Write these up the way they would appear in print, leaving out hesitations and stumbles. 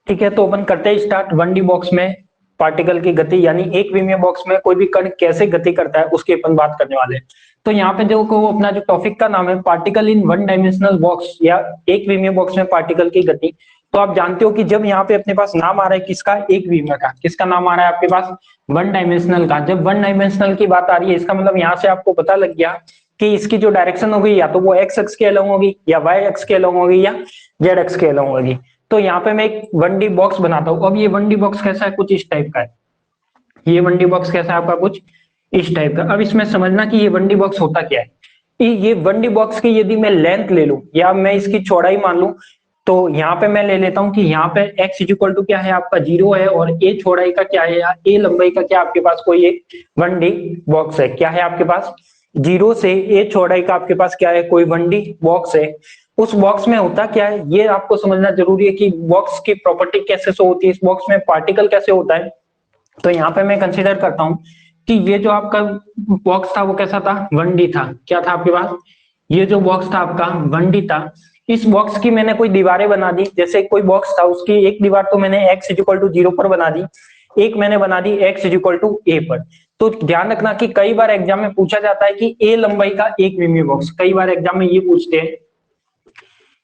ठीक है, तो अपन करते हैं स्टार्ट। 1D बॉक्स में पार्टिकल की गति यानी एक विमीय बॉक्स में कोई भी कण कैसे गति करता है उसकी अपन बात करने वाले हैं। तो यहाँ पे जो को अपना जो टॉपिक का नाम है particle in one dimensional box या एक विमीय बॉक्स में पार्टिकल की गति। तो आप जानते हो कि जब यहाँ पे अपने पास नाम आ रहा है किसका, एक विमीय का, किसका नाम आ रहा है आपके पास, वन डायमेंशनल का। जब वन डायमेंशनल की बात आ रही है इसका मतलब यहाँ से आपको पता लग गया कि इसकी जो डायरेक्शन होगी या तो वो एक्स अक्ष के अलॉन्ग होगी या वाई अक्ष के अलॉन्ग होगी या जेड अक्ष के अलॉन्ग होगी। तो यहाँ पे मैं एक 1D बॉक्स बनाता हूँ। अब ये 1D बॉक्स कैसा है, कुछ इस टाइप का है। ये 1D बॉक्स कैसा है आपका, कुछ इस टाइप का। अब इसमें समझना कि ये 1D बॉक्स होता क्या है। ये 1D बॉक्स की यदि मैं लेंथ ले लूं या मैं इसकी चौड़ाई मान लूं, तो यहाँ पे मैं ले लेता हूं कि यहाँ पे x इक्वल टू क्या है आपका 0 है और a चौड़ाई का क्या है या a लंबाई का क्या आपके पास कोई एक 1D बॉक्स है। क्या है आपके पास, 0 से a चौड़ाई का आपके पास क्या है, कोई 1D बॉक्स है। उस बॉक्स में होता क्या है ये आपको समझना जरूरी है कि बॉक्स की प्रॉपर्टी कैसे शो होती है, इस बॉक्स में पार्टिकल कैसे होता है। तो यहाँ पे मैं कंसीडर करता हूँ कि ये जो आपका बॉक्स था वो कैसा था, 1D था। क्या था आपके पास, ये जो बॉक्स था आपका 1D था। इस बॉक्स की मैंने कोई दीवारें बना दी, जैसे कोई बॉक्स था उसकी एक दीवार तो मैंने x इक्वल टू 0 पर बना दी, एक मैंने बना दी x इक्वल टू a पर। तो ध्यान रखना कि कई बार एग्जाम में पूछा जाता है कि a लंबाई का एक विमीय बॉक्स, कई बार एग्जाम में ये पूछते हैं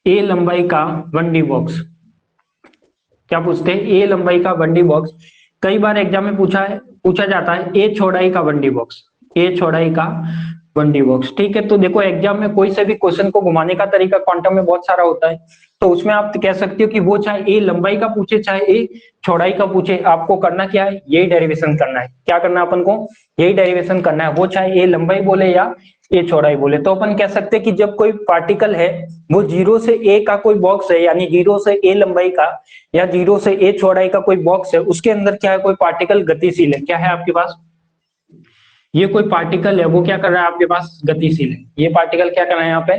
a लंबाई का 1D बॉक्स। क्या पूछते हैं, a लंबाई का 1D बॉक्स। कई बार एग्जाम में पूछा जाता है a चौड़ाई का 1D बॉक्स, a चौड़ाई का 1D बॉक्स। ठीक है, तो देखो एग्जाम में कोई से भी क्वेश्चन को घुमाने का तरीका क्वांटम में बहुत सारा होता है। तो उसमें आप कह सकते हो कि वो चाहे a लंबाई का पूछे चाहे a चौड़ाई का पूछे, आपको करना क्या है, यही डेरिवेशन करना है। क्या करना है अपन को, यही डेरिवेशन करना है। वो चाहे a लंबाई बोले या a चौड़ाई बोले। तो अपन कह सकते हैं कि जब कोई पार्टिकल है वो 0 से a का कोई बॉक्स है यानी 0 से a लंबाई का या 0 से a चौड़ाई का कोई बॉक्स है, उसके अंदर क्या है, कोई पार्टिकल गतिशील है। क्या है आपके पास, ये कोई पार्टिकल है वो क्या कर रहा है आपके पास, गतिशील है। ये पार्टिकल क्या कर रहा है यहाँ पे,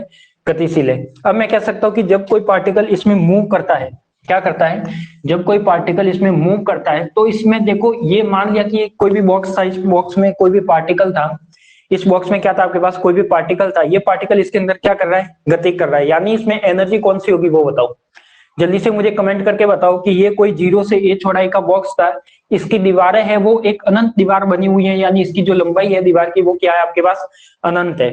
गतिशील है। अब मैं कह सकता हूँ कि जब कोई पार्टिकल इसमें मूव करता है, क्या करता है, जब कोई पार्टिकल इसमें मूव करता है तो इसमें देखो ये मान लिया कि कोई भी बॉक्स था, इस बॉक्स में कोई भी पार्टिकल था, इस बॉक्स में क्या था आपके पास, कोई भी पार्टिकल था। ये पार्टिकल इसके अंदर क्या कर रहा है, गति कर रहा है। यानी इसमें एनर्जी कौन सी होगी वो बताओ, जल्दी से मुझे कमेंट करके बताओ कि ये कोई 0 से a चौड़ाई का बॉक्स था, इसकी दीवारें है वो एक अनंत दीवार बनी हुई है, यानी इसकी जो लंबाई है दीवार की वो क्या है आपके पास, अनंत है।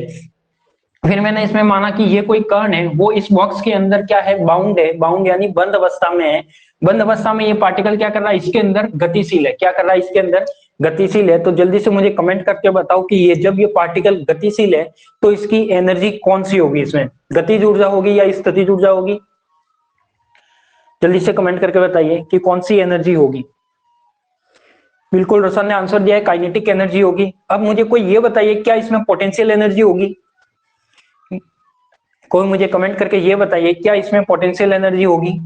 फिर मैंने इसमें माना कि ये कोई कण है वो इस बॉक्स के अंदर क्या है, बाउंड है, बाउंड यानी बंद अवस्था में है। बंद अवस्था में ये पार्टिकल क्या कर रहा है, इसके अंदर गतिशील है। क्या कर रहा है, इसके अंदर गतिशील है। तो जल्दी से मुझे कमेंट करके बताओ कि ये जब ये पार्टिकल गतिशील है तो इसकी एनर्जी कौन सी होगी, इसमें गतिज ऊर्जा होगी या स्थितिज ऊर्जा होगी। जल्दी से कमेंट करके बताइए कि कौन सी एनर्जी होगी। बिल्कुल रोशन ने आंसर दिया है, काइनेटिक एनर्जी होगी। अब मुझे कोई ये बताइए क्या इसमें पोटेंशियल एनर्जी होगी, कोई मुझे कमेंट करके ये बताइए क्या इसमें पोटेंशियल एनर्जी होगी।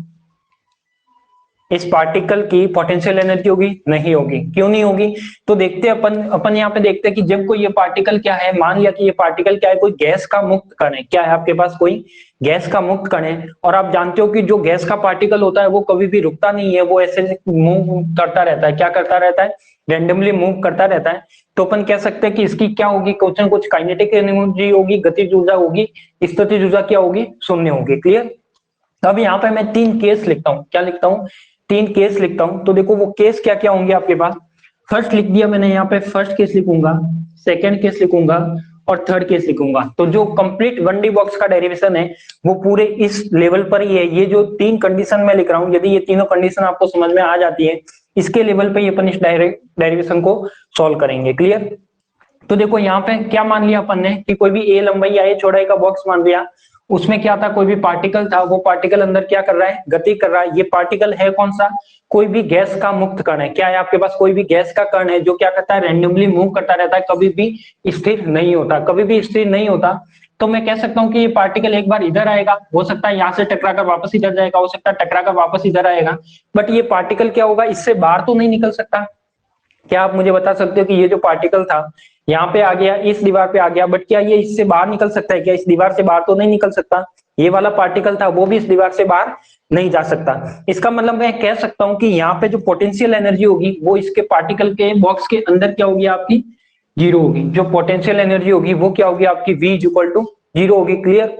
इस पार्टिकल की पोटेंशियल एनर्जी होगी, नहीं होगी। क्यों नहीं होगी, तो देखते हैं अपन यहाँ पे देखते हैं कि जब कोई ये पार्टिकल क्या है, मान लिया कि ये पार्टिकल क्या है, कोई गैस का मुक्त कण है। क्या है आपके पास, कोई गैस का मुक्त कण है। और आप जानते हो कि जो गैस का पार्टिकल होता है वो कभी भी रुकता नहीं है, वो ऐसे मूव करता रहता है। क्या करता रहता है, रेंडमली मूव करता रहता है। तो अपन कह सकते हैं कि इसकी क्या होगी, क्वेश्चन कुछ काइनेटिक एनर्जी होगी, गतिज ऊर्जा होगी, स्थितिज ऊर्जा क्या होगी, शून्य होगी। क्लियर। अब यहाँ पे मैं 3 केस लिखता हूँ। क्या लिखता हूँ, 3 केस लिखता हूं। तो देखो वो केस क्या क्या होंगे आपके पास। फर्स्ट लिख दिया मैंने, यहाँ पे फर्स्ट केस लिखूंगा, सेकंड केस लिखूंगा और थर्ड केस लिखूंगा। तो जो कंप्लीट 1D बॉक्स का डेरिवेशन है वो पूरे इस लेवल पर ही है। ये जो 3 कंडीशन मैं लिख रहा हूं, यदि ये तीनों कंडीशन आपको समझ में आ जाती है, इसके लेवल पे ही अपन इस डेरिवेशन को सॉल्व करेंगे। क्लियर। तो देखो यहाँ पे क्या मान लिया अपन ने कि कोई भी a लंबाई या a चौड़ाई का बॉक्स मान लिया, उसमें क्या था, कोई भी पार्टिकल था, वो पार्टिकल अंदर क्या कर रहा है, गति कर रहा है। ये पार्टिकल है कौन सा, कोई भी गैस का मुक्त कण है। क्या है आपके पास, कोई भी गैस का कण है जो क्या करता है, रैंडमली मूव करता रहता है, कभी भी स्थिर नहीं होता, कभी भी स्थिर नहीं होता। तो मैं कह सकता हूँ कि ये पार्टिकल एक बार इधर आएगा, हो सकता है यहाँ से टकरा कर वापस इधर जाएगा, हो सकता है टकरा कर वापस इधर आएगा, बट ये पार्टिकल क्या होगा, इससे बाहर तो नहीं निकल सकता। क्या आप मुझे बता सकते हो कि ये जो पार्टिकल था यहाँ पे आ गया, इस दीवार पे आ गया, बट क्या ये इससे बाहर निकल सकता है, क्या इस दीवार से बाहर तो नहीं निकल सकता। ये वाला पार्टिकल था वो भी इस दीवार से बाहर नहीं जा सकता। इसका मतलब मैं कह सकता हूं कि यहाँ पे जो पोटेंशियल एनर्जी होगी वो इसके पार्टिकल के बॉक्स के अंदर क्या होगी आपकी, 0 होगी। जो पोटेंशियल एनर्जी होगी वो क्या होगी आपकी, V इक्वल टू 0 होगी। क्लियर।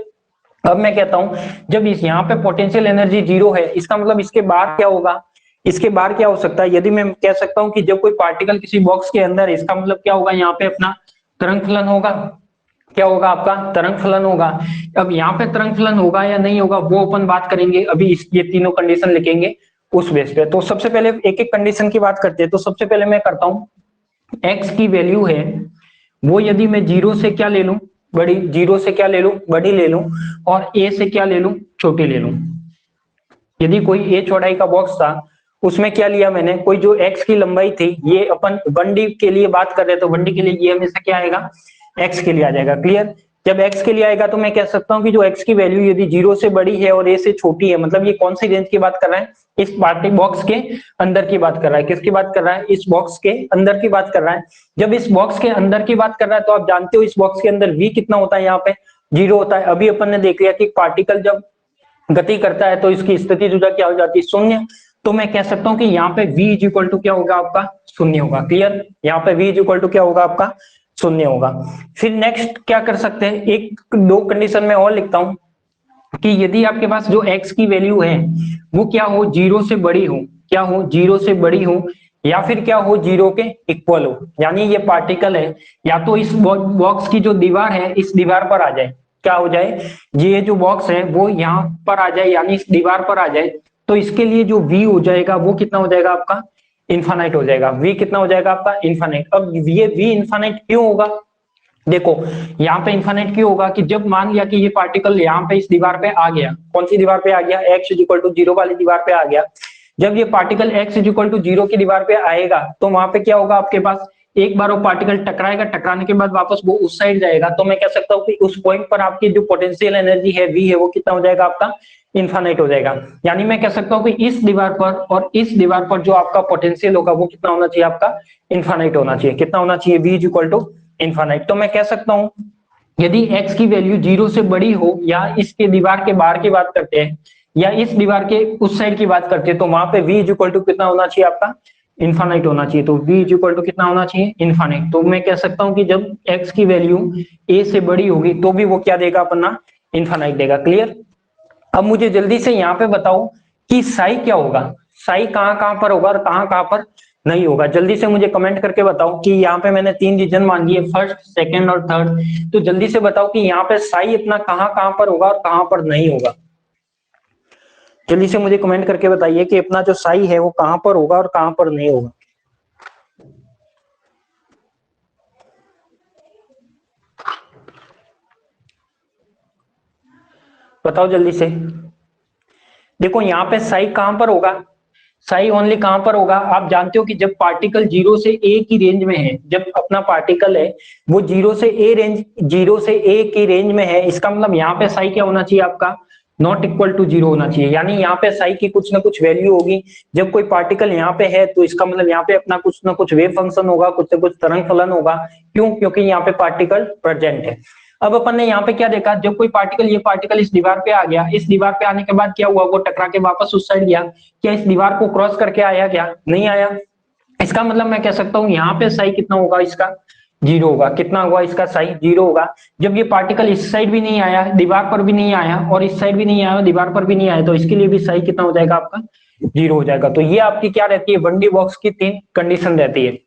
अब मैं कहता हूं जब इस यहाँ पे पोटेंशियल एनर्जी 0 है, इसका मतलब इसके बाहर क्या होगा, इसके बाहर क्या हो सकता है, यदि मैं कह सकता हूं कि जब कोई पार्टिकल किसी बॉक्स के अंदर है, इसका मतलब क्या होगा, यहाँ पे अपना तरंग फलन होगा। क्या होगा, आपका तरंग फलन होगा। अब यहाँ पे तरंग फलन होगा या नहीं होगा वो अपन बात करेंगे, अभी ये तीनों कंडीशन लिखेंगे उस बेस पे। तो सबसे पहले एक एक कंडीशन की बात करते हैं। तो सबसे पहले मैं करता हूं, एक्स की वैल्यू है वो यदि मैं जीरो से क्या ले लूं, बड़ी, जीरो से क्या ले लूं, बड़ी ले लूं, और ए से क्या ले लूं, छोटी ले लूं। यदि कोई ए चौड़ाई का बॉक्स था, उसमें क्या लिया मैंने, कोई जो एक्स की लंबाई थी, ये अपन 1D के लिए बात कर रहे हैं तो 1D के लिए ये हमेशा क्या आएगा, एक्स के लिए आ जाएगा। क्लियर। जब एक्स के लिए आएगा तो मैं कह सकता हूं कि जो एक्स की वैल्यू यदि जीरो से बड़ी है और ए से छोटी है, मतलब ये कौन सी रेंज की बात कर रहा है, इस पार्टी बॉक्स के अंदर की बात कर रहा है। किसकी बात कर रहा है, इस बॉक्स के अंदर की बात कर रहा है। जब इस बॉक्स के अंदर की बात कर रहा है तो आप जानते हो इस बॉक्स के अंदर वी कितना होता है, यहाँ पे जीरो होता है। अभी अपन ने देख लिया कि पार्टिकल जब गति करता है तो इसकी स्थिति ऊर्जा क्या हो जाती है, शून्य। तो मैं कह सकता हूं कि यहाँ पे v इज इक्वल टू क्या होगा, आपका शून्य होगा। क्लियर। यहाँ पे v इज इक्वल टू क्या होगा, आपका शून्य होगा। फिर नेक्स्ट क्या कर सकते हैं, एक दो कंडीशन में और लिखता हूं कि यदि आपके पास जो x की वैल्यू है वो क्या हो, जीरो से बड़ी हो, क्या हो, जीरो से बड़ी हो, या फिर क्या हो, जीरो के इक्वल हो। यानी ये पार्टिकल है या तो इस बॉक्स की जो दीवार है इस दीवार पर आ जाए, क्या हो जाए, ये जो बॉक्स है वो यहाँ पर आ जाए, यानी इस दीवार पर आ जाए। तो इसके लिए जो v हो जाएगा वो कितना हो जाएगा, आपका इन्फानाइट हो जाएगा। v कितना हो जाएगा, आपका इन्फानाइट। अब ये v इन्फानाइट क्यों होगा, देखो यहाँ पे इन्फानाइट क्यों होगा कि जब मान लिया कि ये पार्टिकल यहाँ पे इस दीवार पे आ गया, कौन सी दीवार पे आ गया, x is equal to zero वाली दीवार पे आ गया। जब ये particle x is equal to zero की दीवार पे आएगा तो वहां पे क्या होगा, आपके पास एक बार वो पार्टिकल टकराएगा, टकराने के बाद वापस वो उस साइड जाएगा। तो मैं कह सकता हूँ कि उस पॉइंट पर आपकी जो पोटेंशियल एनर्जी है v है वो कितना हो जाएगा, आपका इन्फानाइट हो जाएगा। यानी मैं कह सकता हूँ कि इस दीवार पर और इस दीवार पर जो आपका पोटेंशियल होगा वो कितना होना चाहिए, आपका इन्फानाइट होना चाहिए। कितना होना चाहिए, v is equal to infinite. तो मैं कह सकता हूं यदि x की वैल्यू जीरो से बड़ी हो, या इसके दीवार के बाहर की बात करते हैं या इस दीवार के उस साइड की बात करते हैं, तो वहां पे v इज इक्वल टू कितना होना चाहिए, आपका इन्फानाइट होना चाहिए। तो v इज इक्वल टू कितना होना चाहिए, इन्फानाइट। तो मैं कह सकता हूं कि जब x की वैल्यू a से बड़ी होगी तो भी वो क्या देगा, अपना इन्फानाइट देगा। क्लियर। अब मुझे जल्दी से यहाँ पे बताओ कि साई क्या होगा, साई कहाँ कहाँ पर होगा और कहाँ कहाँ पर नहीं होगा। जल्दी से मुझे कमेंट करके बताओ कि यहाँ पे मैंने तीन रीजन मांगी है, फर्स्ट, सेकंड और थर्ड। तो जल्दी से बताओ कि यहाँ पे साई इतना कहाँ कहाँ पर होगा और कहाँ पर नहीं होगा। जल्दी से मुझे कमेंट करके बताइए कि अपना जो साई है वो कहाँ पर होगा और कहाँ पर नहीं होगा। बताओ जल्दी से। देखो यहाँ पे साई कहां पर होगा, साई ओनली कहां पर होगा, आप जानते हो कि जब पार्टिकल जीरो से ए की रेंज में है, जब अपना पार्टिकल है वो जीरो से ए रेंज, जीरो से ए की रेंज में है, इसका मतलब यहाँ पे साई क्या होना चाहिए, आपका नॉट इक्वल टू जीरो होना चाहिए। यानी यहाँ पे साई की कुछ ना कुछ वैल्यू होगी। जब कोई पार्टिकल यहाँ पे है तो इसका मतलब यहाँ पे अपना कुछ ना कुछ वेव फंक्शन होगा, कुछ ना कुछ तरंग फलन होगा। क्यों, क्योंकि यहाँ पे पार्टिकल प्रेजेंट है। अब अपन ने यहाँ पे क्या देखा, जब कोई पार्टिकल, ये पार्टिकल इस दीवार पे आ गया, इस दीवार पे आने के बाद क्या हुआ, वो टकरा के वापस उस साइड गया, क्या इस दीवार को क्रॉस करके आया, क्या नहीं आया। इसका मतलब मैं कह सकता हूँ यहाँ पे साई कितना होगा, इसका जीरो होगा। कितना होगा, इसका साई जीरो होगा। जब ये पार्टिकल इस साइड भी नहीं आया, दीवार पर भी नहीं आया, और इस साइड भी नहीं आया, दीवार पर भी नहीं आया, तो इसके लिए भी साई कितना हो जाएगा, आपका जीरो हो जाएगा। तो ये आपकी क्या रहती है, 1D बॉक्स की तीन कंडीशन रहती है।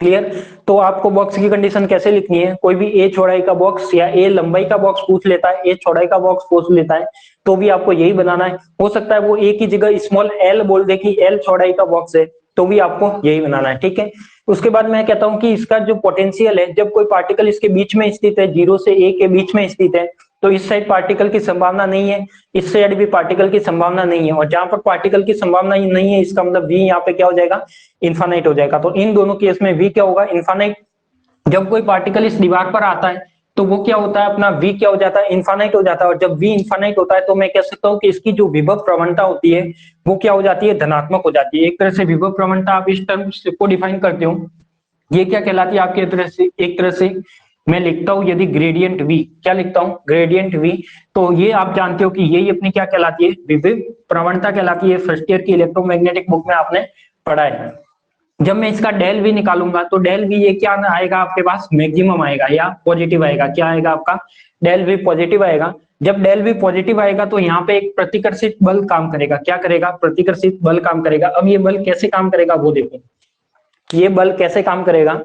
क्लियर। तो आपको बॉक्स की कंडीशन कैसे लिखनी है, कोई भी ए चौड़ाई का बॉक्स या ए लंबाई का बॉक्स पूछ लेता है, ए चौड़ाई का बॉक्स पूछ लेता है, तो भी आपको यही बनाना है। हो सकता है वो ए की जगह स्मॉल एल बोल दे कि एल चौड़ाई का बॉक्स है, तो भी आपको यही बनाना है। ठीक है। उसके बाद मैं कहता हूं कि इसका जो पोटेंशियल है, जब कोई पार्टिकल इसके बीच में स्थित है, जीरो से ए के बीच में स्थित है, तो इस साइड पार्टिकल की संभावना नहीं है, इस साइड भी पार्टिकल की संभावना नहीं है, और जहां पर पार्टिकल की संभावना ही नहीं है, इसका मतलब v यहाँ पे क्या हो जाएगा, इन्फानाइट हो जाएगा। तो इन दोनों केस में v क्या होगा, इन्फानाइट। जब कोई पार्टिकल इस दीवार पर आता है तो वो क्या होता है, अपना v क्या हो जाता है, इन्फानाइट हो जाता है। और जब v इन्फानाइट होता है तो मैं कह सकता हूँ कि इसकी जो विभव प्रवणता होती है वो क्या हो जाती है, धनात्मक हो जाती है। एक तरह से विभव प्रवणता आप इस टर्म को डिफाइन करते हो, ये क्या कहलाती है आपकी तरह से, एक तरह से मैं लिखता हूं यदि ग्रेडियंट v, क्या लिखता हूं, ग्रेडियंट v। तो ये आप जानते हो कि यही अपनी क्या कहलाती है, विभव प्रवणता कहलाती है। फर्स्ट ईयर की इलेक्ट्रोमैग्नेटिक बुक में आपने पढ़ा है। जब मैं इसका डेल v निकालूंगा तो डेल v ये क्या आएगा आपके पास, मैक्सिमम आएगा या पॉजिटिव आएगा। क्या आएगा आपका, डेल v पॉजिटिव आएगा। जब डेल वी पॉजिटिव आएगा तो यहाँ पे एक प्रतिकर्षित बल काम करेगा। क्या करेगा? प्रतिकर्षित बल काम करेगा। अब ये बल कैसे काम करेगा वो देखो, ये बल कैसे काम करेगा।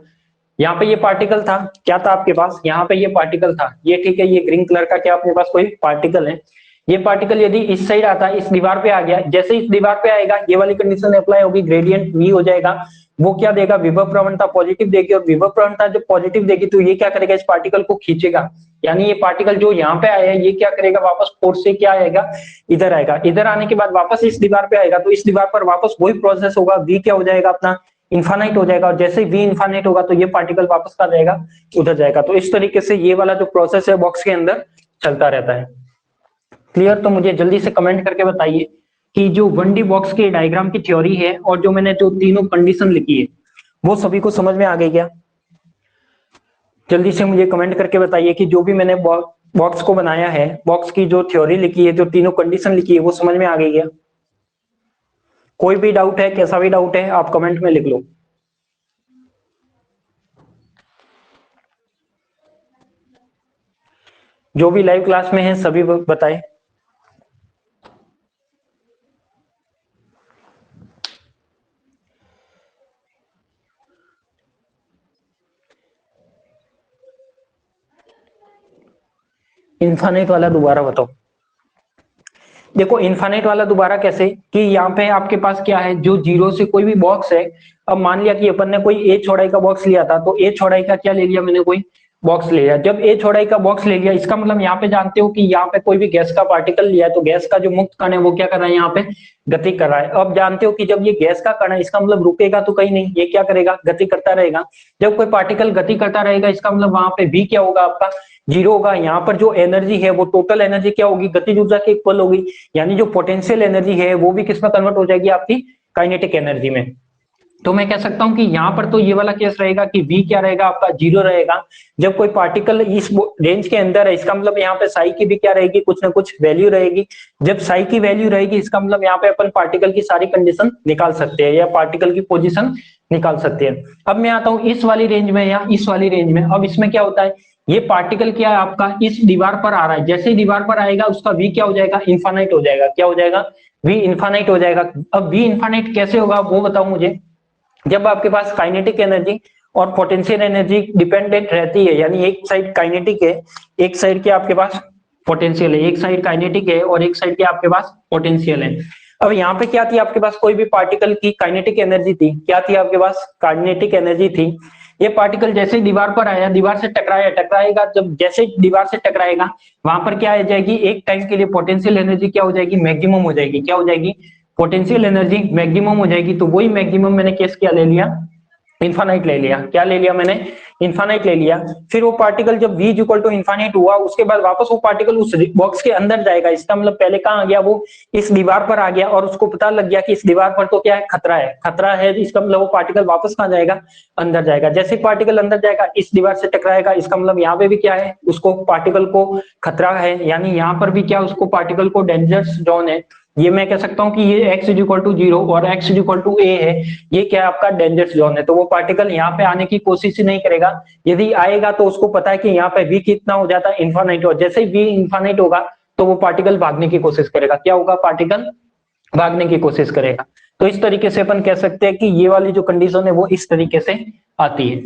यहाँ पे ये पार्टिकल था, क्या था आपके पास? यहाँ पे ये पार्टिकल था, ये ठीक है, ये ग्रीन कलर का क्या आपके पास कोई पार्टिकल है। ये पार्टिकल यदि इस साइड आता है, इस दीवार पे आ गया, जैसे इस दीवार पे आएगा ये वाली कंडीशन अप्लाई होगी, ग्रेडियंट v हो जाएगा। वो क्या देगा? विभव प्रवणता पॉजिटिव देगी, और विभव प्रवणता जब पॉजिटिव देगी तो ये क्या करेगा? इस पार्टिकल को खींचेगा। यानी ये पार्टिकल जो यहाँ पे आया है ये क्या करेगा? वापस फोर्स से क्या आएगा? इधर आएगा। इधर आने के बाद वापस इस दीवार पे आएगा, तो इस दीवार पर वापस वही प्रोसेस होगा, v क्या हो जाएगा अपना? इन्फानाइट हो जाएगा। और जैसे v इन्फानाइट होगा तो ये पार्टिकल वापस कहाँ जाएगा? उधर जाएगा। तो इस तरीके से ये वाला जो प्रोसेस है बॉक्स के अंदर चलता रहता है। क्लियर? तो मुझे जल्दी से कमेंट करके बताइए कि जो 1D बॉक्स के डायग्राम की थ्योरी है और जो मैंने जो तीनों कंडीशन लिखी है वो सभी को समझ में आ गई क्या? जल्दी से मुझे कमेंट करके बताइए कि जो भी मैंने बॉक्स को बनाया है, बॉक्स की जो थ्योरी लिखी है, जो तीनों कंडीशन लिखी है, वो समझ में आ गई क्या? कोई भी डाउट है, कैसा भी डाउट है, आप कमेंट में लिख लो। जो भी लाइव क्लास में है सभी बताएं। इन्फानाइट वाला दोबारा बताओ। देखो इन्फानाइट वाला दोबारा कैसे, कि यहाँ पे आपके पास क्या है, जो जीरो से कोई भी बॉक्स है। अब मान लिया कि अपन ने कोई ए चौड़ाई का बॉक्स लिया था, तो ए चौड़ाई का क्या ले लिया मैंने? कोई बॉक्स ले लिया। जब ए चौड़ाई का बॉक्स ले लिया, इसका मतलब यहाँ पे जानते हो कि यहाँ पे कोई भी गैस का पार्टिकल लिया है, तो गैस का जो मुक्त कण है वो क्या कर रहा है? यहाँ पे गति कर रहा है। अब जानते हो कि जब ये गैस का कण है, इसका मतलब रुकेगा तो कहीं नहीं, ये क्या करेगा? गति करता रहेगा। जब कोई पार्टिकल गति करता रहेगा, इसका मतलब वहां पे v क्या होगा आपका? जीरो होगा। यहाँ पर जो एनर्जी है वो टोटल एनर्जी क्या होगी? गतिज ऊर्जा के इक्वल होगी। यानी जो पोटेंशियल एनर्जी है वो भी किसमें कन्वर्ट हो जाएगी? आपकी काइनेटिक एनर्जी में। तो मैं कह सकता हूं कि यहाँ पर तो ये वाला केस रहेगा कि v क्या रहेगा आपका? जीरो रहेगा। जब कोई पार्टिकल इस रेंज के अंदर है, इसका मतलब यहाँ पे साई की भी क्या रहेगी? कुछ ना कुछ वैल्यू रहेगी। जब साई की वैल्यू रहेगी, इसका मतलब यहाँ पे अपन पार्टिकल की सारी कंडीशन निकाल सकते हैं, या पार्टिकल की पोजीशन निकाल सकते हैं। अब मैं आता हूँ इस वाली रेंज में या इस वाली रेंज में। अब इसमें क्या होता है, ये पार्टिकल क्या है आपका? इस दीवार पर आ रहा है, जैसे ही दीवार पर आएगा उसका v क्या हो जाएगा? इन्फानाइट हो जाएगा। क्या हो जाएगा? v इन्फानाइट हो जाएगा। अब v इन्फानाइट कैसे होगा वो बताओ मुझे। जब आपके पास काइनेटिक एनर्जी और पोटेंशियल एनर्जी डिपेंडेंट रहती है, यानी एक साइड काइनेटिक है, एक साइड के आपके पास पोटेंशियल है, एक साइड काइनेटिक है और एक साइड के आपके पास पोटेंशियल है। अब यहाँ पे क्या थी आपके पास? कोई भी पार्टिकल की काइनेटिक एनर्जी थी। क्या थी आपके पास? काइनेटिक एनर्जी थी। ये पार्टिकल जैसे ही दीवार पर आया, दीवार से टकराएगा, जब जैसे दीवार से टकराएगा वहां पर क्या आ जाएगी? एक टाइम के लिए पोटेंशियल एनर्जी क्या हो जाएगी? मैक्सिमम हो जाएगी। क्या हो जाएगी? पोटेंशियल एनर्जी मैक्सिमम हो जाएगी। तो वही मैक्सिमम मैंने केस क्या ले लिया? इन्फानाइट ले लिया। क्या ले लिया मैंने? इन्फानाइट ले लिया। फिर वो पार्टिकल जब v इक्वल टू इन्फानाइट हुआ, उसके बाद वापस वो पार्टिकल उस बॉक्स के अंदर जाएगा। इसका मतलब पहले कहाँ आ गया? वो इस दीवार पर आ गया और उसको पता लग गया कि इस दीवार पर तो क्या है? खतरा है, खतरा है। इसका मतलब वो पार्टिकल वापस कहाँ जाएगा? अंदर जाएगा। जैसे पार्टिकल अंदर जाएगा, इस दीवार से टकराएगा, इसका मतलब यहाँ पे भी क्या है? उसको पार्टिकल को खतरा है, यानी यहाँ पर भी क्या उसको पार्टिकल को डेंजरस जोन है। ये मैं कह सकता हूं कि ये x इज इक्वल टू 0 और x is equal to a है, ये क्या है आपका? डेंजर जोन है। तो वो पार्टिकल यहाँ पे आने की कोशिश ही नहीं करेगा। यदि आएगा तो उसको पता है कि यहाँ पे v कितना हो जाता है? इन्फानाइट। और जैसे ही v इन्फानाइट होगा तो वो पार्टिकल भागने की कोशिश करेगा। क्या होगा? पार्टिकल भागने की कोशिश करेगा। तो इस तरीके से अपन कह सकते हैं कि ये वाली जो कंडीशन है वो इस तरीके से आती है।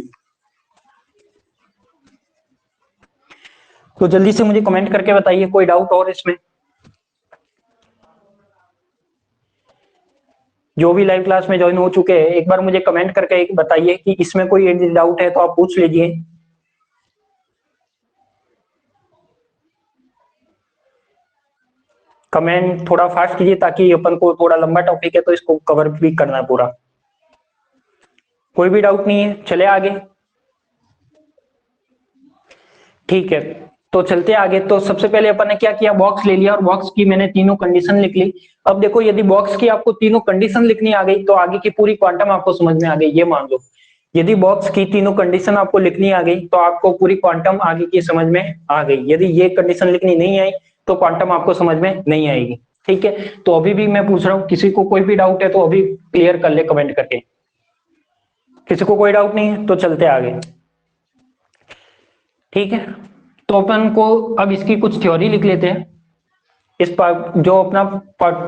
तो जल्दी से मुझे कमेंट करके बताइए कोई डाउट और इसमें। जो भी लाइव क्लास में ज्वाइन हो चुके हैं एक बार मुझे कमेंट करके एक बताइए कि इसमें कोई डाउट है तो आप पूछ लीजिए। कमेंट थोड़ा फास्ट कीजिए ताकि अपन को थोड़ा लंबा टॉपिक है तो इसको कवर भी करना है पूरा। कोई भी डाउट नहीं है, चले आगे। ठीक है, तो चलते आगे। तो सबसे पहले अपन ने क्या किया? बॉक्स ले लिया और बॉक्स की मैंने तीनों कंडीशन लिख ली। अब देखो यदि बॉक्स की आपको तीनों कंडीशन लिखनी आ गई तो आगे की पूरी क्वांटम आपको समझ में आ गई। ये मान लो यदि बॉक्स की तीनों कंडीशन आपको लिखनी आ गई तो आपको पूरी क्वांटम आगे की समझ में आ गई। यदि ये कंडीशन लिखनी नहीं आई तो क्वांटम आपको समझ में नहीं आएगी। ठीक है, तो अभी भी मैं पूछ रहा हूँ, किसी को कोई भी डाउट है तो अभी क्लियर कर ले कमेंट करके। किसी को कोई डाउट नहीं है तो चलते आगे। ठीक है, तो अपन को अब इसकी कुछ थ्योरी लिख लेते हैं। इस पर जो अपना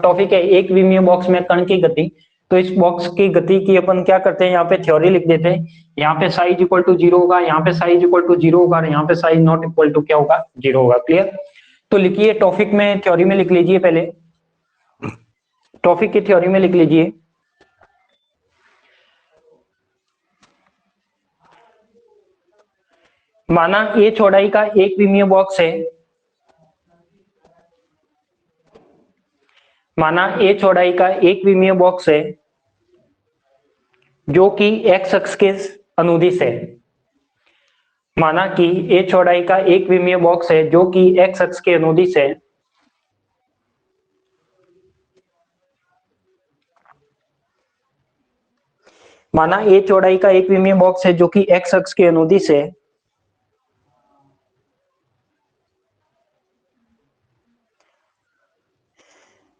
टॉपिक है एक विमीय बॉक्स में कण की गति, तो इस बॉक्स की गति की अपन क्या करते हैं, यहाँ पे थ्योरी लिख देते हैं। यहाँ पे साइज इक्वल टू 0 होगा, यहाँ पे साइज इक्वल टू 0 होगा, यहाँ पे साइज नॉट इक्वल टू क्या होगा, 0 होगा। क्लियर? तो लिखिए टॉपिक में, थ्योरी में लिख लीजिए, पहले टॉपिक की थ्योरी में लिख लीजिए। माना ए चौड़ाई का एक विमीय बॉक्स है, माना ए चौड़ाई का एक विमीय बॉक्स है जो कि एक्स अक्ष के अनुदिश है। माना कि ए चौड़ाई का एक विमीय बॉक्स है जो कि एक्स अक्ष के अनुदिश है। माना ए चौड़ाई का एक विमीय बॉक्स है जो कि एक्स अक्ष के अनुदिश है,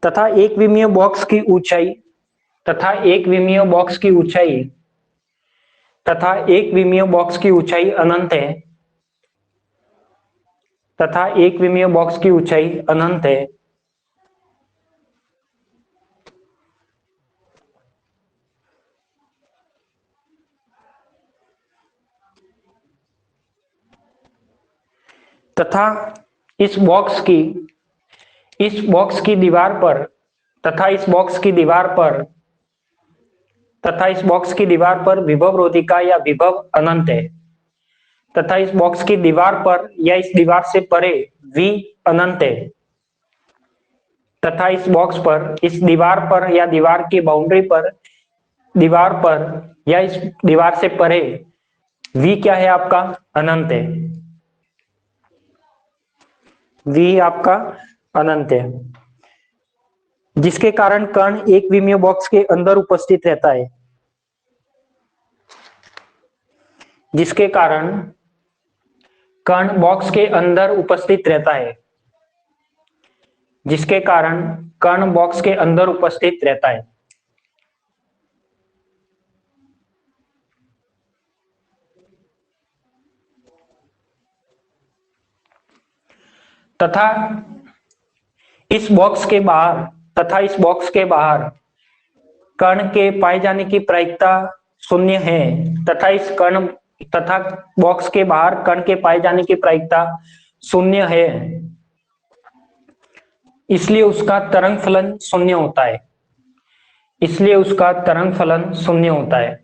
तथा एक विमीय बॉक्स की ऊंचाई, तथा एक विमीय बॉक्स की ऊंचाई, तथा एक विमीय बॉक्स की ऊंचाई अनंत है, तथा एक विमीय बॉक्स की ऊंचाई अनंत है। तथा इस बॉक्स की दीवार पर, तथा इस बॉक्स की दीवार पर, तथा इस बॉक्स की दीवार पर विभव रोधिका या विभव अनंत है, तथा इस बॉक्स की दीवार पर या इस दीवार से परे V अनंत है, तथा इस बॉक्स पर, इस दीवार पर या दीवार की बाउंड्री पर, दीवार पर या इस दीवार से परे V क्या है आपका, अनंत है। V आपका अनंत है, जिसके कारण कण एक विमीय बॉक्स के अंदर उपस्थित रहता है, जिसके कारण कण बॉक्स के अंदर उपस्थित रहता है, जिसके कारण कण बॉक्स के अंदर उपस्थित रहता है। तथा इस बॉक्स के बाहर, तथा इस बॉक्स के बाहर कण के पाए जाने की प्रायिकता शून्य है, तथा बॉक्स के बाहर कण के पाए जाने की प्रायिकता शून्य है, इसलिए उसका तरंग फलन शून्य होता है, इसलिए उसका तरंग फलन शून्य होता है,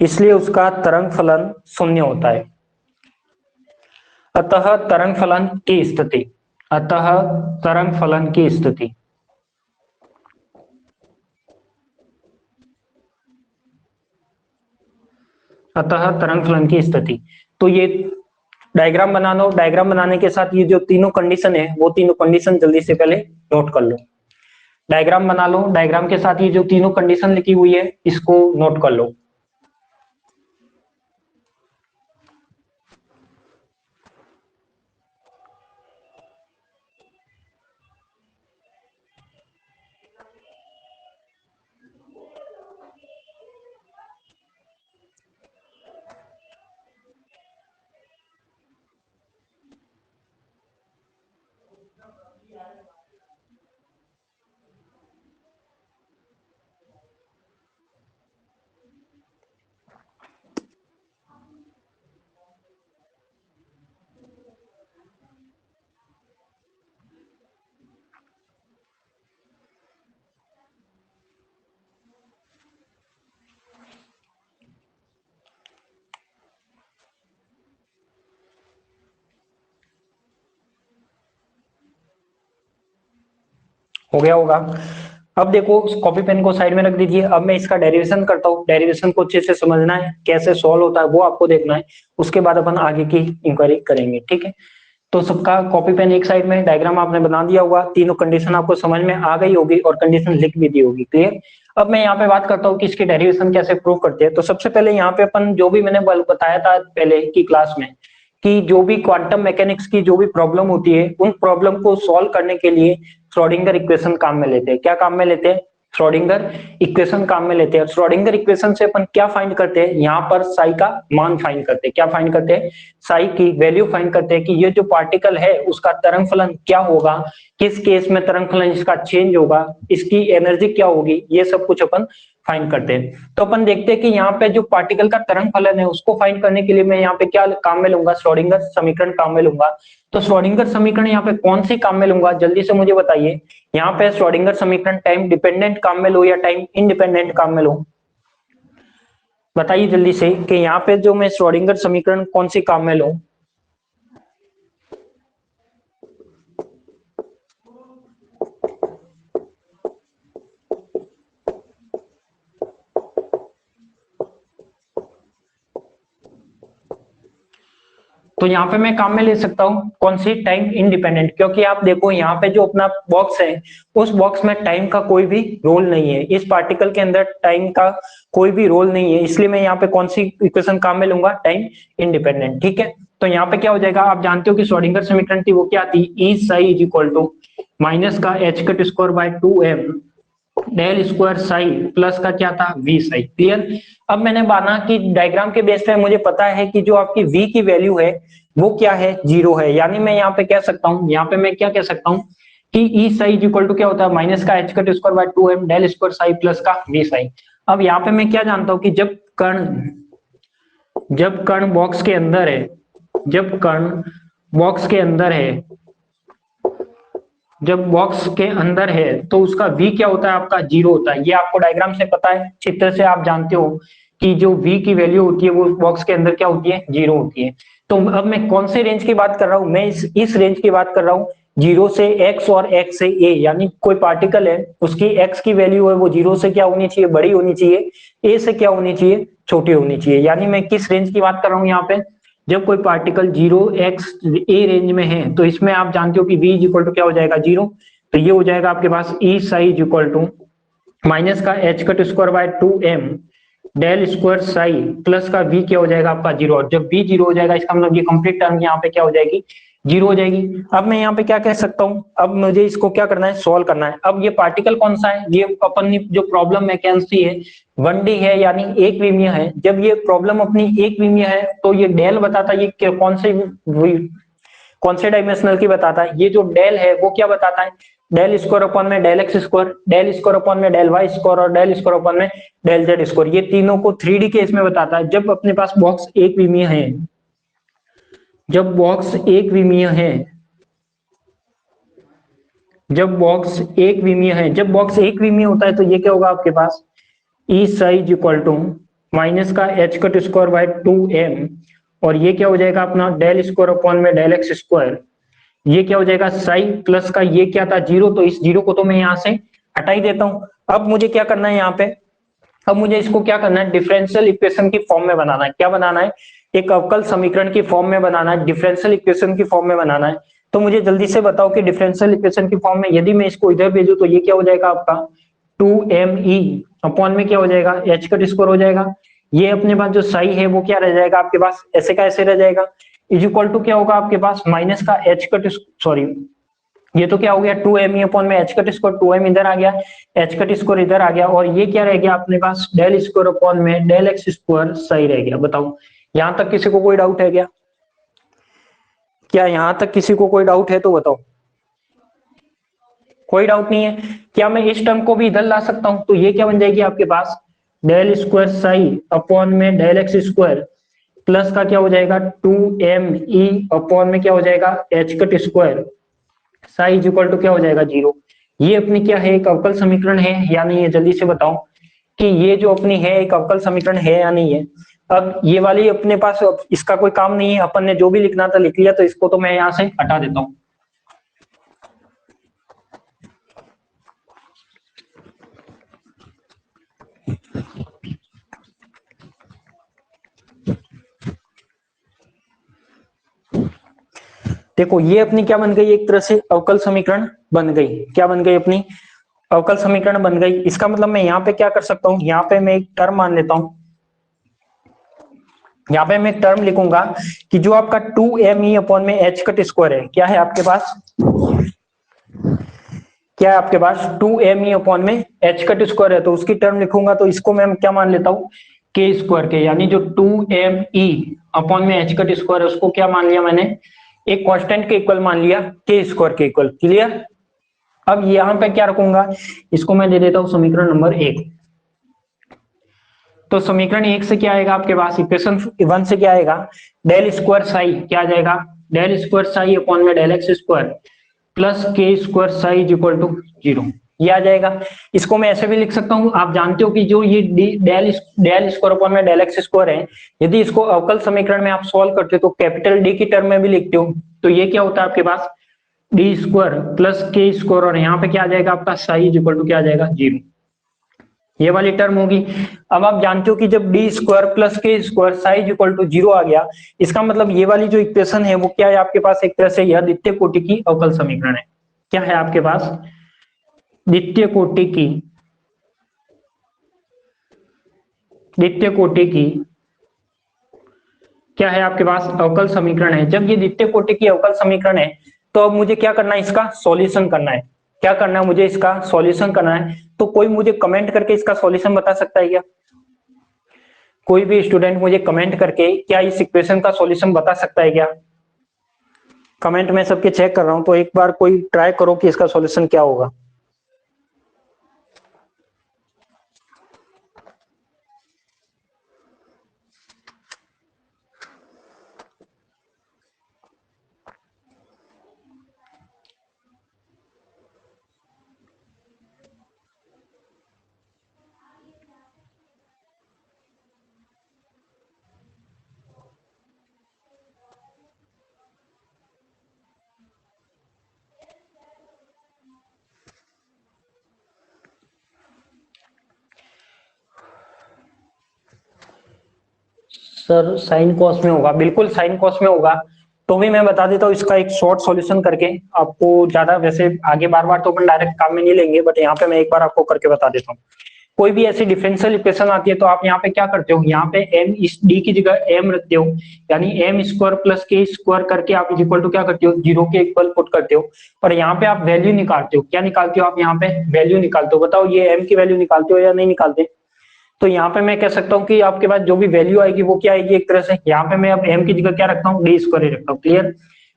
इसलिए उसका तरंग फलन शून्य होता है। अतः तरंग फलन की स्थिति, अतः तरंग फलन की स्थिति, अतः तरंग फलन की स्थिति। तो ये डायग्राम बना लो, डायग्राम बनाने के साथ ये जो तीनों कंडीशन है वो तीनों कंडीशन जल्दी से पहले नोट कर लो। डायग्राम बना लो, डायग्राम के साथ ये जो तीनों कंडीशन लिखी हुई है इसको नोट कर लो। हो गया होगा। अब देखो कॉपी पेन को साइड में रख दीजिए। अब मैं इसका डेरिवेशन करता हूँ। डेरिवेशन को अच्छे से समझना है, कैसे सॉल्व होता है वो आपको देखना है, उसके बाद अपन आगे की इंक्वायरी करेंगे। ठीक है, तो सबका कॉपी पेन एक साइड में, डायग्राम आपने बना दिया होगा, तीनों कंडीशन आपको समझ में आ गई होगी और कंडीशन लिख भी दी होगी। क्लियर? अब मैं यहाँ पे बात करता हूँ कि इसकी डेरिवेशन कैसे प्रूव करते हैं। तो सबसे पहले यहाँ पे अपन जो भी मैंने बताया था पहले की क्लास में कि जो भी क्वांटम मैकेनिक्स की जो भी प्रॉब्लम होती है उन प्रॉब्लम को सॉल्व करने के लिए श्रोडिंगर इक्वेशन काम में लेते हैं। क्या काम में लेते हैं? श्रोडिंगर इक्वेशन काम में लेते हैं। श्रोडिंगर इक्वेशन से अपन क्या फाइंड करते हैं, यहाँ पर साई का मान फाइंड करते हैं। क्या फाइंड करते हैं, साई की वैल्यू फाइंड करते हैं कि ये जो पार्टिकल है उसका तरंग फलन क्या होगा, किस केस में तरंग फलन इसका चेंज होगा, इसकी एनर्जी क्या होगी, ये सब कुछ अपन फाइंड करते हैं। तो अपन देखते हैं कि यहाँ पे जो पार्टिकल का तरंग फलन है उसको फाइंड करने के लिए मैं यहाँ पे क्या काम में लूंगा, श्रोडिंगर समीकरण काम में लूंगा। तो श्रोडिंगर समीकरण यहाँ पे कौन सी काम में लूंगा, जल्दी से मुझे बताइए। यहाँ पे श्रोडिंगर समीकरण टाइम डिपेंडेंट काम में लो या टाइम इंडिपेंडेंट काम में लो, बताइए जल्दी से कि यहाँ पे जो मैं श्रोडिंगर समीकरण कौन सी काम में लूं। तो यहाँ पे मैं काम में ले सकता हूँ कौन सी, टाइम इंडिपेंडेंट, क्योंकि आप देखो यहाँ पे जो अपना बॉक्स है उस बॉक्स में टाइम का कोई भी रोल नहीं है, इस पार्टिकल के अंदर टाइम का कोई भी रोल नहीं है, इसलिए मैं यहाँ पे कौन सी इक्वेशन काम में लूंगा, टाइम इंडिपेंडेंट। ठीक है, तो यहाँ पे क्या हो जाएगा, आप जानते हो कि श्रोडिंगर समीकरण थी वो क्या थी, E psi is equal to minus का h cut square by 2m del square psi plus का क्या था, वी साई। क्लियर। अब मैंने माना कि डायग्राम के बेस पे मुझे पता है कि जो आपकी v की वैल्यू है वो क्या है, 0 है, यानी मैं यहाँ पे कह सकता हूँ, यहाँ पे मैं क्या कह सकता हूँ कि E psi is equal to क्या होता है, माइनस का h cut square by 2m del square psi plus का वी साई। अब यहाँ पे मैं क्या जानता हूँ कि जब कण बॉक्स के अंदर है, जब कण बॉक्स के अंदर है, जब बॉक्स के अंदर है तो उसका v क्या होता है, आपका 0 होता है। ये आपको डायग्राम से पता है, चित्र से आप जानते हो कि जो v की वैल्यू होती है वो बॉक्स के अंदर क्या होती है, 0 होती है। तो अब मैं कौन से रेंज की बात कर रहा हूं, मैं इस रेंज की बात कर रहा हूं, 0 से x और x से a, यानी कोई पार्टिकल है उसकी x की वैल्यू है वो 0 से क्या होनी चाहिए, बड़ी होनी चाहिए, a से क्या होनी चाहिए, छोटी होनी चाहिए। यानी मैं किस रेंज की बात कर रहा हूँ यहाँ पे, जब कोई पार्टिकल 0x a रेंज में है तो इसमें आप जानते हो कि v इज इक्वल टू क्या हो जाएगा, 0। तो ये हो जाएगा आपके पास E psi is equal to minus का h cut square by 2m del square psi plus का v क्या हो जाएगा आपका 0। और जब v 0 हो जाएगा इसका मतलब ये कंप्लीट टर्म यहाँ पे क्या हो जाएगी, 0 हो जाएगी। अब मैं यहाँ पे क्या कह सकता हूँ, अब मुझे इसको क्या करना है, सॉल्व करना है। अब ये पार्टिकल कौन सा है, ये अपन जो प्रॉब्लम मैकेनिक्स है 1D है, यानी एक विमीय है। जब ये प्रॉब्लम अपनी एक विमीय है तो ये डेल बताता है ये कौन से डायमेंशनल की बताता है, ये जो डेल है वो क्या बताता है, डेल स्क्वायर अपॉन में del x square, del square upon में डेल वाई स्क्वायर और डेल स्क्वायर अपॉन में डेल जेड स्क्वायर, ये तीनों को 3D केस में बताता है। जब अपने पास बॉक्स एक विमीय है, जब बॉक्स एक विमीय है, जब बॉक्स एक विमीय है, जब बॉक्स एक विमीय होता है तो ये क्या होगा आपके पास, ई साइज इक्वल टू माइनस का h cut square by 2m और ये क्या हो जाएगा अपना डेल स्क्वायर अपॉन में डेल एक्स स्क्वायर, ये क्या हो जाएगा साई प्लस का ये क्या था 0, तो इस 0 को तो मैं यहाँ से हटा ही देता हूँ। अब मुझे क्या करना है यहाँ पे, अब मुझे इसको क्या करना है, डिफरेंशियल इक्वेशन की फॉर्म में बनाना है। क्या बनाना है, एक अवकल समीकरण की फॉर्म में बनाना है, डिफरेंशियल इक्वेशन की फॉर्म में बनाना है। तो मुझे जल्दी से बताओ कि डिफरेंशियल इक्वेशन की फॉर्म में यदि मैं इसको इधर भेजू तो ये क्या हो जाएगा आपका 2me अपॉन में क्या हो जाएगा एच कट स्क्वायर हो जाएगा, ये अपने पास जो साई है वो क्या रह जाएगा आपके पास, ऐसे का ऐसे रह जाएगा, इज इक्वल टू क्या होगा आपके पास माइनस का एच कट, सॉरी ये तो क्या हो गया 2me अपॉन में एच कट स्क्वायर, 2m इधर आ गया, एच कट स्क्वायर इधर आ गया, और ये क्या रह गया अपने पास डेल स्क्वायर अपॉन में डेल एक्स स्क्वायर सही रह गया। बताओ यहां तक किसी को कोई डाउट है क्या, क्या यहां तक किसी को कोई डाउट है तो बताओ। कोई डाउट नहीं है। क्या मैं इस टर्म को भी इधर ला सकता हूं, तो ये क्या बन जाएगी आपके पास डेल स्क्वायर साई अपॉन में डेल एक्स स्क्वायर प्लस का क्या हो जाएगा 2me अपॉन में क्या हो जाएगा h cut square psi is equal to क्या हो जाएगा 0। ये अपनी क्या है, एक अवकल समीकरण है या नहीं है, जल्दी से बताओ कि ये जो अपनी है एक अवकल समीकरण है या नहीं है। अब ये वाली अपने पास इसका कोई काम नहीं है, अपन ने जो भी लिखना था लिख लिया, तो इसको तो मैं यहाँ से हटा देता हूँ। देखो ये अपनी क्या बन गई, एक तरह से अवकल समीकरण बन गई, क्या बन गई अपनी अवकल समीकरण बन गई। इसका मतलब मैं यहाँ पे क्या कर सकता हूँ, यहाँ पे मैं एक टर्म मान लेता हूँ, यहाँ पे मैं एक टर्म लिखूंगा कि जो आपका 2me अपॉन में एच कट स्क्वायर है, क्या है आपके पास, क्या है आपके पास 2m ई अपॉन में h कट स्क्वायर है, तो उसकी टर्म लिखूंगा तो इसको मैं क्या मान लेता हूँ k स्क्वायर के, यानी जो 2m ई अपॉन में h कट स्क्वायर है उसको क्या मान लिया मैंने, एक कांस्टेंट के इक्वल मान लिया, k स्क्वायर के इक्वल। क्लियर। अब यहां पे क्या रखूंगा, इसको मैं दे देता हूं समीकरण नंबर 1। तो समीकरण 1 से क्या आएगा आपके पास, इक्वेशन 1 से क्या आएगा, डेल स्क्वायर साई क्या आ जाएगा, डेल स्क्वायर साई अपॉन में del x square plus k square psi is equal to 0, ये आ जाएगा। इसको मैं ऐसे भी लिख सकता हूं, आप जानते हो कि जो ये डेल स्क्वायर अपॉन में डेल एक्स स्क्वायर है, यदि इसको अवकल समीकरण में आप सॉल्व करते हो तो कैपिटल डी की टर्म में भी लिखते हो, तो ये क्या होता है आपके पास D square plus k square, और यहाँ पे क्या आ जाएगा आपका साई इज इक्वल टू क्या आ जाएगा 0, ये वाली टर्म होगी। अब आप जानते हो कि जब D square plus k square psi is equal to 0 आ गया, इसका मतलब ये वाली जो इक्वेशन है वो क्या है आपके पास, एक तरह से यह द्वितीय कोटि की अवकल समीकरण है। क्या है आपके पास, द्वितीय कोटि की क्या है आपके पास अवकल समीकरण है। जब ये द्वितीय कोटि की अवकल समीकरण है तो अब मुझे क्या करना है, इसका सॉल्यूशन करना है। क्या करना है मुझे, इसका सॉल्यूशन करना है। तो कोई मुझे कमेंट करके इसका सॉल्यूशन बता सकता है क्या, कोई भी स्टूडेंट मुझे कमेंट करके क्या इस इक्वेशन का सॉल्यूशन बता सकता है क्या। कमेंट में सबके चेक कर रहा हूं, तो एक बार कोई ट्राई करो कि इसका सॉल्यूशन क्या होगा। सर साइन कॉस में होगा, बिल्कुल साइन कॉस में होगा। तो भी मैं बता देता हूँ इसका एक शॉर्ट सॉल्यूशन करके आपको, ज्यादा वैसे आगे बार बार तो अपन डायरेक्ट काम में नहीं लेंगे, बट यहाँ पे मैं एक बार आपको करके बता देता हूँ। कोई भी ऐसी डिफरेंशियल इक्वेशन आती है तो आप यहाँ पे क्या करते हो, यहाँ पे m इस d की जगह m रखते हो, यानी m square plus k square करके आप इज इक्वल टू क्या करते हो 0 के इक्वल पुट करते हो, और यहाँ पे आप वैल्यू निकालते हो। क्या निकालते हो आप, यहाँ पे वैल्यू निकालते हो। बताओ ये m की वैल्यू निकालते हो या नहीं निकालते। तो यहाँ पे मैं कह सकता हूँ कि आपके पास जो भी वैल्यू आएगी वो क्या आएगी, एक तरह से यहाँ पे मैं अब m की जगह क्या रखता हूँ, डी स्क्वायर रखता हूँ। क्लियर।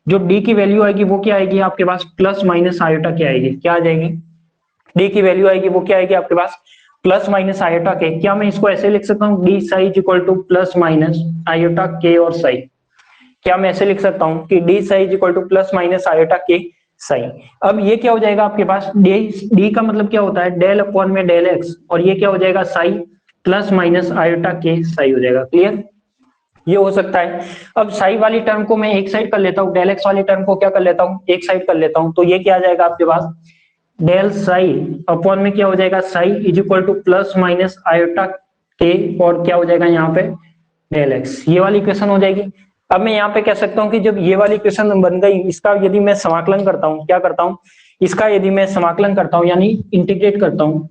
जो d की वैल्यू आएगी वो क्या आएगी आपके पास, प्लस माइनस आयोटा क्या आएगी, क्या आ जाएगी, d की वैल्यू आएगी वो क्या आएगी आपके पास प्लस माइनस आयोटा के। क्या मैं इसको ऐसे लिख सकता हूँ, D Sai is equal to plus minus iota के और साई। क्या मैं ऐसे लिख सकता हूँ कि D Sai is equal to plus minus iota के साई। अब ये क्या हो जाएगा आपके पास, डी का मतलब क्या होता है डेल अपॉन में डेल एक्स, और ये क्या हो जाएगा साई प्लस माइनस आयोटा के साई हो जाएगा। क्लियर, ये हो सकता है। अब साई वाली टर्म को मैं एक साइड कर लेता हूँ, डेल एक्स वाली टर्म को क्या कर लेता हूँ, एक साइड कर लेता हूँ। तो ये क्या आ जाएगा आपके पास, डेल साई अपॉन में क्या हो जाएगा Sai is equal to plus minus iota के, और क्या हो जाएगा यहाँ पे डेल एक्स, ये वाली इक्वेशन हो जाएगी। अब मैं यहाँ पे कह सकता हूँ कि जब ये वाली इक्वेशन बन गई, इसका यदि मैं समाकलन करता हूँ, क्या करता हूँ, इसका यदि मैं समाकलन करता हूँ यानी इंटीग्रेट करता हूँ,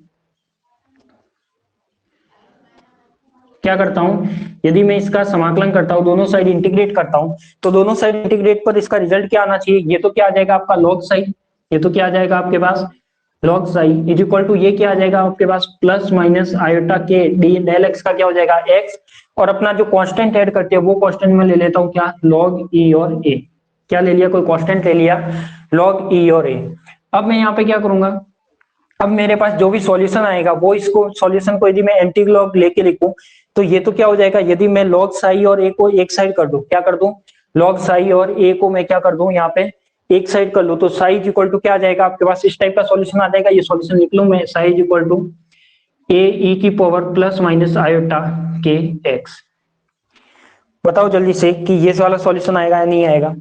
क्या करता हूं, यदि मैं इसका समाकलन करता हूं, दोनों साइड इंटीग्रेट करता हूं, तो दोनों साइड इंटीग्रेट पर इसका रिजल्ट क्या आना चाहिए, ये तो क्या आ जाएगा आपका लॉग साई, ये तो क्या आ जाएगा आपके पास log psi is equal to ये क्या आ जाएगा आपके पास प्लस माइनस आयोटा के डी डेल एक्स का क्या हो जाएगा एक्स, और अपना जो कांस्टेंट ऐड करते हैं वो कांस्टेंट में ले लेता हूं क्या लॉग ई और ए। क्या ले लिया, कोई कांस्टेंट ले लिया लॉग ई और ए। अब मैं यहाँ पे क्या करूंगा, अब मेरे पास जो भी सॉल्यूशन आएगा वो इसको सॉल्यूशन को यदि मैं एंटी लॉग लेके लिखूं तो ये तो क्या हो जाएगा, यदि मैं लॉग साई और ए को एक साइड कर दूं, क्या कर दूं लॉग साई और ए को मैं क्या कर दूं यहाँ पे एक साइड कर लूं, तो साई इज इक्वल टू क्या आ जाएगा आपके पास, इस टाइप का सॉल्यूशन आ जाएगा। ये सॉल्यूशन लिख लूं मैं, साई इज इक्वल टू ए ई की power plus minus iota k x. बताओ जल्दी से कि ये वाला सॉल्यूशन आएगा या नहीं आएगा।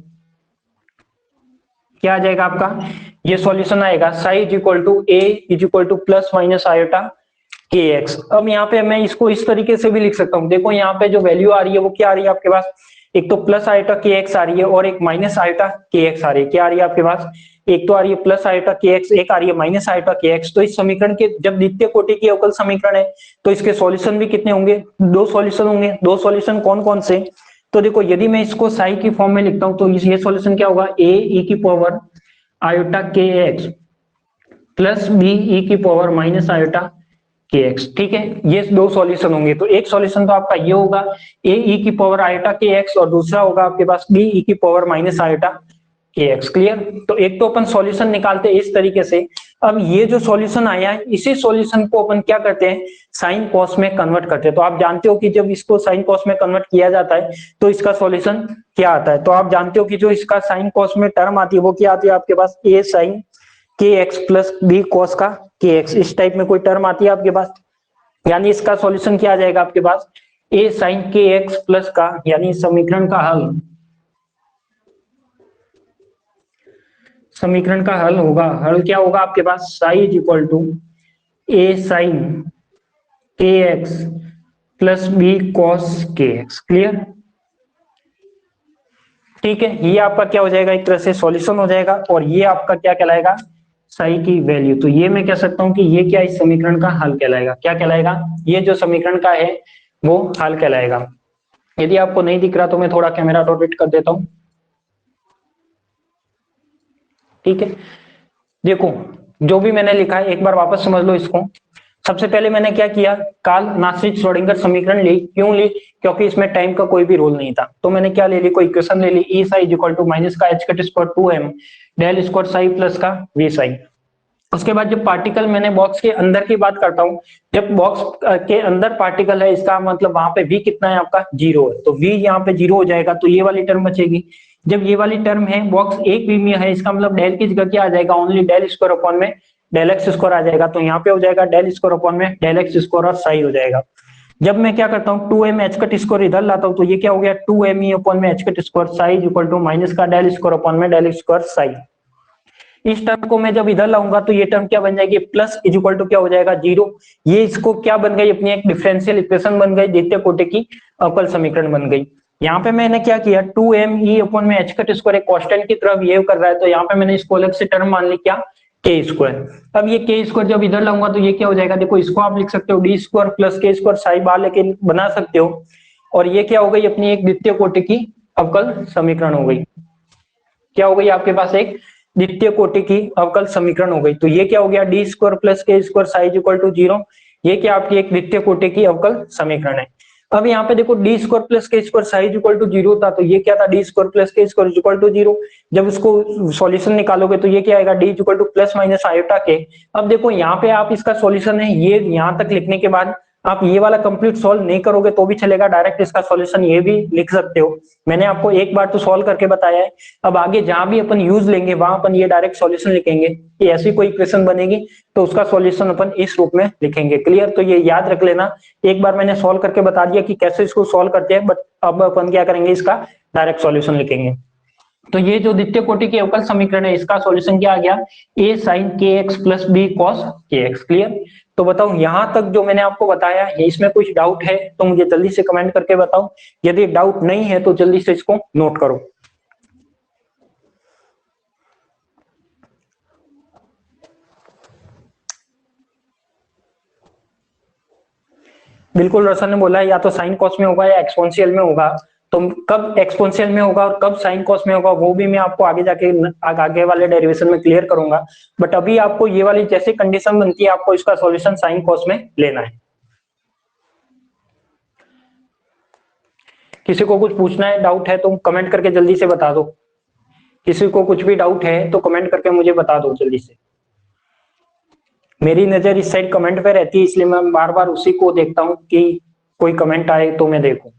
क्या आ जाएगा आपका, ये सॉल्यूशन आएगा psi is equal to A is equal to plus minus iota k x. अब यहाँ पे मैं इसको इस तरीके से भी लिख सकता हूँ, देखो यहाँ पे जो वैल्यू आ रही है वो क्या आ रही है आपके पास, एक तो प्लस आयोटा के एक्स आ रही है और एक माइनस आयोटा के एक्स आ रही है। क्या आ रही है आपके पास, एक तो आ रही है प्लस आयोटा के एक्स, एक आ रही है माइनस आयोटा के एक्स। तो इस समीकरण के जब द्वितीय कोटि की अवकल समीकरण है तो इसके सॉल्यूशन भी कितने होंगे, दो सॉल्यूशन होंगे। दो सॉल्यूशन कौन कौन से, तो देखो यदि मैं इसको साई की फॉर्म में लिखता हूँ तो ये सॉल्यूशन क्या होगा, ए ई की power iota k x plus B E की power minus iota k x. ठीक है, ये दो सॉल्यूशन होंगे। तो एक सॉल्यूशन तो आपका ये होगा ए ई की पावर आयोटा के एक्स, और दूसरा होगा आपके पास बी ई की power minus iota k x. Clear? तो एक तो अपन सॉल्यूशन निकालते हैं इस तरीके से। अब ये जो सॉल्यूशन आया है, इसी सॉल्यूशन को अपन क्या करते हैं, साइन कॉस में कन्वर्ट करते हैं। तो आप जानते हो कि जब इसको साइन कॉस में कन्वर्ट किया जाता है तो इसका सॉल्यूशन क्या आता है। तो आप जानते हो कि जो इसका साइन कॉस में टर्म आती है वो क्या आती है आपके पास, ए sine k x plus B cos का के एक्स, इस टाइप में कोई टर्म आती है आपके पास। यानी इसका सॉल्यूशन क्या आ जाएगा आपके पास, ए साइन के एक्स प्लस का, यानी समीकरण का हल, समीकरण का हल होगा, हल क्या होगा आपके पास, psi is equal to A sine k x plus B cos k x. Clear? ठीक है, ये आपका क्या हो जाएगा, एक तरह से सॉल्यूशन हो जाएगा, और ये आपका क्या कहलाएगा, साई की वैल्यू। तो ये मैं कह सकता हूं कि ये क्या, इस समीकरण का हल कहलाएगा। क्या कहलाएगा, ये जो समीकरण का है वो हल कहलाएगा। यदि आपको नहीं दिख रहा तो मैं थोड़ा कैमरा रोटेट कर देता हूं। ठीक है, देखो जो भी मैंने लिखा है एक बार वापस समझ लो इसको। सबसे पहले मैंने क्या किया, काल नास्तिक श्रोडिंगर समीकरण ली। क्यों ली, क्योंकि इसमें टाइम का कोई भी रोल नहीं था। तो मैंने क्या ले ली, कोई इक्वेशन ले ली, E psi is equal to minus का h cut square 2m del square psi plus का वी साई। उसके बाद जब पार्टिकल, मैंने बॉक्स के अंदर की बात करता हूं, जब बॉक्स के अंदर पार्टिकल है, इसका मतलब वहां पे v कितना है आपका, 0 है। तो v यहाँ पे 0 हो जाएगा, तो ये वाली टर्म बचेगी। जब ये वाली टर्म है, बॉक्स एक विमीय है, इसका मतलब डेल की जगह क्या आ जाएगा, ओनली डेल स्क्वायर अपॉन में डेल एक्स स्क्वायर आ जाएगा। तो यहाँ पे हो जाएगा डेल स्क्वायर अपॉन में डेल एक्स स्क्वायर और साई हो जाएगा। जब मैं क्या करता हूँ, 2m एच कट स्क्वायर इधर लाता हूँ, तो ये क्या हो गया, 2m ई अपॉन में h cut square psi equal to minus का डेल स्क्वायर अपॉन में डेल स्क्वायर साई। इस टर्म को मैं जब इधर लाऊंगा तो ये टर्म क्या बन जाएगी, प्लस इज इक्वल टू क्या हो जाएगा, 0। ये इसको क्या बन गई, अपनी एक डिफरेंशियल इक्वेशन बन गई, द्वितीय कोटि की अवकल समीकरण बन गई। यहाँ पे मैंने क्या किया, 2m ई अपॉन में एच कट स्क्वायर एक कांस्टेंट की तरह बिहेव कर रहा है, तो यहाँ पे मैंने इसको अलग से टर्म मान ली, क्या, के स्क्वायर। अब ये के स्क्वायर जब इधर लाऊंगा तो ये क्या हो जाएगा, देखो इसको आप लिख सकते हो D square plus k square Sai बार लेके बना सकते हो। और ये क्या हो गई, अपनी एक द्वितीय कोटि की अवकल समीकरण हो गई। क्या हो गई आपके पास, एक द्वितीय कोटि की अवकल समीकरण हो गई। तो ये क्या हो गया, D square plus k square size equal to 0। ये क्या आपकी एक द्वितीय कोटि की अवकल समीकरण है। अब यहाँ पे देखो D square plus k square size equal to 0 था, तो ये क्या था, D square plus k square equal to 0। जब उसको सॉल्यूशन निकालोगे तो ये क्या आएगा, D equal to plus minus iota के। अब देखो यहाँ पे आप इसका सॉल्यूशन है, ये यहाँ तक लिखने के बाद आप ये वाला कंप्लीट सॉल्व नहीं करोगे तो भी चलेगा, डायरेक्ट इसका सॉल्यूशन ये भी लिख सकते हो। मैंने आपको एक बार तो सॉल्व करके बताया है। अब आगे जहां भी अपन यूज लेंगे वहां अपन ये डायरेक्ट सॉल्यूशन लिखेंगे, कि ऐसी कोई इक्वेशन बनेगी तो उसका सॉल्यूशन अपन इस रूप में लिखेंगे। क्लियर? तो ये याद रख लेना, एक बार मैंने सॉल्व करके बता दिया कि कैसे इसको सॉल्व करते हैं, बट अब अपन क्या करेंगे, इसका डायरेक्ट सॉल्यूशन लिखेंगे। तो ये जो द्वितीय कोटि के अवकल समीकरण है, इसका सॉल्यूशन क्या आ गया, ए sine k x plus B cos k x. Clear? तो बताओ यहां तक जो मैंने आपको बताया है, इसमें कुछ डाउट है तो मुझे जल्दी से कमेंट करके बताओ। यदि डाउट नहीं है तो जल्दी से इसको नोट करो। बिल्कुल, रसन ने बोला है या तो साइन कॉस में होगा या एक्सपोनेंशियल में होगा। तो कब एक्सपोनेंशियल में होगा और कब साइन कॉस में होगा वो भी मैं आपको आगे जाके आगे वाले डेरिवेशन में क्लियर करूंगा। बट अभी आपको ये वाली जैसे कंडीशन बनती है, आपको इसका सॉल्यूशन साइन कॉस में लेना है। किसी को कुछ पूछना है, डाउट है तो कमेंट करके जल्दी से बता दो। किसी को कुछ भी डाउट है तो कमेंट करके मुझे बता दो जल्दी से। मेरी नजर इस साइड कमेंट पे रहती है, इसलिए मैं बार बार उसी को देखता हूँ कि कोई कमेंट आए तो मैं देखूं।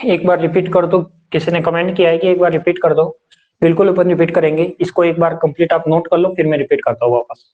एक बार रिपीट कर दो, किसी ने कमेंट किया है कि एक बार रिपीट कर दो, बिल्कुल अपन रिपीट करेंगे इसको, एक बार कंप्लीट आप नोट कर लो, फिर मैं रिपीट करता हूँ वापस।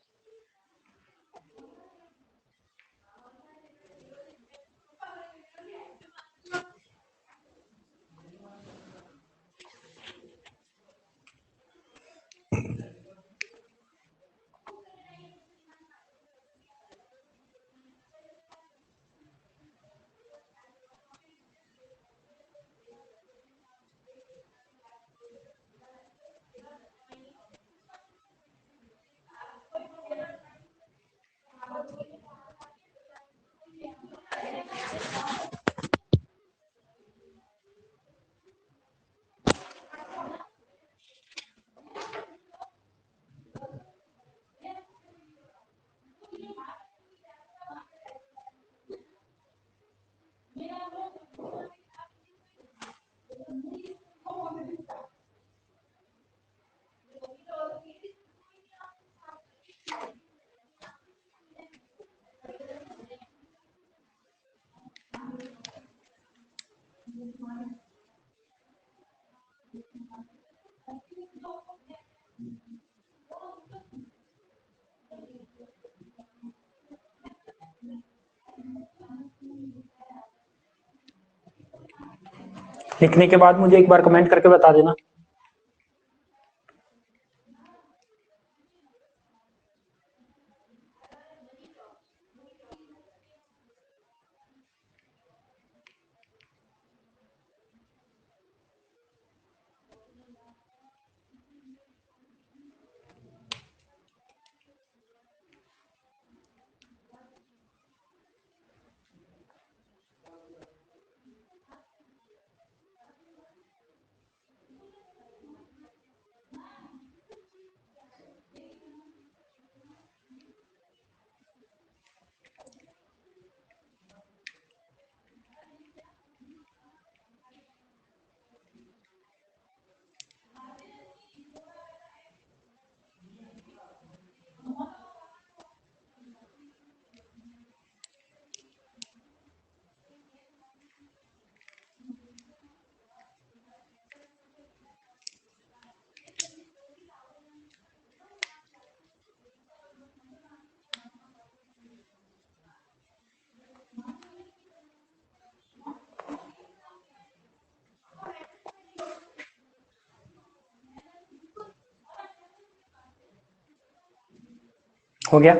लिखने के बाद मुझे एक बार कमेंट करके बता देना। हो गया?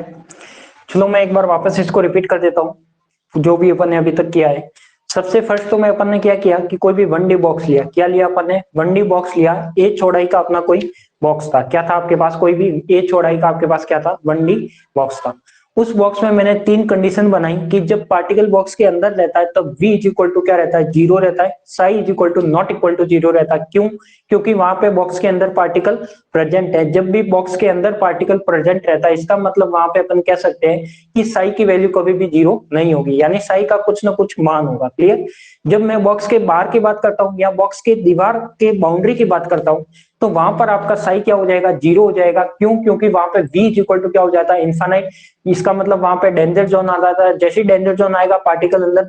चलो मैं एक बार वापस इसको रिपीट कर देता हूँ जो भी अपन ने अभी तक किया है। सबसे फर्स्ट तो मैं अपन ने क्या किया कि कोई भी 1D बॉक्स लिया। क्या लिया अपन ने? 1D बॉक्स लिया। ए चौड़ाई का अपना कोई बॉक्स था। क्या था आपके पास? कोई भी ए चौड़ाई का आपके पास क्या था? 1D बॉक्स था। उस बॉक्स में मैंने 3 कंडीशन बनाई कि जब पार्टिकल बॉक्स के अंदर रहता है तब v इज इक्वल टू क्या रहता है? 0 रहता है। Psi is equal to not equal to 0 रहता है। क्यों? क्योंकि वहां पे बॉक्स के अंदर पार्टिकल प्रेजेंट है। जब भी बॉक्स के अंदर पार्टिकल प्रेजेंट रहता है इसका मतलब वहां पे अपन कह सकते हैं कि साई की वैल्यू कभी भी 0 नहीं होगी, यानी साई का कुछ ना कुछ मान होगा। क्लियर? जब मैं बॉक्स के बाहर की बात करता हूँ या बॉक्स के दीवार के बाउंड्री की बात करता हूँ तो वहां पर आपका साई क्या हो जाएगा? 0 हो जाएगा। क्यों? क्योंकि वहां पे v इज इक्वल टू क्या हो जाता है? इनफाइनाइट। इसका मतलब वहां पे डेंजर जोन आ जाता है। जैसे ही डेंजर जोन आएगा पार्टिकल अंदर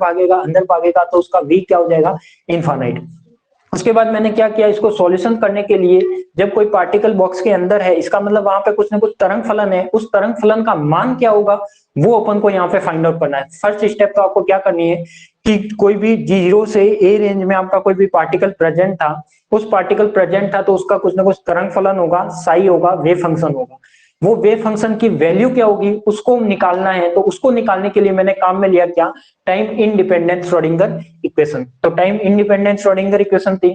भागेगा तो उसका v क्या हो जाएगा? इनफाइनाइट। उसके बाद मैंने क्या किया, इसको सॉल्यूशन करने के लिए जब कोई पार्टिकल बॉक्स के अंदर है इसका मतलब वहां पे कुछ ना कुछ तरंग फलन है। उस तरंग फलन का मान क्या होगा वो अपन को यहाँ पे फाइंड आउट करना है। फर्स्ट स्टेप तो आपको क्या करनी है कि कोई भी 0 से a रेंज में आपका कोई भी पार्टिकल प्रेजेंट था, उस पार्टिकल प्रेजेंट था तो उसका कुछ ना कुछ तरंग फलन होगा, साई होगा, वेव फंक्शन होगा। वो वेव फंक्शन की वैल्यू क्या होगी उसको निकालना है। तो उसको निकालने के लिए मैंने काम में लिया क्या? Time independent Schrodinger equation. तो टाइम इंडिपेंडेंट श्रोडिंगर इक्वेशन थी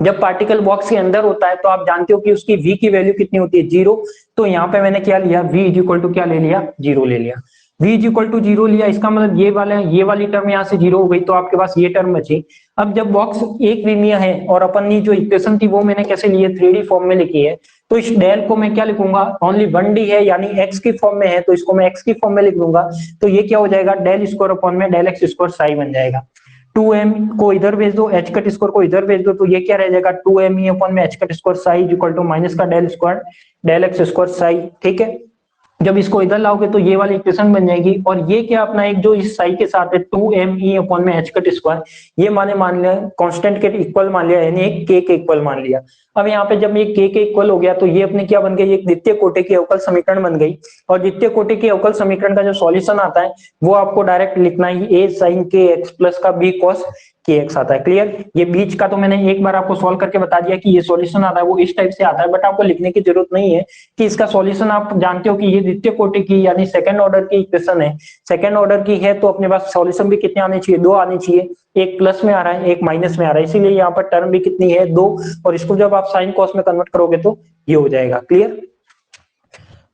जब पार्टिकल बॉक्स के अंदर होता है तो आप जानते हो कि उसकी v की वैल्यू कितनी होती है? 0। तो यहाँ पे मैंने क्या लिया? v इज इक्वल टू क्या ले लिया? 0 ले लिया। v इज इक्वल टू 0 लिया, इसका मतलब ये वाली टर्म यहाँ से 0 हो गई तो आपके पास ये टर्म बची। अब जब बॉक्स एक विमीय है और अपन ने जो इक्वेशन थी वो मैंने कैसे ली है? 3D फॉर्म में लिखी है। तो इस डेल को मैं क्या लिखूंगा? ओनली 1D है यानी x की फॉर्म में है तो इसको मैं x की फॉर्म में लिख दूंगा। तो ये क्या हो जाएगा? डेल स्क्वायर अपॉन में डेल एक्स स्क्वायर साई बन जाएगा। 2m को इधर भेज दो, एच कट स्क्वायर को इधर भेज दो तो ये क्या रह जाएगा? 2m अपॉन में h cut square psi equal to minus का del square del x square psi. ठीक है? जब इसको इधर लाओगे तो ये वाली इक्वेशन बन जाएगी, और ये क्या अपना एक जो इस साई के साथ है 2me अपॉन में h कट स्क्वायर, ये मान लिया कांस्टेंट के इक्वल मान लिया, यानी एक k के इक्वल मान लिया। अब यहाँ पे जब ये k के इक्वल हो गया तो ये अपने क्या बन गई, एक द्वितीय कोटि की अवकल समीकरण बन गई। और द्वितीय कोटि की अवकल समीकरण का जो सॉल्यूशन आता है वो आपको डायरेक्ट लिखना ही a sin kx प्लस का b cos kx आता है। क्लियर? ये बीच का तो मैंने एक बार आपको सॉल्व करके बता दिया कि ये सॉल्यूशन आता है वो इस टाइप से आता है, बट आपको लिखने की जरूरत नहीं है कि इसका सॉल्यूशन, आप जानते हो कि ये द्वितीय कोटि की यानी सेकंड ऑर्डर की इक्वेशन है। सेकंड ऑर्डर की है तो अपने पास सॉल्यूशन भी कितने आने चाहिए, 2 आने चाहिए। एक प्लस में आ रहा है, एक माइनस में आ रहा है, इसीलिए यहाँ पर टर्म भी कितनी है, 2। और इसको जब आप साइन कॉस में कन्वर्ट करोगे तो ये हो जाएगा। क्लियर?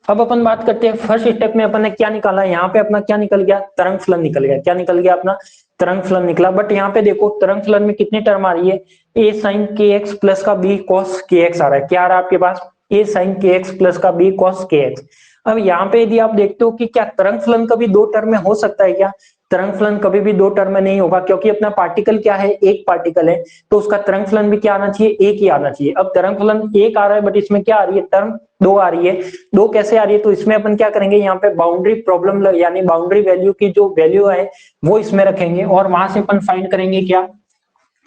अब अपन बात करते हैं फर्स्ट स्टेप में अपन ने क्या निकाला, यहाँ पे अपना क्या निकल गया, तरंग फलन निकल गया। क्या निकल गया? अपना तरंग फलन निकला। बट यहाँ पे देखो तरंग फलन में कितनी टर्म आ रही है, a sin kx प्लस का b cos kx आ रहा है। क्या आ रहा है आपके पास, a sin kx प्लस का b cos kx। अब यहाँ पे यदि आप देखते हो कि क्या तरंग फलन कभी दो टर्म में हो सकता है क्या, तरंग फलन कभी भी दो टर्म में नहीं होगा, क्योंकि अपना पार्टिकल क्या है, एक पार्टिकल है, तो उसका तरंग फलन भी क्या आना चाहिए, एक ही आना चाहिए। अब तरंग फलन एक आ रहा है बट इसमें क्या आ रही है, टर्म दो आ रही है। दो कैसे आ रही है, तो इसमें अपन क्या करेंगे, यहाँ पे बाउंड्री प्रॉब्लम यानी बाउंड्री वैल्यू की जो वैल्यू है वो इसमें रखेंगे, और वहां से अपन फाइंड करेंगे क्या,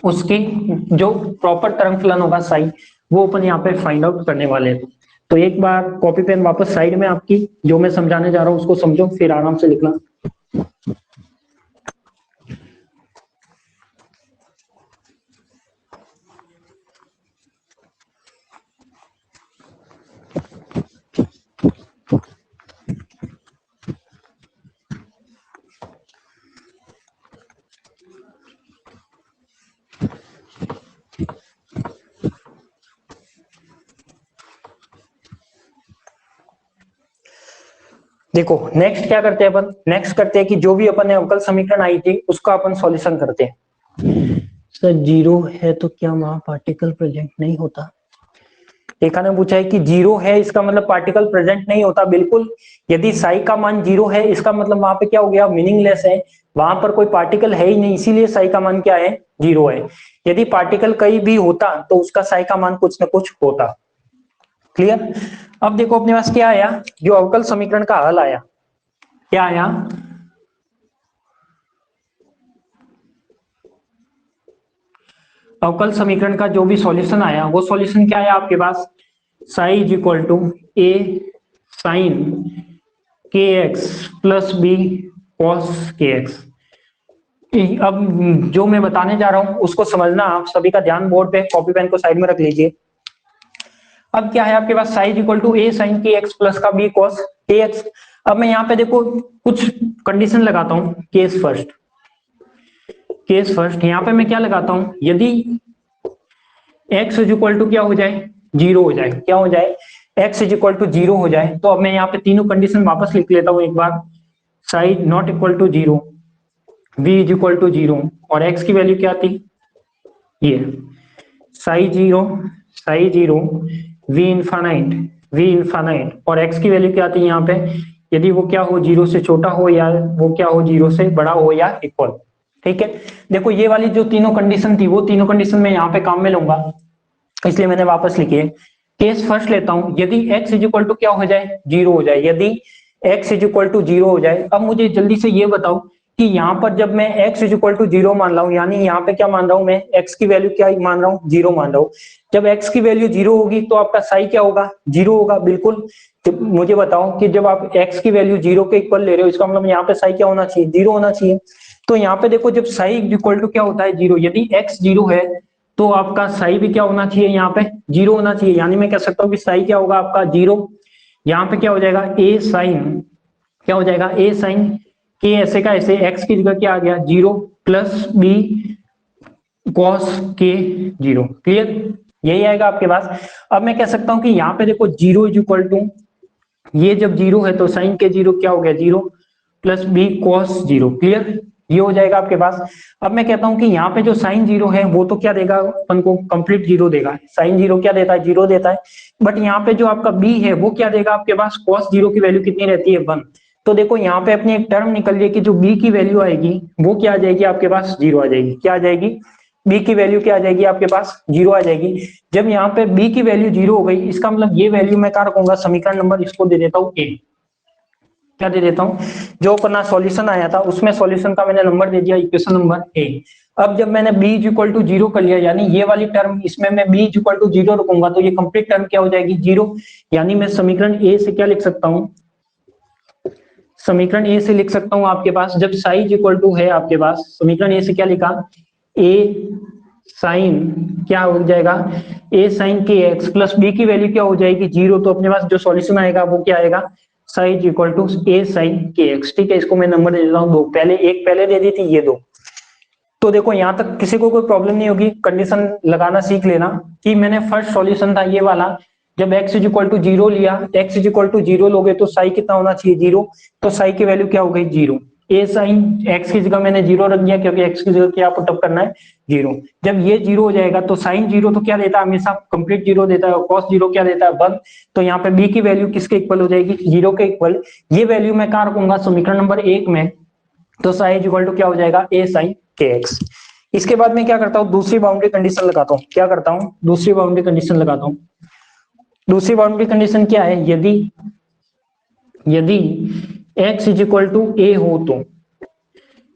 उसकी जो प्रॉपर तरंग फलन होगा साई, वो अपन यहाँ पे फाइंड आउट करने वाले हैं। तो एक बार कॉपी पेन वापस साइड में आपकी, जो मैं समझाने जा रहा हूँ उसको समझो, फिर आराम से लिखना। देखो नेक्स्ट क्या करते हैं अपन, नेक्स्ट करते हैं कि जो भी अपन ने अवकल समीकरण आई थी उसका अपन सॉल्यूशन करते हैं। सर जीरो है तो क्या वहां पार्टिकल प्रेजेंट नहीं होता? एक ने पूछा है कि जीरो है इसका मतलब पार्टिकल प्रेजेंट नहीं होता। बिल्कुल, यदि साई का मान जीरो है इसका मतलब वहां पे क्या हो गया, मीनिंगलेस है, वहां पर कोई पार्टिकल है ही नहीं, इसीलिए साई का मान क्या है, जीरो है। यदि पार्टिकल कहीं भी होता तो उसका साई का मान कुछ ना कुछ होता। क्लियर? अब देखो अपने पास क्या आया, जो अवकल समीकरण का हल आया, क्या आया, अवकल समीकरण का जो भी सॉल्यूशन आया वो सॉल्यूशन क्या आया आपके पास, psi is equal to A sine k x plus B cos k x. अब जो मैं बताने जा रहा हूं उसको समझना, आप सभी का ध्यान बोर्ड पे, कॉपी पेन को साइड में रख लीजिए। अब क्या है आपके पास, psi is equal to A sine k x plus का बी कॉस के एक्स। अब मैं यहाँ पे देखो कुछ कंडीशन लगाता हूं, केस फर्स्ट, केस फर्स्ट यहाँ पे मैं क्या लगाता हूं, यदि x इज इक्वल टू क्या हो जाए, जीरो हो जाए, क्या हो जाए, x is equal to zero हो जाए, तो अब मैं यहाँ पे तीनों कंडीशन वापस लिख लेता हूँ एक बार। Psi not equal to zero, v is equal to zero, और x की वैल्यू क्या थी, ये साई जीरो v इनफाइनाइट, और x की वैल्यू क्या थी यहाँ पे, यदि वो क्या हो, जीरो से छोटा हो या वो क्या हो, जीरो से बड़ा हो या इक्वल। ठीक है, देखो ये वाली जो तीनों कंडीशन थी वो तीनों कंडीशन मैं यहाँ पे काम में लूंगा, इसलिए मैंने वापस लिखी है। केस फर्स्ट लेता हूं, यदि x इज इक्वल टू क्या हो जाए, जीरो हो जाए, यदि x is equal to zero हो जाए। अब मुझे जल्दी से ये बताओ कि यहाँ पर जब मैं x is equal to zero मान रहा हूँ, यानी यहाँ पे क्या मान रहा हूँ मैं, x की वैल्यू क्या मान रहा हूँ, जीरो मान रहा हूँ। जब x की वैल्यू जीरो होगी तो आपका साई क्या होगा, जीरो होगा। बिल्कुल, तो मुझे बताओ कि जब आप x की वैल्यू जीरो के इक्वल ले रहे हो, इसका मतलब यहाँ पे साई क्या होना चाहिए, जीरो होना चाहिए। तो यहाँ पे देखो जब साई इक्वल टू क्या होता है, जीरो, यदि x जीरो है तो आपका साई भी क्या होना चाहिए, यहाँ पे जीरो होना चाहिए। यानी मैं कह सकता हूँ कि साई क्या होगा आपका, जीरो। यहाँ पे क्या हो जाएगा, ए साइन, क्या हो जाएगा, ए साइन के ऐसे का ऐसे, एक्स की जगह क्या आ गया, जीरो, प्लस बी कॉस के जीरो। क्लियर? यही आएगा आपके पास। अब मैं कह सकता हूं कि यहाँ पे देखो जीरो इज इक्वल टू, ये जब जीरो है तो साइन के जीरो क्या हो गया, zero, plus B cos zero. Clear? ये हो जाएगा आपके पास। अब मैं कहता हूं कि यहाँ पे जो साइन जीरो है वो तो क्या देगा अपन को, कंप्लीट जीरो देगा। साइन जीरो क्या देता है, जीरो देता है। बट यहाँ पे जो आपका बी है वो क्या देगा आपके पास, कॉस जीरो की वैल्यू कितनी रहती है, 1। तो देखो यहाँ पे अपनी एक टर्म निकल रही है कि जो बी की वैल्यू आएगी वो क्या आ जाएगी आपके पास, जीरो आ जाएगी। क्या आ जाएगी, बी की वैल्यू क्या आ जाएगी आपके पास, जीरो आ जाएगी। जब यहाँ पे बी की वैल्यू जीरो हो गई, इसका मतलब ये वैल्यू मैं क्या रखूंगा, समीकरण नंबर इसको दे देता हूँ ए। क्या दे देता हूँ, जो अपना सॉल्यूशन आया था उसमें सॉल्यूशन का मैंने नंबर दे दिया इक्वेशन नंबर ए। अब जब मैंने b इज इक्वल टू 0 कर लिया, यानी ये वाली टर्म इसमें मैं b इज इक्वल टू 0 रखूंगा तो ये कंप्लीट टर्म क्या हो जाएगी 0। यानी मैं समीकरण ए से क्या लिख सकता हूँ, समीकरण ए से लिख सकता हूँ आपके पास जब साई इज इक्वल टू है आपके पास, समीकरण ए से क्या लिखा, ए साइन क्या हो जाएगा, A sine k x plus B की वैल्यू क्या हो जाएगी 0। तो अपने पास जो सॉल्यूशन आएगा वो क्या आएगा, psi is equal to A sine k x. ठीक है, इसको मैं नंबर दे देता हूँ 2, पहले एक पहले दे दी थी, ये 2। तो देखो यहाँ तक किसी को कोई प्रॉब्लम नहीं होगी, कंडीशन लगाना सीख लेना कि मैंने फर्स्ट सॉल्यूशन था ये वाला, जब x इज इक्वल टू 0 लिया, x इज इक्वल टू 0 लोगे तो साई कितना होना चाहिए 0, तो साई की वैल्यू क्या हो गई 0। ए साइन x की जगह मैंने 0 रख दिया क्योंकि x की जगह क्या पुटअप करना है 0। जब ये 0 हो जाएगा तो साइन 0 तो क्या देता है हमेशा कंप्लीट 0 देता है, और cos 0 क्या देता है 1। तो यहाँ पे b की वैल्यू किसके इक्वल हो जाएगी 0 के इक्वल। ये वैल्यू मैं कहाँ रखूंगा समीकरण नंबर 1 में, तो साई इज इक्वल टू क्या हो जाएगा ए साइन के एक्स। इसके बाद में क्या करता हूँ, दूसरी बाउंड्री कंडीशन लगाता हूँ, क्या करता हूँ दूसरी बाउंड्री कंडीशन लगाता हूँ। दूसरी बाउंड्री कंडीशन क्या है, यदि x is equal to A हो तो,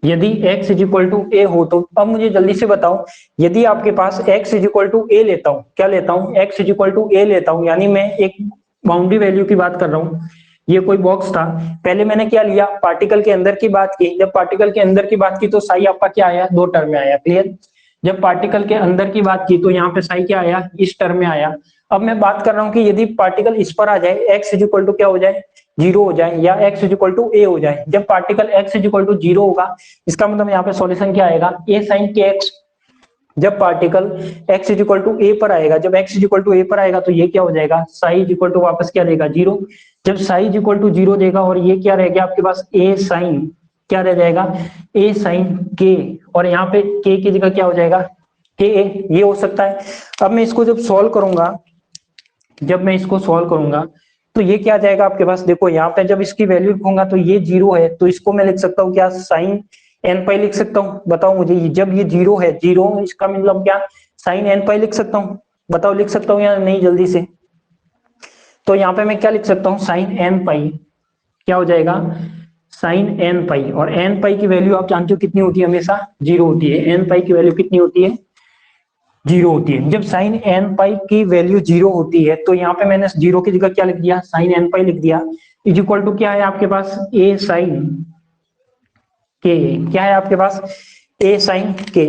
यदि x is equal to A हो तो, अब मुझे जल्दी से बताओ, यदि आपके पास x इज इक्वल टू ए लेता हूं, क्या लेता हूं x इज इक्वल टू ए लेता हूं, यानी मैं एक बाउंड्री वैल्यू की बात कर रहा हूं, ये कोई बॉक्स था, पहले मैंने क्या लिया पार्टिकल के अंदर की बात की, जब पार्टिकल के अंदर की बात की तो साई आपका क्या आया 2 टर्म में आया, क्लियर। जब पार्टिकल के अंदर की बात की तो यहाँ पे साई क्या आया इस टर्म में आया। अब मैं बात कर रहा हूँ कि यदि पार्टिकल इस पर आ जाए x इज इक्वल टू क्या हो जाए 0 हो जाए, या x is equal to A हो जाए, जब particle x is equal to 0 होगा इसका मतलब यहाँ पे सॉल्यूशन क्या आएगा a साइन के x। जब particle x is equal to A पर आएगा, जब x is equal to A पर आएगा तो ये क्या हो जाएगा साई इज इक्वल टू वापस क्या देगा 0। जब साई इज इक्वल टू 0 देगा और ये क्या रह गया आपके पास a साइन, क्या रह जाएगा a साइन k, और यहाँ पे k की जगह क्या हो जाएगा k a, ये हो सकता है। अब मैं इसको जब सॉल्व करूंगा, जब मैं इसको सॉल्व करूंगा तो ये क्या आ जाएगा आपके पास, देखो यहाँ पे जब इसकी वैल्यू लिखूंगा तो ये 0 है, तो इसको मैं लिख सकता हूँ क्या साइन एन पाई लिख सकता हूँ, बताओ मुझे जब ये 0 है 0 इसका मतलब क्या साइन एन पाई लिख सकता हूँ, बताओ लिख सकता हूँ या नहीं जल्दी से। तो यहाँ पे मैं क्या लिख सकता हूँ साइन एन पाई, क्या हो जाएगा साइन एन पाई, और एन पाई की वैल्यू आप जानते हो कितनी होती है हमेशा 0 होती है, एन पाई की वैल्यू कितनी होती है 0 होती है। जब साइन एन पाई की वैल्यू 0 होती है तो यहाँ पे मैंने 0 की जगह क्या लिख दिया साइन एन पाई लिख दिया, इज इक्वल टू क्या है आपके पास ए साइन के, क्या है आपके पास ए साइन के।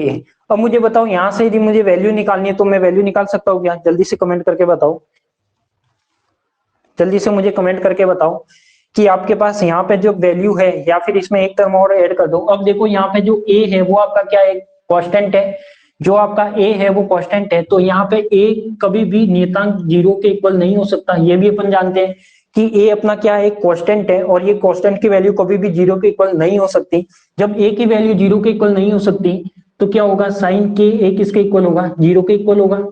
अब मुझे बताओ यहाँ से यदि मुझे वैल्यू निकालनी है तो मैं वैल्यू निकाल सकता हूँ क्या, जल्दी से कमेंट करके बताओ, जल्दी से मुझे कमेंट करके बताओ कि आपके पास यहाँ पे जो वैल्यू है, या फिर इसमें एक टर्म और ऐड कर दो। अब देखो यहाँ पे जो ए है वो आपका क्या है कांस्टेंट है, जो आपका a है वो कांस्टेंट है, तो यहाँ पे a कभी भी नियतांक 0 के इक्वल नहीं हो सकता, ये भी अपन जानते हैं कि a अपना क्या है कांस्टेंट है, और ये कांस्टेंट की वैल्यू कभी भी 0 के इक्वल नहीं हो सकती। जब a की वैल्यू 0 के इक्वल नहीं हो सकती तो क्या होगा साइन के a किसके इक्वल होगा 0 के इक्वल होगा,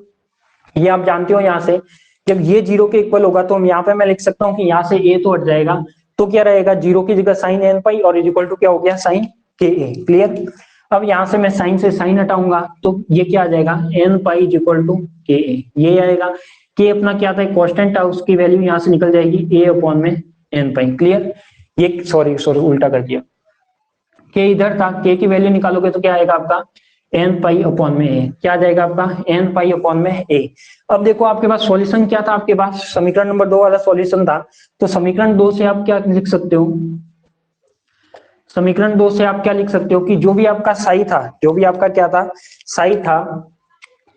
ये आप जानते हो। यहाँ से जब ये 0 के इक्वल होगा तो हम यहाँ पे मैं लिख सकता हूँ कि यहाँ से a तो हट जाएगा, तो क्या रहेगा 0 की जगह साइन एन पाई और इज इक्वल टू क्या हो गया साइन के ए, क्लियर। अब यहाँ से मैं साइन से साइन हटाऊंगा तो ये क्या आ जाएगा n pi is equal to k A, ये आएगा। के अपना क्या था कांस्टेंट था, उसकी वैल्यू यहाँ से निकल जाएगी ए अपॉन में एन पाई, क्लियर। ये सॉरी उल्टा कर दिया, के इधर था, के की वैल्यू निकालोगे तो क्या आएगा आपका एन पाई अपॉन में ए, क्या आ जाएगा आपका एन पाई अपॉन में ए। अब देखो आपके पास सॉल्यूशन क्या था, आपके पास समीकरण नंबर 2 वाला सॉल्यूशन था, तो समीकरण 2 से आप क्या लिख सकते हो, समीकरण 2 से आप क्या लिख सकते हो कि जो भी आपका साई था, जो भी आपका क्या था साई था,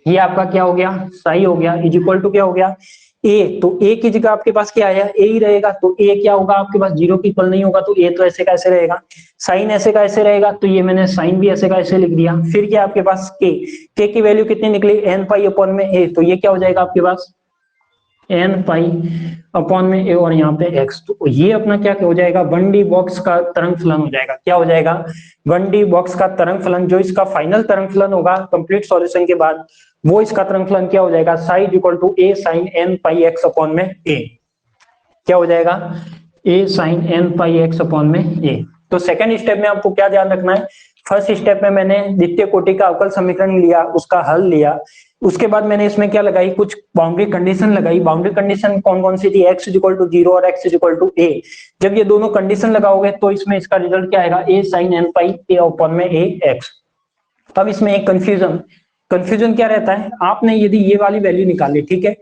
ये आपका क्या हो गया साई हो गया, इज इक्वल टू क्या हो गया ए, तो ए की जगह आपके पास क्या आया ए ही रहेगा, तो ए क्या होगा आपके पास 0 के इक्वल नहीं होगा, तो ए तो ऐसे का ऐसे रहेगा, साइन ऐसे का ऐसे रहेगा, तो ये मैंने साइन भी ऐसे का ऐसे लिख दिया। फिर क्या आपके पास के की वैल्यू कितनी निकली एन पाई अपॉन में ए, तो ये क्या हो जाएगा आपके पास एन पाई अपॉन में ए और यहाँ पे एक्स, तो ये अपना क्या हो जाएगा 1D बॉक्स का तरंग फलन हो जाएगा, क्या हो जाएगा 1D बॉक्स का तरंग फलन, जो इसका फाइनल तरंग फलन होगा कंप्लीट सॉल्यूशन के बाद, वो इसका तरंग फलन क्या हो जाएगा sine equal to A sine n pi x upon में ए, क्या हो जाएगा A sine n pi x upon में ए। तो सेकंड स्टेप में आपको क्या ध्यान रखना है, फर्स्ट स्टेप में मैंने द्वितीय कोटि का अवकल समीकरण लिया, उसका हल लिया, उसके बाद मैंने इसमें क्या लगाई, कुछ बाउंड्री कंडीशन लगाई। बाउंड्री कंडीशन कौन कौन सी थी, x इक्वल टू 0 और x इक्वल टू a। जब ये दोनों कंडीशन लगाओगे तो इसमें इसका रिजल्ट क्या आएगा, a sin n pi a upon में a x। अब इसमें एक कंफ्यूजन कंफ्यूजन क्या रहता है, आपने यदि ये वाली वैल्यू निकाली, ठीक है,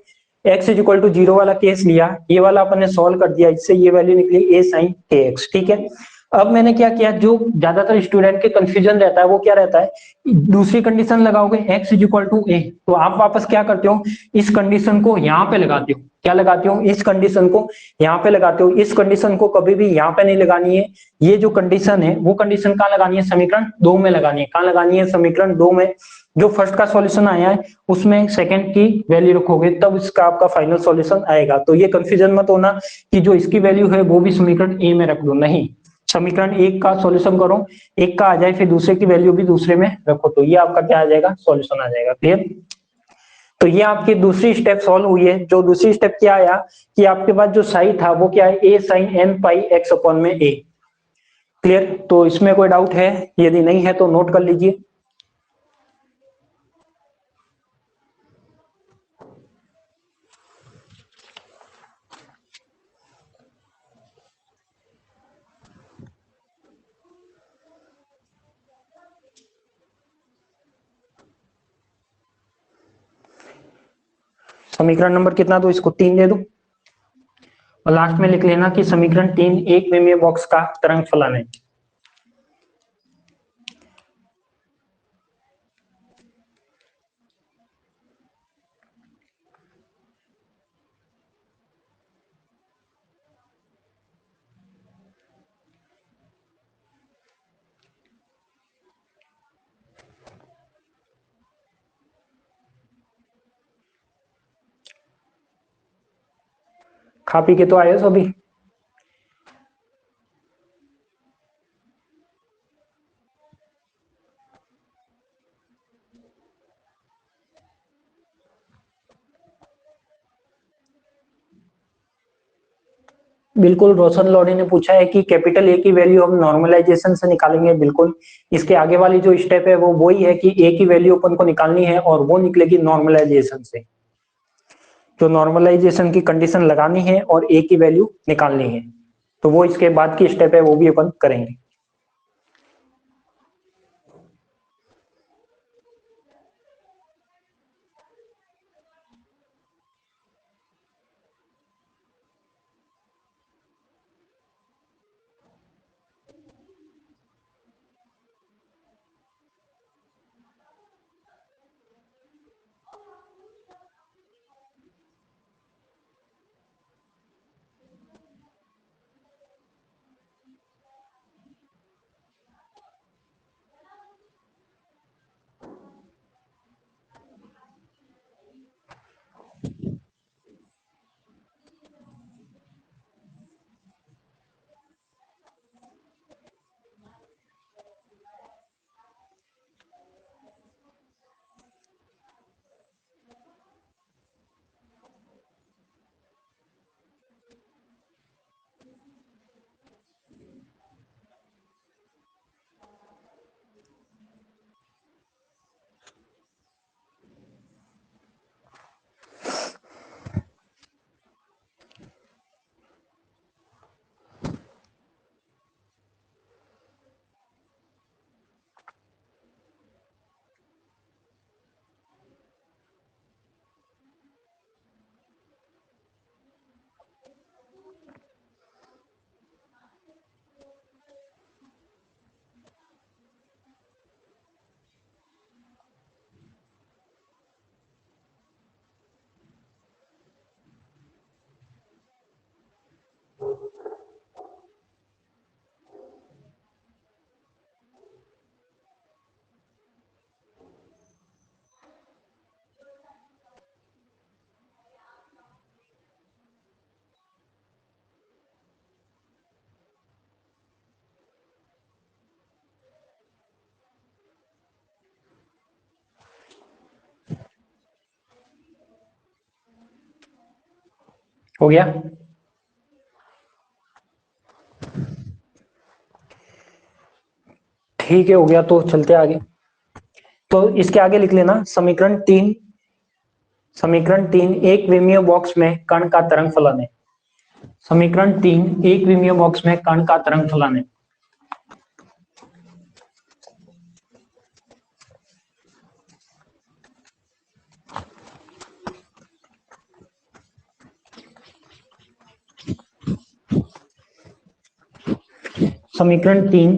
x इज इक्वल टू 0 वाला केस लिया, ये वाला अपन ने सॉल्व कर दिया, इससे ये वैल्यू निकली a sin kx, ठीक है। अब मैंने क्या किया, जो ज्यादातर स्टूडेंट के कंफ्यूजन रहता है वो क्या रहता है, दूसरी कंडीशन लगाओगे x is equal to a, तो आप वापस क्या करते हो, इस कंडीशन को यहाँ पे लगाते हो, क्या लगाते हो, इस कंडीशन को यहाँ पे लगाते हो। इस कंडीशन को कभी भी यहाँ पे नहीं लगानी है, ये जो कंडीशन है वो कंडीशन कहाँ लगानी है, समीकरण 2 में लगानी है। कहाँ लगानी है, समीकरण 2 में। जो फर्स्ट का सॉल्यूशन आया है उसमें सेकंड की वैल्यू रखोगे तब इसका आपका फाइनल सॉल्यूशन आएगा। तो ये कंफ्यूजन मत होना कि जो इसकी वैल्यू है वो भी समीकरण ए में रख दो, नहीं, समीकरण एक का सॉल्यूशन करो, एक का आ जाए फिर दूसरे की वैल्यू भी दूसरे में रखो, तो ये आपका क्या आ जाएगा, सॉल्यूशन आ जाएगा। क्लियर। तो ये आपकी दूसरी स्टेप सॉल्व हुई है। जो दूसरी स्टेप क्या आया कि आपके पास जो साई था वो क्या है, a sin n pi x upon में a। क्लियर। तो इसमें कोई डाउट है, यदि नहीं है तो नोट कर लीजिए। समीकरण नंबर कितना दो इसको, 3 दे दो, और लास्ट में लिख लेना कि समीकरण 3 एक विमीय बॉक्स का तरंग फलन है। खा पी के तो आए हो सभी। बिल्कुल, रोशन लॉरी ने पूछा है कि कैपिटल ए की वैल्यू हम नॉर्मलाइजेशन से निकालेंगे। बिल्कुल, इसके आगे वाली जो स्टेप है वो वही है कि ए की वैल्यू अपन को निकालनी है और वो निकलेगी नॉर्मलाइजेशन से। जो नॉर्मलाइजेशन की कंडीशन लगानी है और ए की वैल्यू निकालनी है, तो वो इसके बाद की स्टेप है, वो भी अपन करेंगे। हो गया। ठीक है, हो गया, तो चलते आगे। तो इसके आगे लिख लेना समीकरण 3 समीकरण 3 एक विमीय बॉक्स में कण का तरंग फलन है। समीकरण 3 एक विमीय बॉक्स में कण का तरंग फलन है। समीकरण 3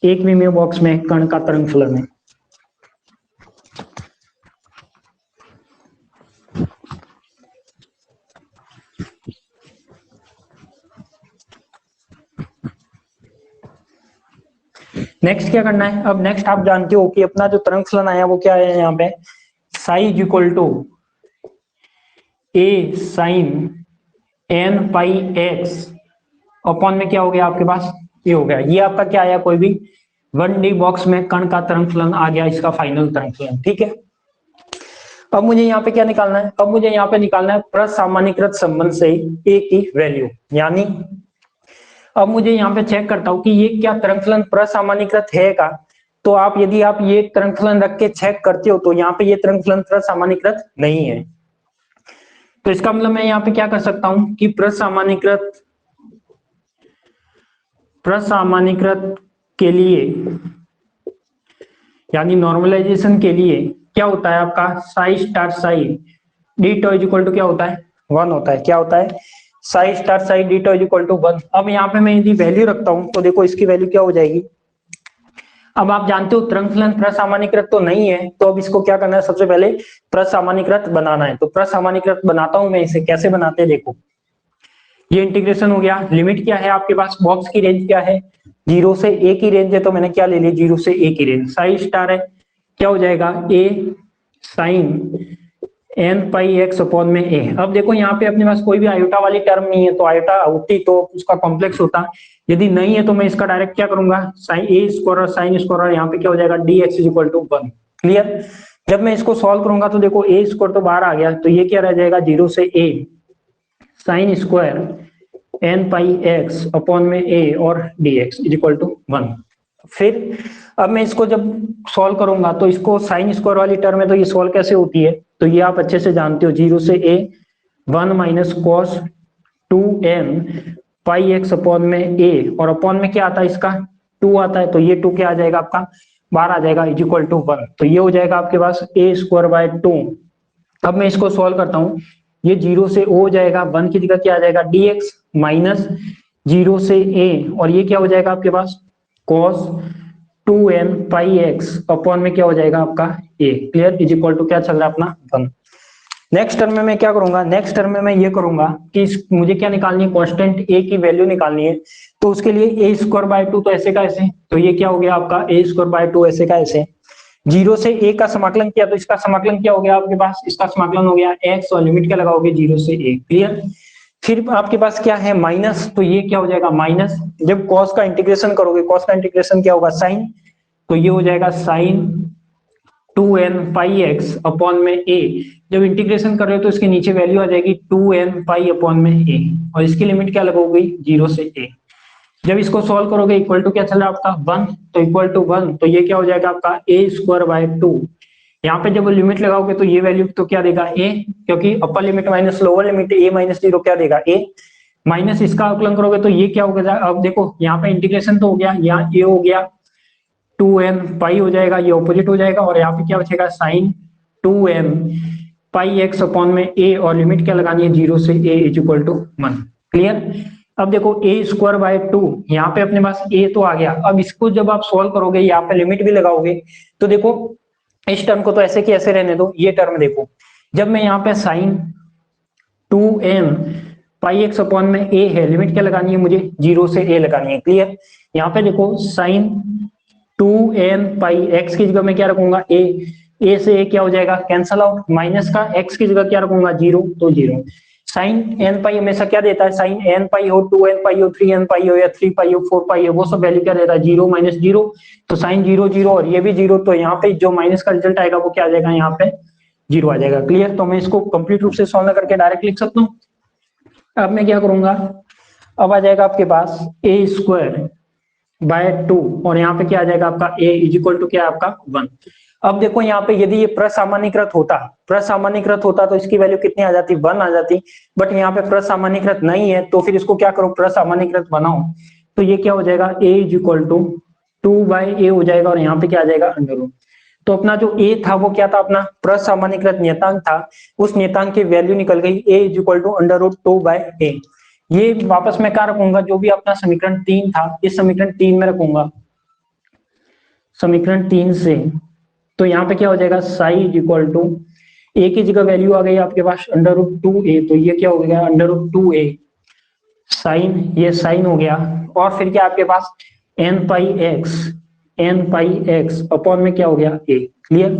एक विमीय बॉक्स में कण का तरंग फलन है। नेक्स्ट क्या करना है? अब नेक्स्ट आप जानते हो कि अपना जो तरंग फलन आया वो क्या है यहाँ पे, psi is equal to A sine n pi x upon में क्या हो गया आपके पास, ये हो गया। ये आपका क्या आया, कोई भी 1D बॉक्स में कण का तरंग फलन आ गया, इसका फाइनल तरंग फलन। ठीक है, अब मुझे यहाँ पे क्या निकालना है? अब मुझे यहाँ पे निकालना है प्रसामान्यीकृत संबंध से ए की वैल्यू। यानी अब मुझे यहाँ पे चेक करता हूँ कि ये क्या तरंग फलन प्रसामान्यीकृत है का। तो आप यदि आप ये तरंग फलन रख के चेक करते हो तो यहाँ पे ये तरंग फलन प्रसामान्यीकृत नहीं है। तो इसका मतलब मैं यहाँ पे क्या कर सकता हूँ कि प्रसामान्यीकृत के लिए यानी नॉर्मलाइजेशन के लिए क्या होता है आपका, psi star psi d tau is equal to क्या होता है, 1 होता है। क्या होता है? Psi star psi d tau is equal to 1। अब यहाँ पे मैं यदि वैल्यू रखता हूं तो देखो इसकी वैल्यू क्या हो जाएगी। अब आप जानते हो तरंग फलन प्रसामान्यीकृत तो नहीं है, तो अब इसको क्या करना है, सबसे पहले प्रसामान्यीकृत बनाना है। तो प्रसामान्यीकृत बनाता हूं मैं इसे, कैसे बनाते हैं देखो। ये इंटीग्रेशन हो गया, लिमिट क्या है आपके पास, बॉक्स की रेंज क्या है, 0 से a की रेंज है, तो मैंने क्या ले ली, 0 से a की रेंज। साई स्टार है, क्या हो जाएगा, a sine n pi x upon में a। अब देखो यहाँ पे अपने पास कोई भी आयोटा वाली टर्म नहीं है, तो आयोटा होती तो उसका कॉम्प्लेक्स होता, यदि नहीं है तो मैं इसका डायरेक्ट क्या करूंगा, साइन ए स्क्वायर और साइन स्क्वायर, और यहाँ पे क्या हो जाएगा, d x is equal to 1। Clear? जब मैं इसको सॉल्व करूंगा तो देखो ए स्क्वायर तो बाहर आ गया, तो ये क्या रह जाएगा, 0 से a sine square n pi x upon में a और d x is equal to 1। फिर अब मैं इसको जब सॉल्व करूंगा तो इसको साइन स्क्वायर वाली टर्म है, तो ये सॉल्व कैसे होती है, तो ये आप अच्छे से जानते हो, 0 से a 1 minus cos 2n pi x upon में a, और अपॉन में क्या आता है इसका 2 आता है, तो ये 2 क्या आ जाएगा आपका, बाहर आ जाएगा, इज इक्वल टू 1। तो ये हो जाएगा आपके पास a स्क्वायर बाय 2। अब मैं इसको सॉल्व करता हूँ, ये 0 से o हो जाएगा, 1 की जगह क्या आ जाएगा, dx माइनस 0 से a, और ये क्या हो जाएगा आपके पास, cos 2n pi x upon में क्या हो जाएगा आपका a। Clear? Is equal to क्या चल रहा है अपना 1। नेक्स्ट टर्म में मैं क्या करूंगा, नेक्स्ट टर्म में मैं ये करूंगा कि मुझे क्या निकालनी है, कांस्टेंट a की वैल्यू निकालनी है। तो उसके लिए a स्क्वायर बाय 2, तो ऐसे का ऐसे, तो ये क्या हो गया आपका a स्क्वायर बाय 2 ऐसे का ऐसे। 0 से a का समाकलन किया, तो इसका समाकलन क्या हो गया आपके पास, इसका समाकलन हो गया x, और लिमिट क्या लगाओगे, 0 से a। क्लियर? फिर आपके पास क्या है, माइनस, तो ये क्या हो जाएगा माइनस, जब cos का इंटीग्रेशन करोगे, cos का इंटीग्रेशन क्या होगा, साइन, तो ये हो जाएगा sign 2n pi x upon में a। जब इंटीग्रेशन कर रहे हो तो इसके नीचे वैल्यू आ जाएगी 2n पाई अपॉन में a, और इसकी लिमिट क्या लगोगी, 0 से a। जब इसको सॉल्व करोगे इक्वल टू क्या चल रहा है आपका 1, तो इक्वल टू 1, तो ये क्या हो जाएगा आपका a स्क्वायर बाय 2। यहाँ पे जब लिमिट लगाओगे तो ये वैल्यू तो क्या देगा a, क्योंकि upper limit minus lower limit a minus 0 क्या देगा a, माइनस इसका आकलन करोगे तो ये क्या हो गया, अब देखो यहाँ पे इंटीग्रेशन तो हो गया, यहाँ a हो गया 2n पाई हो जाएगा, ये ऑपोजिट हो जाएगा, और यहाँ पे क्या बचेगा, sine 2n pi x upon में a, और लिमिट क्या लगानी है, 0 से a is equal to 1। Clear? अब देखो a स्क्वायर बाय 2, यहाँ पे अपने पास a तो आ गया। अब इसको जब आप सॉल्व करोगे, यहाँ पे लिमिट भी लगाओगे, तो देखो इस टर्म को तो ऐसे की ऐसे रहने दो, ये टर्म देखो, जब मैं यहाँ पे sign 2n pi x upon में a है, लिमिट क्या लगानी है मुझे, 0 से a लगानी है। क्लियर? यहाँ पे देखो साइन 2n पाई x की जगह मैं क्या रखूंगा, a से a क्या हो जाएगा, कैंसल आउट, माइनस का x की जगह क्या रखूंगा, 0, तो 0। साइन n पाई हमेशा क्या देता है, साइन n पाई हो, 2n पाई हो, 3n पाई हो, या 3 पाई हो, 4 पाई हो, वो सब वैल्यू क्या देता है, 0 माइनस 0, तो साइन 0 0, और ये भी 0, तो यहाँ पे जो माइनस का रिजल्ट आएगा वो क्या आ जाएगा, यहाँ पे 0 आ जाएगा। क्लियर? तो मैं इसको कंप्लीट रूप से सॉल्व करके डायरेक्ट लिख सकता हूँ। अब मैं क्या करूंगा, अब आ जाएगा आपके पास a स्क्वायर बाय 2, और यहाँ पे क्या आ जाएगा आपका a इज इक्वल टू क्या है आपका 1। अब देखो यहाँ पे यदि ये प्रसामान्यकृत होता तो इसकी वैल्यू कितनी आ जाती, 1 आ जाती। बट यहाँ पे प्रसामान्यकृत नहीं है, तो फिर इसको क्या करो, प्रसामान्यकृत बनाओ। तो ये क्या हो जाएगा, a is equal to 2/a हो जाएगा, और यहाँ पे क्या आ जाएगा, अंडर रूट। तो अपना जो a था वो क्या था, अपना प्रसामान्यकृत नियतांक था। उस नियतांक की वैल्यू निकल गई a is equal to under root 2/a। ये वापस मैं क्या रखूंगा, जो भी अपना समीकरण 3 था, इस समीकरण 3 में रखूंगा, समीकरण 3 से। तो यहाँ पे क्या हो जाएगा, साई इज इक्वल टू ए की जगह वैल्यू आ गई आपके पास अंडर रूट 2a, तो ये क्या हो गया, अंडर रूट 2a साइन, ये साइन हो गया। और फिर क्या आपके पास n पाई एक्स अपॉन में क्या हो गया, a। क्लियर।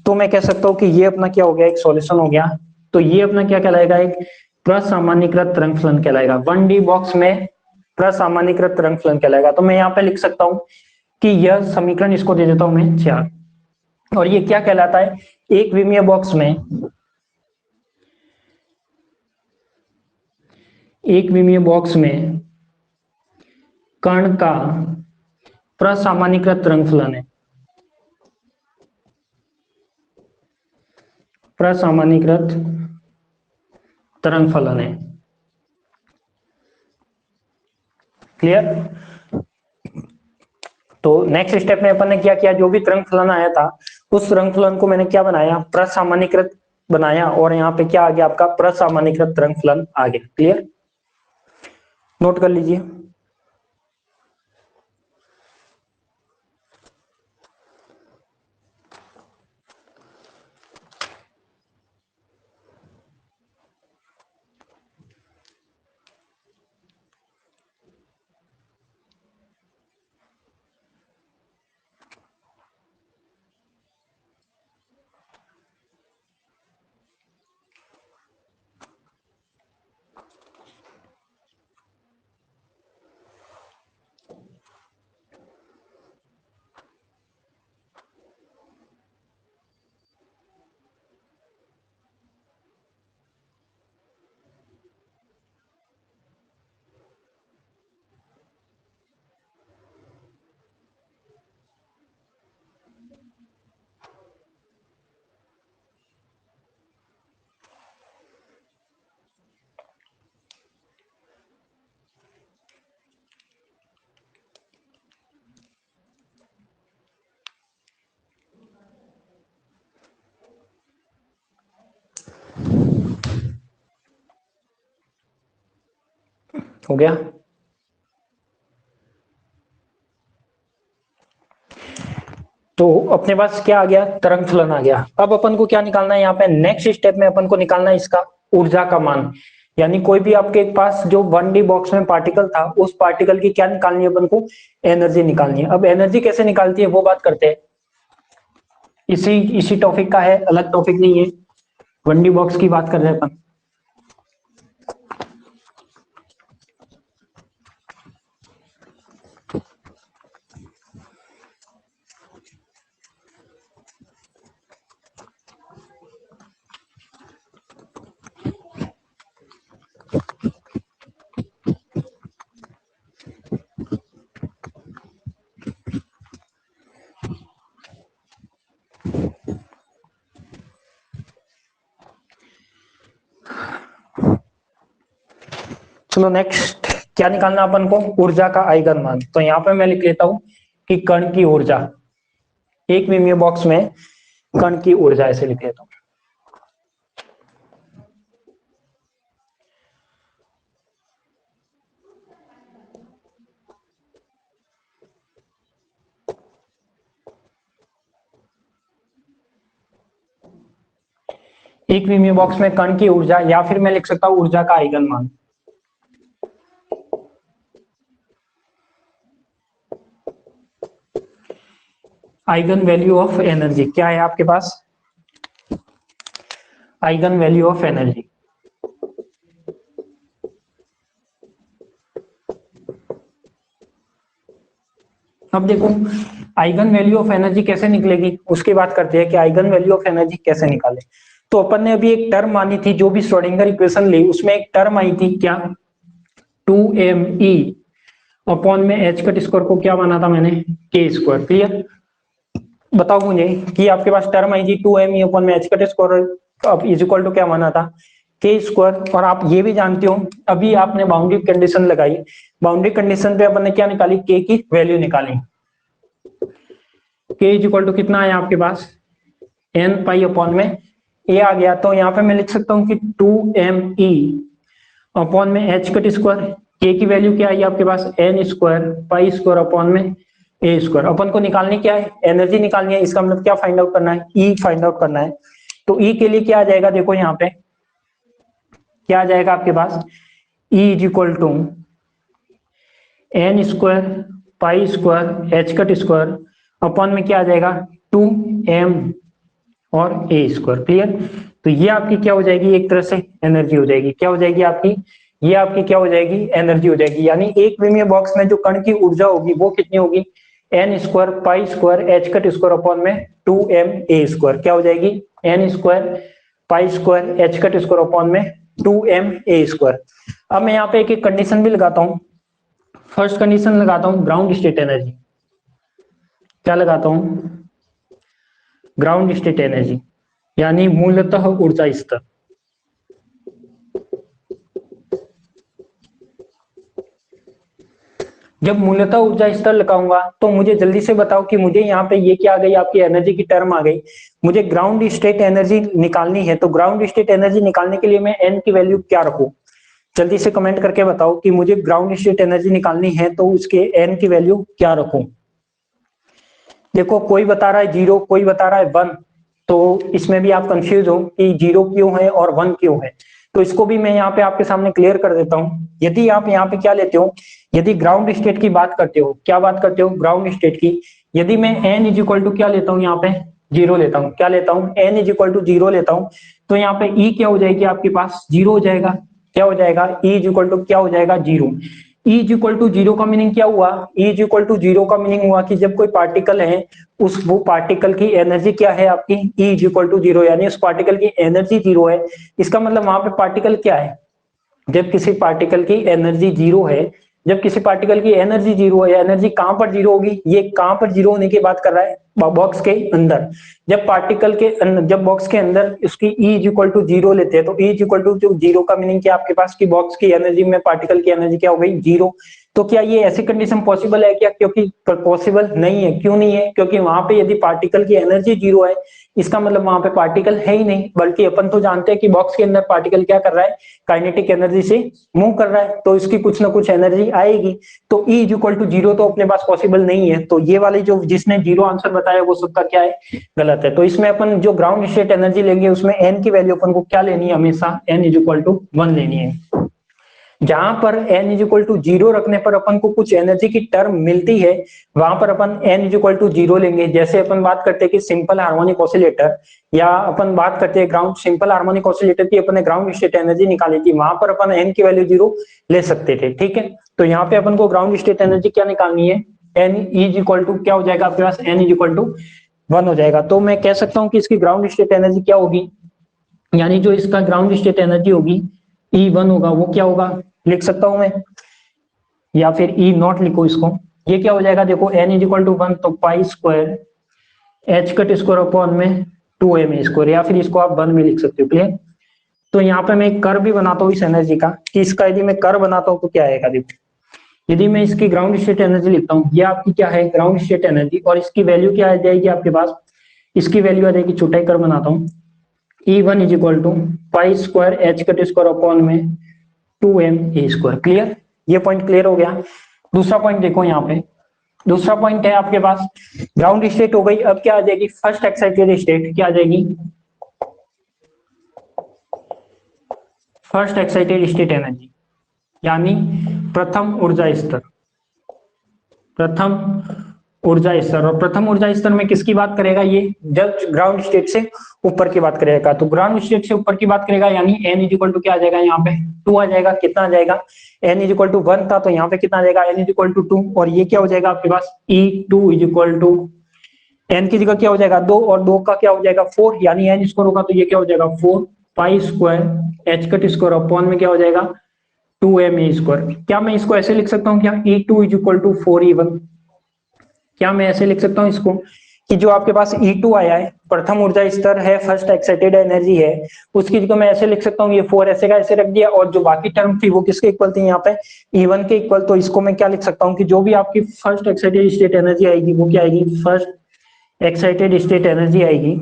तो मैं कह सकता हूं कि ये अपना क्या हो गया, एक सॉल्यूशन हो गया। तो ये अपना क्या कहलाएगा, एक प्रसामान्यकृत तरंग फलन कहलाएगा। 1D बॉक्स में प्रसामान्यकृत तरंग फलन कहलाएगा। तो मैं यहाँ पे लिख सकता हूं कि यह समीकरण, इसको दे देता हूं मैं 4। और ये क्या कहलाता है, एक विमीय बॉक्स में, एक विमीय बॉक्स में कण का प्रसामान्यकृत तरंग फलन है, प्रसामान्यकृत तरंग फलन है। क्लियर। तो नेक्स्ट स्टेप में अपन ने क्या किया, जो भी तरंग फलन आया था उस तरंग फलन को मैंने क्या बनाया, प्रसामान्यकृत बनाया, और यहाँ पे क्या आ गया आपका, प्रसामान्यकृत तरंग फलन आ गया। क्लियर, नोट कर लीजिए। हो गया। तो अपने पास क्या आ गया, तरंग फलन आ गया। अब अपन को क्या निकालना है, यहाँ पे नेक्स्ट स्टेप में अपन को निकालना है इसका ऊर्जा का मान। यानी कोई भी आपके पास जो 1D बॉक्स में पार्टिकल था, उस पार्टिकल की क्या निकालनी है अपन को, एनर्जी निकालनी है। अब एनर्जी कैसे निकालती है वो बात करते हैं, इसी इसी टॉपिक का है, अलग टॉपिक नहीं है। 1D बॉक्स की बात कर रहे हैं अपन। चलो नेक्स्ट क्या निकालना अपन को, ऊर्जा का आइगन मान। तो यहाँ पे मैं लिख लेता हूं कि कण की ऊर्जा, एक विमीय बॉक्स में कण की ऊर्जा, ऐसे लिख लेता हूं। एक विमीय बॉक्स में कण की ऊर्जा, या फिर मैं लिख सकता हूं ऊर्जा का आइगन मान। आइगन वैल्यू ऑफ एनर्जी क्या है आपके पास, आइगन वैल्यू ऑफ एनर्जी। अब देखो आइगन वैल्यू ऑफ एनर्जी कैसे निकलेगी, उसकी बात करते हैं कि आइगन वैल्यू ऑफ एनर्जी कैसे निकाले। तो अपन ने अभी एक टर्म मानी थी, जो भी श्रोडिंगर इक्वेशन ली उसमें एक टर्म आई थी क्या, 2me अपॉन में एच कट स्क्वायर को क्या माना था मैंने, के स्क्वायर। क्लियर। बताओ मुझे कि आपके पास टर्म आई जी 2m अपन में एच कट स्क्वायर अब इज इक्वल टू क्या माना था के स्क्वायर, और आप ये भी जानते हो अभी आपने बाउंड्री कंडीशन लगाई, बाउंड्री कंडीशन पे अपन ने क्या निकाली, के की वैल्यू निकाली, के इज इक्वल टू कितना आया आपके पास एन पाई अपॉन में ए आ गया। तो यहाँ पे मैं लिख सकता हूँ कि 2me अपॉन में एच कट स्क्वायर, के की वैल्यू क्या आई आपके पास n square pi square upon में ए स्क्वायर। अपन को निकालनी क्या है, एनर्जी निकालनी है, इसका मतलब क्या फाइंड आउट करना है, ई फाइंड आउट करना है। तो ई के लिए क्या आ जाएगा, देखो यहाँ पे क्या आ जाएगा आपके पास, E is equal to n square pi square h cut square upon में क्या आ जाएगा 2m और ए स्क्वायर। क्लियर। तो ये आपकी क्या हो जाएगी, एक तरह से एनर्जी हो जाएगी, क्या हो जाएगी आपकी, ये आपकी क्या हो जाएगी, एनर्जी हो जाएगी। यानी एक विमीय बॉक्स में जो कण की ऊर्जा होगी वो कितनी होगी, n square pi square h cut square upon में 2m ए स्क्वायर, क्या हो जाएगी n square pi square h cut square upon में 2m ए स्क्वायर। अब मैं यहाँ पे एक एक कंडीशन भी लगाता हूँ। फर्स्ट कंडीशन लगाता हूँ ग्राउंड स्टेट एनर्जी, क्या लगाता हूँ, ग्राउंड स्टेट एनर्जी यानी मूलतः ऊर्जा स्तर। जब मूलतः ऊर्जा स्तर लगाऊंगा तो मुझे जल्दी से बताओ कि मुझे यहाँ पे ये क्या आ गई, आपकी एनर्जी की टर्म आ गई। मुझे ग्राउंड स्टेट एनर्जी निकालनी है, तो ग्राउंड स्टेट एनर्जी निकालने के लिए मैं एन की वैल्यू क्या रखूं, जल्दी से कमेंट करके बताओ कि मुझे ग्राउंड स्टेट एनर्जी निकालनी है तो उसके एन की वैल्यू क्या रखूं। देखो कोई बता रहा है 0, कोई बता रहा है 1, तो इसमें भी आप कंफ्यूज हो कि 0 क्यों है और 1 क्यों है। तो इसको भी मैं यहाँ पे आपके सामने क्लियर कर देता हूँ। यदि आप यहाँ पे क्या लेते हो, यदि ग्राउंड स्टेट की बात करते हो, क्या बात करते हो ग्राउंड स्टेट की, यदि मैं एन इज इक्वल टू क्या लेता हूँ यहाँ पे 0 लेता हूँ, क्या लेता हूँ एन इज इक्वल टू 0 लेता हूँ, तो यहाँ पे ई क्या हो जाएगी आपके पास 0 हो जाएगा, क्या हो जाएगा ई इज इक्वल टू क्या हो जाएगा 0। ई इज इक्वल टू 0 का मीनिंग क्या हुआ, ई इज इक्वल टू 0 का मीनिंग हुआ कि जब कोई पार्टिकल है उस वो पार्टिकल की एनर्जी क्या है आपकी ई इज इक्वल टू 0, यानी उस पार्टिकल की एनर्जी 0 है। इसका मतलब वहां पे पार्टिकल क्या है, जब किसी पार्टिकल की एनर्जी 0 है, जब किसी पार्टिकल की एनर्जी 0 है, एनर्जी कहां पर 0 होगी, ये कहां पर 0 होने की बात कर रहा है बॉक्स के अंदर। जब पार्टिकल के जब बॉक्स के अंदर उसकी ई इज इक्वल टू 0 लेते हैं तो ई इज इक्वल टू 0 का मीनिंग क्या आपके पास की बॉक्स की एनर्जी में पार्टिकल की एनर्जी क्या हो गई 0। तो क्या ये ऐसी कंडीशन पॉसिबल है क्या, क्योंकि पॉसिबल नहीं है। क्यों नहीं है, क्योंकि वहां पे यदि पार्टिकल की एनर्जी 0 है इसका मतलब वहां पे पार्टिकल है ही नहीं, बल्कि अपन तो जानते हैं कि बॉक्स के अंदर पार्टिकल क्या कर रहा है, काइनेटिक एनर्जी से मूव कर रहा है, तो इसकी कुछ ना कुछ एनर्जी आएगी। तो ई इज इक्वल टू 0 तो अपने पास पॉसिबल नहीं है। तो ये वाली जो जिसने 0 आंसर बताया वो सबका क्या है, गलत है। तो इसमें अपन जो ग्राउंड स्टेट एनर्जी लेंगे उसमें एन की वैल्यू अपन को क्या लेनी है, हमेशा एन इज इक्वल टू 1 लेनी है। जहां पर n इज इक्वल टू 0 रखने पर अपन को कुछ एनर्जी की टर्म मिलती है, वहां पर अपन n इज इक्वल टू 0 लेंगे। जैसे अपन बात करते हैं कि सिंपल हार्मोनिक ऑसिलेटर, या अपन बात करते हैं ग्राउंड सिंपल हार्मोनिक ऑसिलेटर की अपन ने ग्राउंड स्टेट एनर्जी निकाली थी, वहां पर अपन n की वैल्यू 0 ले सकते थे। ठीक है, तो यहाँ पे अपन को ग्राउंड स्टेट एनर्जी क्या निकालनी है, n इज इक्वल टू क्या हो जाएगा आपके पास, n इज इक्वल टू 1 हो जाएगा। तो मैं कह सकता हूँ कि इसकी ग्राउंड स्टेट एनर्जी क्या होगी, यानी जो इसका ग्राउंड स्टेट एनर्जी होगी E1 होगा, वो क्या होगा लिख सकता हूं मैं, या फिर ई नॉट लिखो इसको, ये क्या हो जाएगा देखो n इज इक्वल टू 1 तो पाई square h cut square upon में 2m स्क्वायर, या फिर इसको आप 1 भी लिख सकते हो। क्लियर। तो यहाँ पे मैं एक कर्व भी बनाता हूँ इस एनर्जी का, कि इसका यदि मैं कर्व बनाता हूँ तो क्या आएगा देखो। यदि मैं इसकी ग्राउंड स्टेट एनर्जी लिखता हूँ, ये आपकी क्या है ग्राउंड स्टेट एनर्जी, और इसकी वैल्यू क्या आ जाएगी आपके पास, इसकी वैल्यू आ जाएगी, छोटा ही कर्व बनाता हूँ, E1 is equal to pi square h cut square upon में 2m ए स्क्वायर। क्लियर, ये पॉइंट क्लियर हो गया। दूसरा पॉइंट देखो यहाँ पे, दूसरा पॉइंट है आपके पास ग्राउंड स्टेट हो गई, अब क्या आ जाएगी फर्स्ट एक्साइटेड स्टेट, क्या आ जाएगी फर्स्ट एक्साइटेड स्टेट एनर्जी, यानी प्रथम ऊर्जा स्तर, प्रथम ऊर्जा स्तर। और प्रथम ऊर्जा स्तर में किसकी बात करेगा, ये जब ग्राउंड स्टेट से ऊपर की बात करेगा, तो ग्राउंड स्टेट से ऊपर की बात करेगा, यानी n इज इक्वल टू क्या आ जाएगा यहाँ पे 2 आ जाएगा। कितना आ जाएगा, n इज इक्वल टू 1 था तो यहाँ पे कितना आ जाएगा n इज इक्वल टू 2, और ये क्या हो जाएगा आपके पास E2 is equal to n की जगह क्या हो जाएगा 2, और 2 का क्या हो जाएगा 4, यानी n स्क्वायर होगा तो ये क्या हो जाएगा 4 पाई square h cut square upon में क्या हो जाएगा 2m ए स्क्वायर। क्या मैं इसको ऐसे लिख सकता हूँ क्या, E2 is equal to 4E1, क्या मैं ऐसे लिख सकता हूँ इसको, कि जो आपके पास E2 आया है, प्रथम ऊर्जा स्तर है, फर्स्ट एक्साइटेड एनर्जी है, उसकी जगह मैं ऐसे लिख सकता हूँ, ये 4 ऐसे का ऐसे रख दिया, और जो बाकी टर्म थी वो किसके इक्वल थी यहाँ पे, E1 के इक्वल। तो इसको मैं क्या लिख सकता हूँ कि जो भी आपकी फर्स्ट एक्साइटेड स्टेट एनर्जी आएगी वो क्या आएगी, फर्स्ट एक्साइटेड स्टेट एनर्जी आएगी,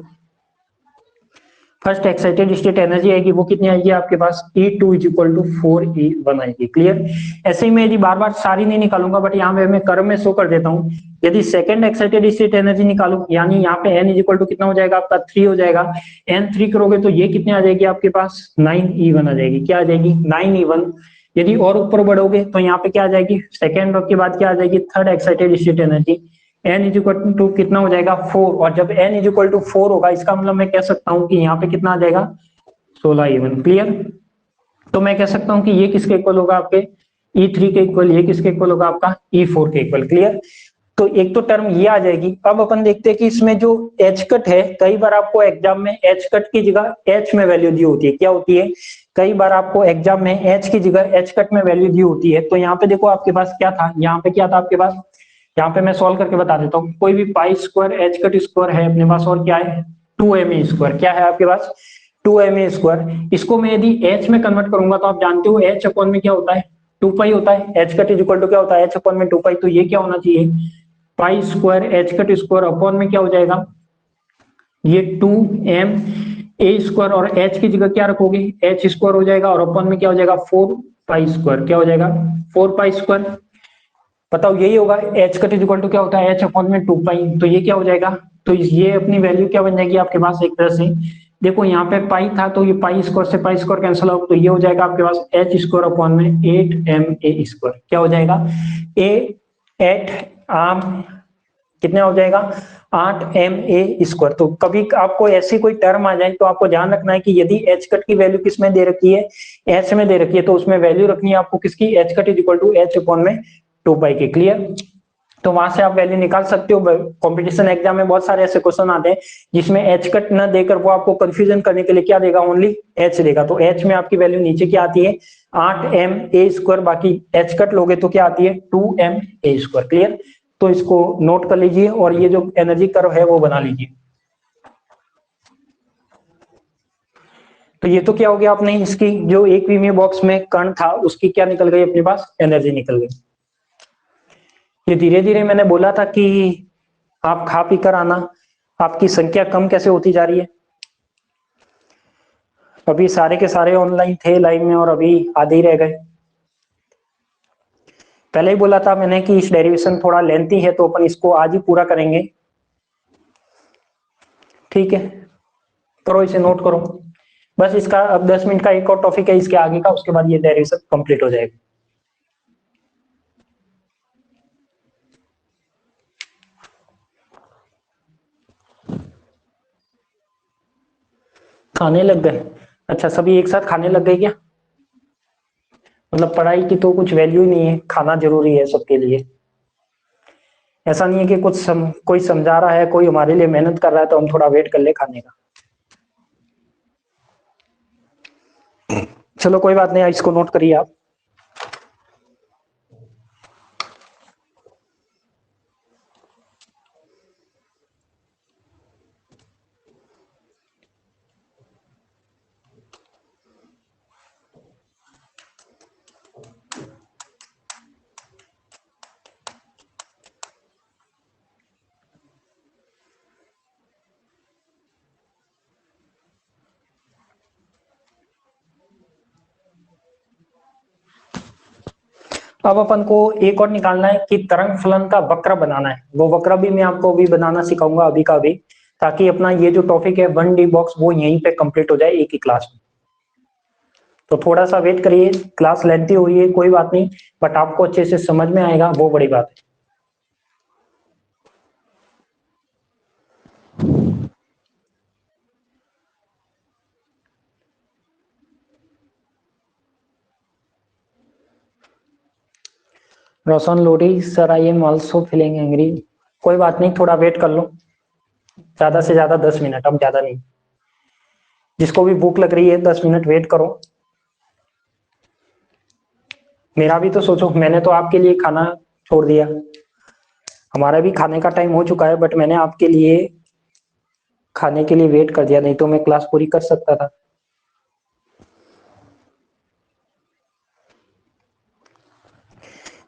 फर्स्ट एक्साइटेड स्टेट एनर्जी आएगी वो कितनी आएगी आपके पास, E2 is equal to 4E1 आएगी। क्लियर। ऐसे ही मैं यदि बार बार सारी नहीं निकालूंगा, बट यहाँ पे मैं कर्व में शो कर देता हूँ। यदि सेकंड एक्साइटेड स्टेट एनर्जी निकालू, यानी यहाँ पे n इज इक्वल टू कितना हो जाएगा आपका 3 हो जाएगा, n 3 करोगे तो ये कितने आ जाएगी आपके पास 9E1 आ जाएगी। क्या आ जाएगी 9E1। यदि और ऊपर बढ़ोगे तो यहाँ पे क्या आ जाएगी, सेकेंड के बाद क्या आ जाएगी, third excited state energy, n is equal to कितना हो जाएगा 4। और जब n इज इक्वल टू 4 होगा, इसका मतलब मैं कह सकता हूँ कि यहाँ पे कितना आ जाएगा 16E1। क्लियर। तो मैं कह सकता हूँ कि ये किसके इक्वल होगा, आपके E3 के इक्वल, ये किसके इक्वल होगा आपका E4 के इक्वल। क्लियर। तो एक तो टर्म ये आ जाएगी। अब अपन देखते हैं कि इसमें जो एच कट है, कई बार आपको एग्जाम में एच कट की जगह एच में वैल्यू दी होती है। क्या होती है, कई बार आपको एग्जाम में एच की जगह एच कट में वैल्यू दी होती है। तो यहाँ पे देखो आपके पास क्या था, यहाँ पे क्या था आपके पास, यहाँ पे मैं सॉल्व करके बता देता हूँ। कोई भी पाई स्क्वायर एच कट स्क्वायर है अपने पास, और क्या है 2ma स्क्वायर, क्या है आपके पास 2ma स्क्वायर। इसको मैं यदि एच में कन्वर्ट करूंगा तो आप जानते हो एच अपॉन में क्या होता है 2 पाई होता है, h cut is equal to क्या होता है एच अपॉन में 2 पाई। तो ये क्या होना चाहिए, पाई square h cut square upon में क्या हो जाएगा, ये 2ma स्क्वायर, और एच की जगह क्या रखोगे एच स्क्वायर हो जाएगा, और अपॉन में क्या हो जाएगा 4 पाई स्क्वायर, क्या हो जाएगा 4 पाई स्क्वायर। बताओ यही होगा, h cut is equal to क्या होता है एच अपॉन में 2 पाई। तो ये क्या हो जाएगा, तो ये अपनी वैल्यू क्या बन जाएगी आपके पास, एक तरह से देखो यहाँ पे पाई था तो ये पाई स्क्वायर से पाई स्क्वायर कैंसिल होगा, तो ये हो जाएगा आपके पास एच स्क्वायर अपॉन में 8ma स्क्वायर। क्या हो जाएगा ए 8 आम कितना हो जाएगा 8ma स्क्वायर। तो कभी आपको ऐसी कोई टर्म आ जाए तो आपको ध्यान रखना है कि यदि एच कट की वैल्यू किस में दे रखी है, एच में दे रखी है, तो उसमें वैल्यू रखनी है आपको किसकी, h cut is equal to h upon में 2 पाई के। क्लियर। तो वहां से आप वैल्यू निकाल सकते हो। कंपटीशन एग्जाम में बहुत सारे ऐसे क्वेश्चन आते हैं जिसमें एच कट न देकर वो आपको कंफ्यूजन करने के लिए क्या देगा, ओनली एच देगा। तो एच में आपकी वैल्यू नीचे क्या आती है 8ma स्क्वायर, बाकी एच कट लोगे तो क्या आती है 2ma स्क्वायर। क्लियर। तो इसको नोट कर लीजिए और ये जो एनर्जी कर्व है वो बना लीजिए। तो ये तो क्या हो गया, आपने इसकी जो एक विमीय बॉक्स में कण था उसकी क्या निकल गई अपने पास, एनर्जी निकल गई। ये धीरे धीरे मैंने बोला था कि आप खा पी कर आना, आपकी संख्या कम कैसे होती जा रही है। अभी सारे के सारे ऑनलाइन थे लाइव में और अभी आधे ही रह गए। पहले ही बोला था मैंने कि इस डेरिवेशन थोड़ा लेंथी है तो अपन इसको आज ही पूरा करेंगे। ठीक है, करो इसे नोट करो। बस इसका अब 10 मिनट का एक और टॉपिक है इसके आगे का, उसके बाद ये डेरिवेशन कंप्लीट हो जाएगा। खाने लग गए, अच्छा सभी एक साथ खाने लग गए क्या, मतलब पढ़ाई की तो कुछ वैल्यू ही नहीं है, खाना जरूरी है सबके लिए। ऐसा नहीं है कि कोई समझा रहा है, कोई हमारे लिए मेहनत कर रहा है तो हम थोड़ा वेट कर ले खाने का। चलो कोई बात नहीं, इसको नोट करिए आप। अब अपन को एक और निकालना है कि तरंग फलन का वक्र बनाना है। वो वक्र भी मैं आपको अभी बनाना सिखाऊंगा अभी का अभी, ताकि अपना ये जो टॉपिक है 1D बॉक्स वो यहीं पे कंप्लीट हो जाए एक ही क्लास में। तो थोड़ा सा वेट करिए, क्लास लेंथी हुई है कोई बात नहीं, बट आपको अच्छे से समझ में आएगा वो बड़ी बात है। Roshan Lodi sir I am also feeling angry. कोई बात नहीं, थोड़ा वेट कर लो, ज्यादा से ज्यादा 10 मिनट, अब ज्यादा नहीं। जिसको भी भूख लग रही है 10 मिनट वेट करो। मेरा भी तो सोचो, मैंने तो आपके लिए खाना छोड़ दिया। हमारा भी खाने का टाइम हो चुका है, बट मैंने आपके लिए खाने के लिए वेट कर दिया, नहीं तो मैं क्लास पूरी कर सकता था।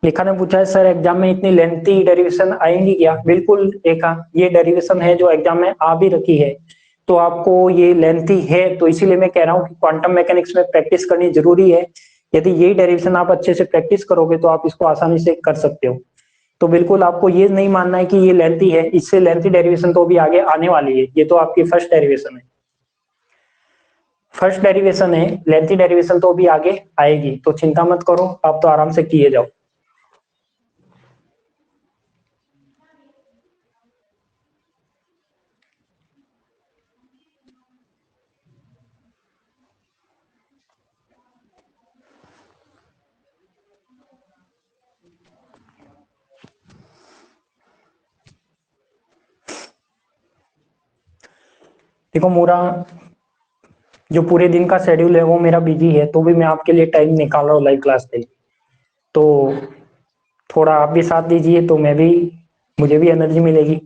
रेखा ने पूछा है सर एग्जाम में इतनी लेंथी डेरिवेशन आएंगी क्या? बिल्कुल रेखा, ये डेरिवेशन है जो एग्जाम में आ भी रखी है, तो आपको ये लेंथी है, तो इसीलिए मैं कह रहा हूँ कि क्वांटम मैकेनिक्स में प्रैक्टिस करनी जरूरी है। यदि यही डेरिवेशन आप अच्छे से प्रैक्टिस करोगे तो आप इसको आसानी से कर सकते हो। तो बिल्कुल आपको ये नहीं मानना है कि ये लेंथी है, इससे लेंथी डेरिवेशन तो भी आगे आने वाली है। ये तो आपकी फर्स्ट डेरिवेशन है, फर्स्ट डेरिवेशन है, लेंथी डेरिवेशन तो भी आगे आएगी, तो चिंता मत करो, आप तो आराम से किए जाओ। देखो मोरा, जो पूरे दिन का शेड्यूल है वो मेरा बिजी है, तो भी मैं आपके लिए टाइम निकाल रहा हूँ लाइव क्लास पे। तो थोड़ा आप भी साथ दीजिए, तो मैं भी, मुझे भी एनर्जी मिलेगी।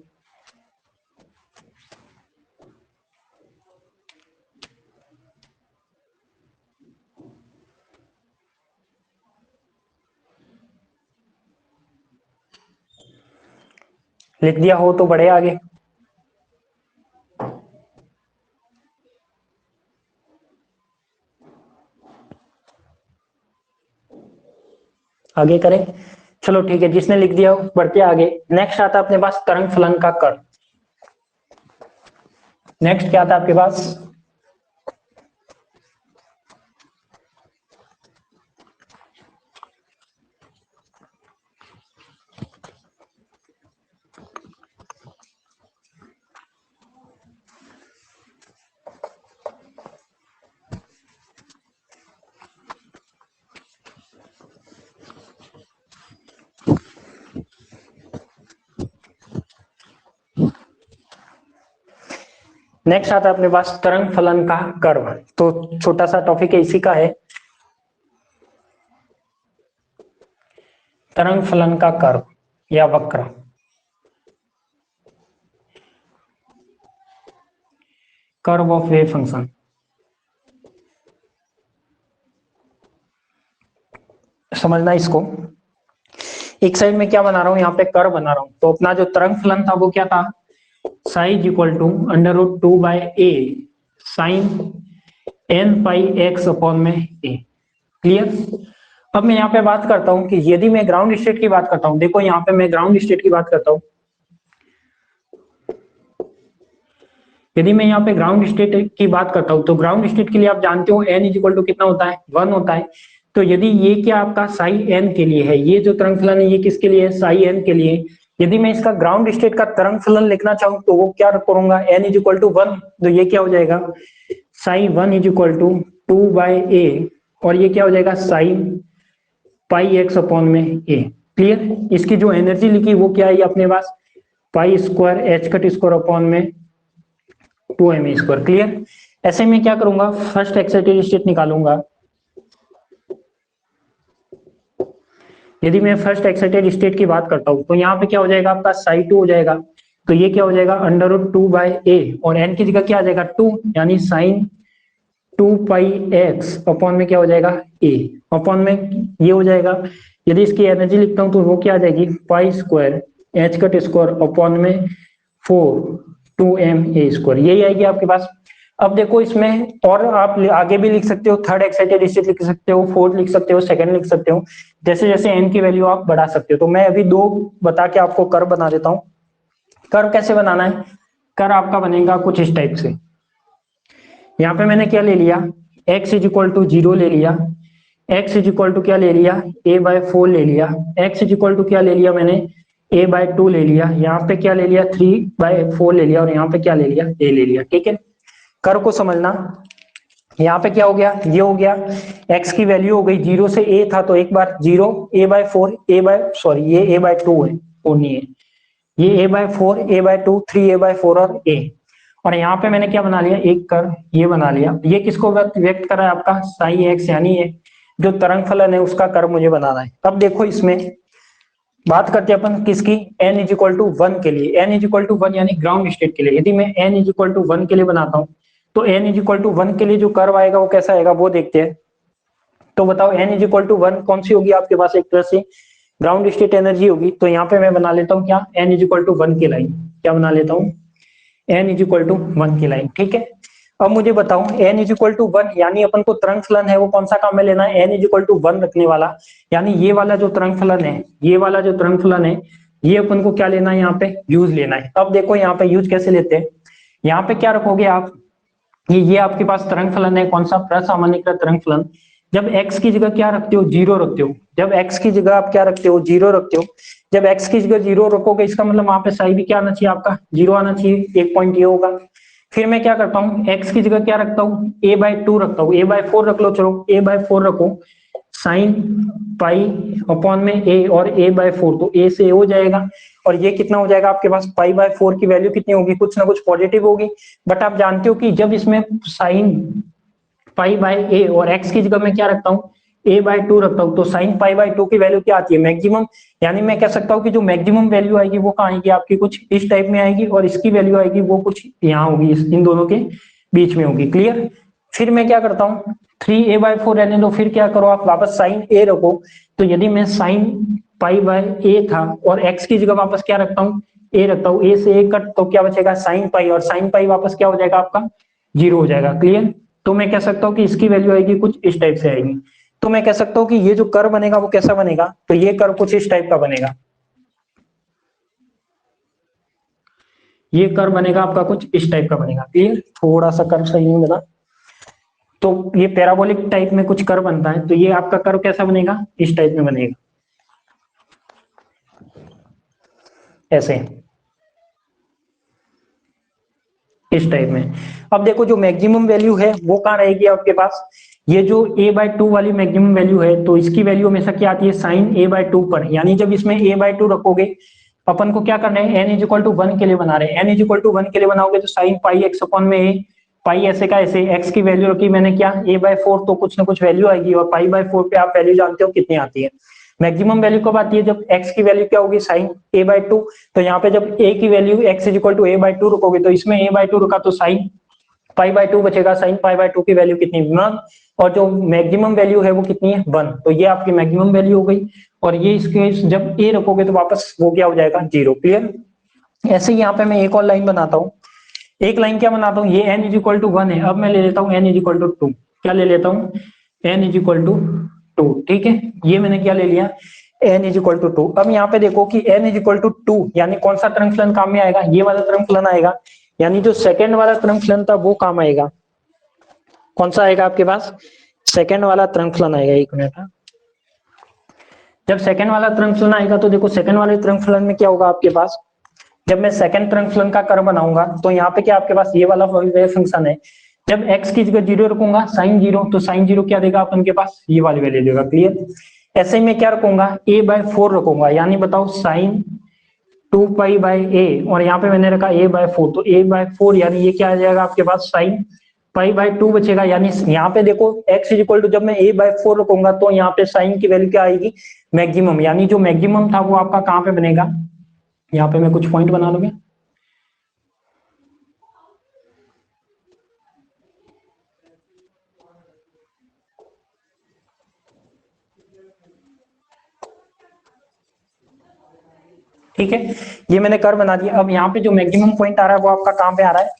लिख दिया हो तो बढ़े आगे। आगे करें, चलो ठीक है, जिसने लिख दिया हो बढ़ते आगे। नेक्स्ट आता है अपने पास तरंग फलन का कर्व। नेक्स्ट क्या आता है आपके पास? नेक्स्ट आता है अपने पास तरंग फलन का कर्व। तो छोटा सा टॉपिक है इसी का है, तरंग फलन का कर्व या वक्र। Curve of wave function. समझना इसको, एक साइड में क्या बना रहा हूं, यहाँ पे कर्व बना रहा हूं। तो अपना जो तरंग फलन था वो क्या था, psi is equal to √2/a sine n pi x upon में a। क्लियर? अब मैं यहाँ पे बात करता हूँ कि यदि मैं ग्राउंड स्टेट की बात करता हूँ, देखो यहाँ पे मैं ग्राउंड स्टेट की बात करता हूँ, यदि मैं यहाँ पे ग्राउंड स्टेट की बात करता हूँ, तो ग्राउंड स्टेट के लिए आप जानते हो n इज इक्वल टू कितना होता है, 1 होता है। तो यदि ये क्या आपका साई n के लिए है, ये जो तरंग फलन है ये किसके लिए है, साई n के लिए। यदि मैं इसका ग्राउंड स्टेट का तरंग फलन लिखना चाहूँ तो वो क्या करूंगा, n इज इक्वल टू 1, तो ये क्या हो जाएगा, Sai 1 is equal to 2/a, और ये क्या हो जाएगा, साइन पाई x अपॉन में a। क्लियर? इसकी जो एनर्जी लिखी वो क्या है अपने पास, pi square h cut square upon में 2m²। क्लियर? ऐसे में क्या करूंगा, फर्स्ट एक्साइटेड स्टेट निकालूंगा। यदि मैं फर्स्ट एक्साइटेड स्टेट की बात करता हूं तो यहाँ पे क्या हो जाएगा आपका साई 2 हो जाएगा। तो ये क्या हो जाएगा, √2/a, और n की जगह क्या आ जाएगा 2, यानी साइन 2πx अपॉन में क्या हो जाएगा a अपॉन में ये हो जाएगा। यदि इसकी एनर्जी लिखता हूं तो वो क्या आ जाएगी, पाई square h cut square upon में 4 2ma², यही आएगी आपके पास। अब देखो इसमें और आप आगे भी लिख सकते हो, थर्ड एक्साइटेड स्टेट लिख सकते हो, फोर्थ लिख सकते हो, सेकंड लिख सकते हो, जैसे जैसे n की वैल्यू आप बढ़ा सकते हो। तो मैं अभी दो बता के आपको कर्व बना देता हूं। कर्व कैसे बनाना है, कर्व आपका बनेगा कुछ इस टाइप से। यहाँ पे मैंने क्या ले लिया, x इज इक्वल टू 0 ले लिया, x इज इक्वल टू क्या ले लिया, a/4 ले लिया, x इज इक्वल टू क्या ले लिया मैंने, a/2 ले लिया, यहाँ पे क्या ले लिया 3/4 ले लिया, और यहाँ पे क्या ले लिया, a ले लिया। ठीक है, कर्व को समझना। यहाँ पे क्या हो गया, ये हो गया, x की वैल्यू हो गई 0 से a था, तो एक बार 0, a/4, ये a/2 है, 4 नहीं है, ये a/4, a/2, 3a/4 और a। और यहाँ पे मैंने क्या बना लिया, एक कर्व ये बना लिया। ये किसको व्यक्त कर रहा है, आपका साई x, यानी ये जो तरंग फलन है उसका कर्व मुझे बनाना है। अब देखो इसमें बात करते हैं अपन किसकी, n इज इक्वल टू 1 के लिए। n इज इक्वल टू 1 यानी ग्राउंड स्टेट के लिए। यदि मैं n इज इक्वल टू 1 के लिए बनाता हूं तो n इज इक्वल टू 1 के लिए जो कर्व आएगा वो कैसा आएगा वो देखते हैं। तो बताओ n इज इक्वल टू 1 कौन सी होगी आपके पास, एक तरह से ग्राउंड स्टेट एनर्जी होगी। तो यहाँ पे मैं बना लेता हूँ क्या, n इज इक्वल टू 1 की लाइन, क्या बना लेता हूँ, n इज इक्वल टू 1 की लाइन, ठीक है। अब मुझे बताओ n इज इक्वल टू 1 यानी अपन को तरंग फलन है वो कौन सा काम में लेना है, n इज इक्वल टू 1 रखने वाला, यानी ये वाला जो तरंग फलन है, ये वाला जो तरंग फलन है ये अपन को क्या लेना है, यहाँ पे यूज लेना है। अब देखो यहाँ पे यूज कैसे लेते हैं, यहाँ पे क्या रखोगे आप, ये आपके पास तरंग फलन है, कौन सा, प्रसामान्यीकृत तरंग फलन। जब x की जगह क्या रखते हो, जीरो रखते हो, जब x की जगह आप क्या रखते हो, जीरो रखते हो, जब x की जगह जीरो रखोगे इसका मतलब वहां पे साई भी क्या आना चाहिए आपका, जीरो आना चाहिए, एक पॉइंट ये होगा। फिर मैं क्या करता हूँ, x की जगह क्या रखता हूँ, a/2 रखता हूँ, a/4 रख लो, चलो a/4 रखो, साइन पाई अपॉन में a और a/4, तो a से a हो जाएगा और ये कितना हो जाएगा आपके पास, पाई/4 की वैल्यू कितनी होगी, कुछ ना कुछ पॉजिटिव होगी। बट आप जानते हो कि जब इसमें साइन पाई/a और x की जगह मैं क्या रखता हूँ, a/2 रखता हूँ, तो साइन पाई/2 की वैल्यू क्या आती है, मैक्सिमम। यानी मैं कह सकता हूँ कि जो मैक्सिमम वैल्यू आएगी वो कहाँ आएगी आपकी, कुछ इस टाइप में आएगी, और इसकी वैल्यू आएगी वो कुछ यहाँ होगी, इन दोनों के बीच में होगी, क्लियर। फिर मैं क्या करता हूँ, 3a/4 रहने दो, फिर क्या करो आप, वापस साइन a रखो। तो यदि मैं साइन पाई/a था और x की जगह वापस क्या रखता हूँ, a रखता हूँ, a से a कट, तो क्या बचेगा, साइन पाई, और साइन पाई वापस क्या हो जाएगा आपका, जीरो हो जाएगा, क्लियर। तो मैं कह सकता हूँ कि इसकी वैल्यू आएगी कुछ इस टाइप से आएगी। तो मैं कह सकता हूँ कि ये जो कर्व बनेगा वो कैसा बनेगा, तो ये कर्व कुछ इस टाइप का बनेगा, ये कर्व बनेगा आपका कुछ इस टाइप का बनेगा, क्लियर। थोड़ा सा कर्व सही नहीं बना, तो ये पैराबोलिक टाइप में कुछ कर्व बनता है, तो ये आपका कर्व कैसा बनेगा, इस टाइप में बनेगा, ऐसे, इस टाइप में। अब देखो जो मैक्सिमम वैल्यू है वो कहाँ रहेगी आपके पास, ये जो a/2 वाली मैक्सिमम वैल्यू है, तो इसकी वैल्यू हमेशा क्या आती है, साइन a/2 पर, यानी जब इसमें a/2 रखोगे, अपन को क्या करना है, n इज इक्वल टू 1 के लिए बना रहे हैं, n इज इक्वल टू 1 के लिए बनाओगे तो साइन पाई x अपॉन में a, पाई ऐसे का ऐसे, x की वैल्यू रखी मैंने क्या, a/4, तो कुछ ना कुछ वैल्यू आएगी, और पाई/4 पे आप वैल्यू जानते हो कितनी आती है। मैक्सिमम वैल्यू कब आती है, जब x की वैल्यू क्या होगी, साइन a/2। तो यहाँ पे जब a की value x is equal to a/2 रखोगे, तो इसमें a/2 रखा तो साइन पाई/2 बचेगा, साइन पाई/2 की वैल्यू कितनी, 1, और जो मैक्सिमम वैल्यू है वो कितनी है, 1, तो ये आपकी मैक्सिमम वैल्यू हो गई। और ये इसके जब a रखोगे तो वापस वो क्या हो जाएगा, जीरो, क्लियर। ऐसे ही यहाँ पे मैं एक और लाइन बनाता हूँ, एक लाइन क्या बनाता हूँ, ये n इज इक्वल टू 1 है, अब मैं ले लेता हूँ n इज इक्वल टू 2, क्या ले लेता हूँ, n इज इक्वल टू 2, ठीक है। ये मैंने क्या ले लिया, n इज इक्वल टू 2। अब यहाँ पे देखो कि n इज इक्वल टू 2 यानी कौन सा तरंग फलन काम में आएगा, ये वाला तरंग फलन आएगा, यानी जो सेकंड वाला तरंग फलन था वो काम आएगा। कौन सा आएगा आपके पास, सेकंड वाला तरंग फलन आएगा, एक मिनट। जब सेकंड वाला तरंग फलन आएगा तो देखो सेकंड वाले तरंग फलन में क्या होगा आपके पास, जब मैं सेकंड तरंग फलन का कर्व बनाऊंगा तो यहाँ पे क्या आपके पास ये वाला फंक्शन है, जब x की जगह जीरो रखूंगा, साइन जीरो, तो साइन जीरो क्या देगा अपन के पास, ये वाली वैल्यू देगा, क्लियर। ऐसे ही मैं क्या रखूंगा, a/4 रखूंगा, यानी बताओ साइन 2 पाई/a, और यहाँ पे मैंने रखा a/4, तो a/4 यानी ये क्या आ जाएगा आपके पास, साइन पाई/2 बचेगा। यानी यहाँ पे देखो x इज इक्वल टू, जब मैं a/4 रखूंगा तो यहाँ पे साइन की वैल्यू क्या आएगी, मैक्सिमम, यानी जो मैक्सिमम था वो आपका कहाँ पे बनेगा, यहाँ पे मैं कुछ पॉइंट बना लूंगा, ठीक है। ये मैंने कर्व बना दिया। अब यहाँ पे जो मैक्सिमम पॉइंट आ रहा है वो आपका कहाँ पे आ रहा है,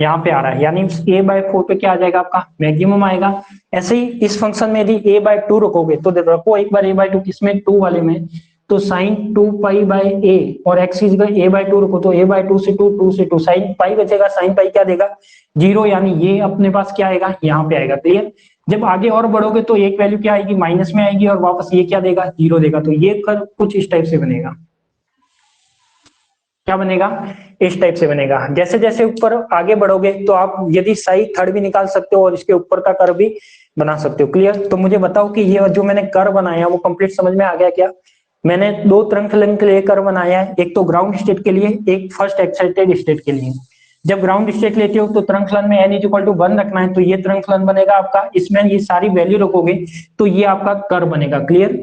यहाँ पे आ रहा है, यानी a/4 पे क्या आ जाएगा आपका, मैक्सिमम आएगा। ऐसे ही इस फंक्शन में यदि a/2 रखोगे तो रखो एक बार a/2 किसमें, 2 वाले में, तो साइन 2 पाई/a, और x की जगह a/2 रखो, तो a/2 से 2, 2 से 2, साइन पाई बचेगा, साइन पाई क्या देगा, जीरो, यानी ये अपने पास क्या आएगा, यहाँ पे आएगा, क्लियर। जब आगे और बढ़ोगे तो एक वैल्यू क्या आएगी, माइनस में आएगी, और वापस ये क्या देगा, जीरो देगा। तो ये कर्व कुछ इस टाइप से बनेगा, क्या बनेगा, इस टाइप से बनेगा। जैसे जैसे ऊपर आगे बढ़ोगे तो आप यदि साई थर्ड भी निकाल सकते हो और इसके ऊपर का कर्व भी बना सकते हो, क्लियर। तो मुझे बताओ कि ये जो मैंने कर्व बनाया वो कंप्लीट समझ में आ गया क्या। मैंने दो तरंग फलन के लिए कर्व बनाया है, एक तो ग्राउंड स्टेट के लिए, एक फर्स्ट एक्साइटेड स्टेट के लिए। जब ग्राउंड स्टेट लेते हो तो तरंग फलन में n इज इक्वल टू 1 रखना है, तो ये तरंग फलन बनेगा आपका, इसमें ये सारी वैल्यू रखोगे तो ये आपका कर्व बनेगा, क्लियर।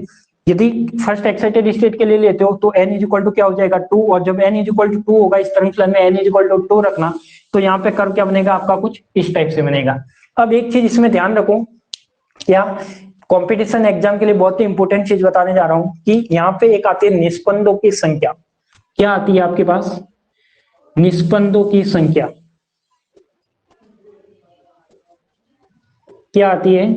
यदि फर्स्ट एक्साइटेड स्टेट के लिए लेते हो तो n इज इक्वल टू क्या हो जाएगा 2, और जब n इज इक्वल टू 2 होगा इस तरंग फलन में n इज इक्वल टू 2 रखना, तो यहाँ पे कर्व क्या बनेगा आपका, कुछ इस टाइप से बनेगा। अब एक चीज इसमें ध्यान रखो, क्या कंपटीशन एग्जाम के लिए बहुत ही इंपॉर्टेंट चीज बताने जा रहा हूं कि यहाँ पे एक आती है निस्पंदों की संख्या। क्या आती है आपके पास, निस्पंदों की संख्या। क्या आती है,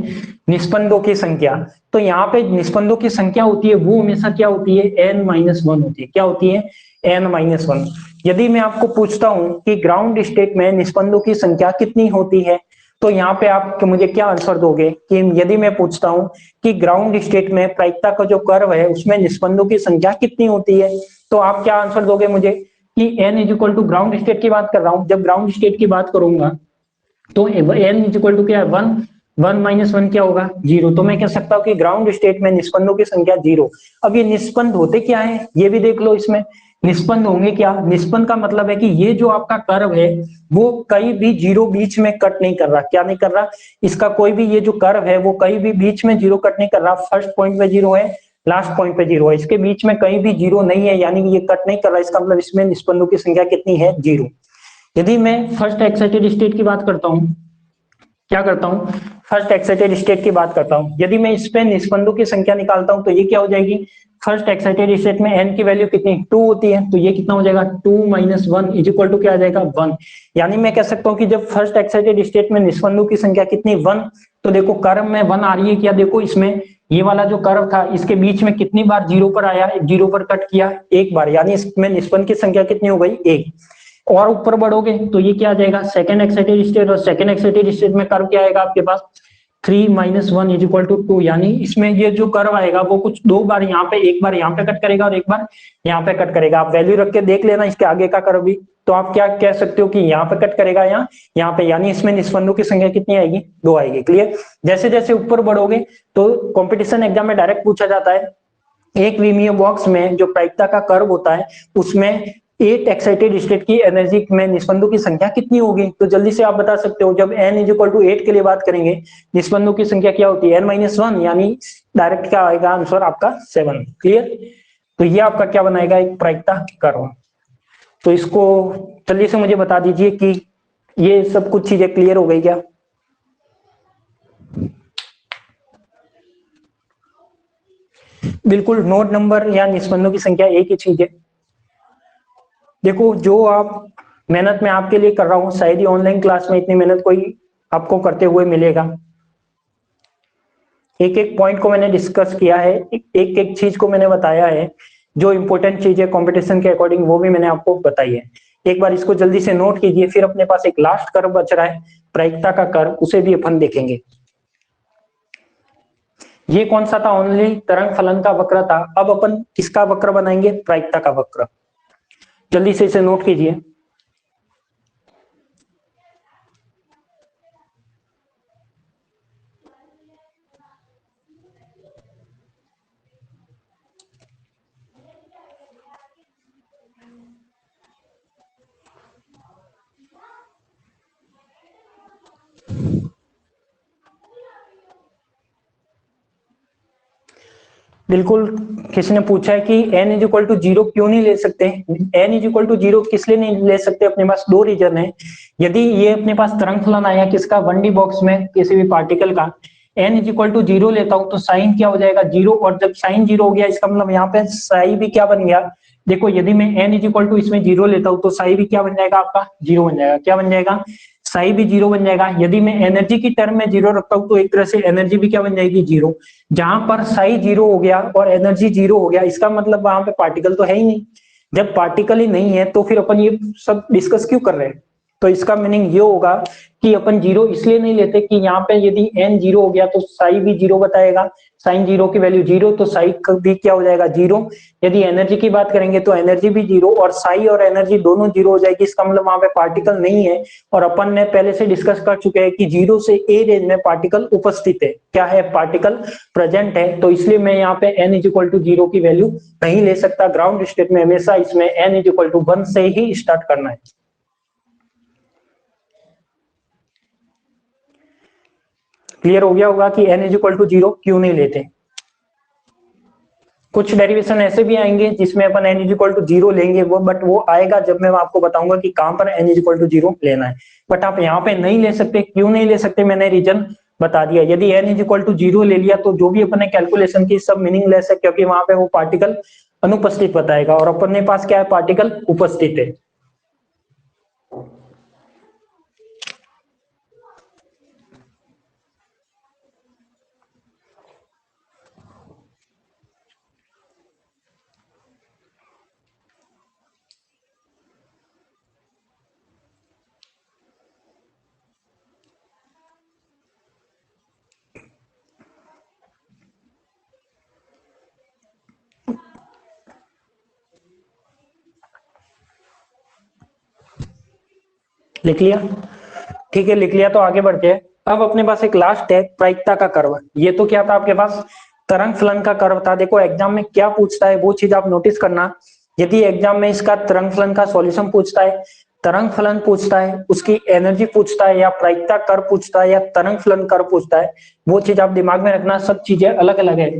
निस्पंदों की संख्या। तो यहाँ पे निस्पंदों की संख्या होती है वो हमेशा क्या होती है, n-1 होती है। क्या होती है, n-1। यदि मैं आपको पूछता हूं कि ग्राउंड स्टेट में निस्पंदों की संख्या कितनी होती है, तो यहाँ पे आप मुझे क्या आंसर दोगे कि यदि मैं पूछता हूं कि ग्राउंड स्टेट में प्रायिकता का जो कर्व है उसमें निस्पंदों की संख्या कितनी होती है, तो आप क्या आंसर दोगे मुझे कि n is equal to ground state की बात कर रहा हूं। जब ग्राउंड स्टेट की बात करूंगा तो n इज इक्वल टू क्या है, 1, 1 - 1 क्या होगा, 0। तो मैं कह सकता हूं कि ग्राउंड स्टेट में निस्पंदों की संख्या 0। अब ये निस्पंद होते क्या है ये भी देख लो, इसमें निस्पंद होंगे क्या, निस्पंद का मतलब है कि ये जो आपका कर्व है वो कहीं भी जीरो बीच में कट नहीं कर रहा। क्या नहीं कर रहा, इसका कोई भी ये जो कर्व है वो कहीं भी बीच में जीरो कट नहीं कर रहा। फर्स्ट पॉइंट पे जीरो है, लास्ट पॉइंट पे जीरो है, इसके बीच में कहीं भी जीरो नहीं है, यानी कि ये कट नहीं कर रहा। इसका मतलब इसमें निस्पंदों की संख्या कितनी है, 0। यदि मैं फर्स्ट एक्साइटेड स्टेट की बात करता हूं, क्या करता हूं, फर्स्ट एक्साइटेड स्टेट की बात करता हूं, यदि मैं इस पे निस्पंदों की संख्या निकालता हूं तो ये क्या हो जाएगी, फर्स्ट एक्साइटेड स्टेट में n की वैल्यू कितनी, 2 होती है, तो ये कितना हो जाएगा, 2 - 1 इज इक्वल टू क्या आ जाएगा, 1। यानी मैं कह सकता हूं कि जब फर्स्ट एक्साइटेड स्टेट में निस्पंदों की संख्या कितनी, 1, तो देखो कर्व में 1 आ रही है क्या, देखो इसमें ये वाला जो कर्व था इसके बीच में कितनी बार जीरो पर आया, जीरो पर कट किया, एक बार, यानी इसमें निस्पंद की संख्या कितनी हो गई, 1। और ऊपर बढ़ोगे तो ये क्या आ जाएगा, सेकंड एक्साइटेड स्टेट, और सेकंड एक्साइटेड स्टेट में कर्व क्या आएगा आपके पास, 3 - 1 इज इक्वल टू 2। यानी इसमें ये जो कर्व आएगा वो कुछ दो बार यहाँ पे, एक बार यहाँ पे कट करेगा और एक बार यहाँ पे कट करेगा। आप वैल्यू रख के देख लेना इसके आगे का कर्व भी, तो आप क्या कह सकते हो कि यहाँ पे कट करेगा या यहाँ पे, यानी इसमें निस्पंदों की संख्या कितनी आएगी, 2 आएगी। क्लियर। जैसे जैसे ऊपर बढ़ोगे तो कंपटीशन एग्जाम में डायरेक्ट पूछा जाता है, एक विमीय बॉक्स में जो प्रायिकता का कर्व होता है उसमें 8 एक्साइटेड स्टेट की एनर्जी में निस्पंदों की संख्या कितनी होगी, तो जल्दी से आप बता सकते हो। जब n इज इक्वल टू 8 के लिए बात करेंगे, निस्पंदों की संख्या क्या होती है, n-1, यानी डायरेक्ट क्या आएगा आंसर आपका 7। क्लियर। तो ये आपका क्या बनाएगा, एक प्रायिकता कर्व। तो इसको जल्दी से मुझे बता दीजिए कि ये सब कुछ चीजें क्लियर हो गई क्या। बिल्कुल, नोड नंबर या निस्पंदों की संख्या एक ही चीज है। देखो जो आप मेहनत में आपके लिए कर रहा हूं, शायद ही ऑनलाइन क्लास में इतनी मेहनत कोई आपको करते हुए मिलेगा। एक एक पॉइंट को मैंने डिस्कस किया है, एक एक चीज को मैंने बताया है, जो इंपॉर्टेंट चीज है कंपटीशन के अकॉर्डिंग वो भी मैंने आपको बताई है। एक बार इसको जल्दी से नोट कीजिए, फिर अपने पास एक लास्ट कर्व बच रहा है प्रायिकता का कर्व, उसे भी अपन देखेंगे। ये कौन सा था, ओनली तरंग फलन का वक्र था। अब अपन किसका वक्र बनाएंगे, प्रायिकता का वक्र। जल्दी से इसे नोट कीजिए। बिल्कुल, किसी ने पूछा है कि n इज इक्वल टू 0 क्यों नहीं ले सकते। n इज इक्वल टू 0 किस लिए नहीं ले सकते, अपने पास दो रीजन है। यदि ये अपने पास तरंग फलन आया किसका, 1D बॉक्स में किसी भी पार्टिकल का, n इज इक्वल टू 0 लेता हूं तो साइन क्या हो जाएगा, 0। और जब साइन 0 हो गया इसका मतलब यहाँ पे साई भी क्या बन गया, देखो यदि मैं n इज इक्वल टू इसमें 0 लेता हूं तो साई भी क्या बन जाएगा आपका, 0 बन जाएगा। क्या बन जाएगा, साई भी 0 बन जाएगा। यदि मैं एनर्जी की टर्म में 0 रखता हूं तो एक तरह से एनर्जी भी क्या बन जाएगी, 0। जहां पर साई 0 हो गया और एनर्जी 0 हो गया, इसका मतलब वहां पे पार्टिकल तो है ही नहीं। जब पार्टिकल ही नहीं है तो फिर अपन ये सब डिस्कस क्यों कर रहे हैं। तो इसका मीनिंग ये होगा कि अपन 0 इसलिए नहीं लेते कि यहाँ पे यदि n 0 हो गया तो साई भी 0 बताएगा, साइन 0 की वैल्यू 0, तो साई भी क्या हो जाएगा, 0। यदि एनर्जी की बात करेंगे तो एनर्जी भी 0, और साई और एनर्जी दोनों 0 हो जाएगी, इसका मतलब वहां पे पार्टिकल नहीं है। और अपन ने पहले से डिस्कस कर चुके हैं कि 0 से a रेंज में पार्टिकल उपस्थित है, क्या है, पार्टिकल प्रेजेंट है। तो इसलिए मैं यहाँ पे n इज इक्वल टू 0 की वैल्यू नहीं ले सकता। ग्राउंड स्टेट में हमेशा इसमें n इज इक्वल टू 1 से ही स्टार्ट करना है। क्लियर हो गया होगा कि n इज इक्वल टू 0 क्यों नहीं लेते। कुछ डेरिवेशन ऐसे भी आएंगे जिसमें अपन n इज इक्वल टू 0 लेंगे, वो बट वो आएगा जब मैं आपको बताऊंगा कि कहां पर n इज इक्वल टू 0 लेना है। बट आप यहाँ पे नहीं ले सकते, क्यों नहीं ले सकते मैंने रीजन बता दिया। यदि n इज इक्वल टू 0 ले लिया तो जो भी अपन ने कैलकुलेशन की सब मीनिंगलेस है, क्योंकि वहां पे वो पार्टिकल अनुपस्थित बताएगा और अपने पास क्या है, पार्टिकल उपस्थित है। लिख लिया? ठीक है, लिख लिया तो आगे बढ़ते हैं। अब अपने पास एक लास्ट है प्रायिकता का कर्व। ये तो क्या था आपके पास, तरंग फलन का कर्व था। देखो एग्जाम में क्या पूछता है वो चीज आप नोटिस करना। यदि एग्जाम में इसका तरंग फलन का सॉल्यूशन पूछता है, तरंग फलन पूछता है, उसकी एनर्जी पूछता है, या प्रायिकता कर्व पूछता है, या तरंग फलन कर्व पूछता है, वो चीज आप दिमाग में रखना। सब चीजें अलग अलग है।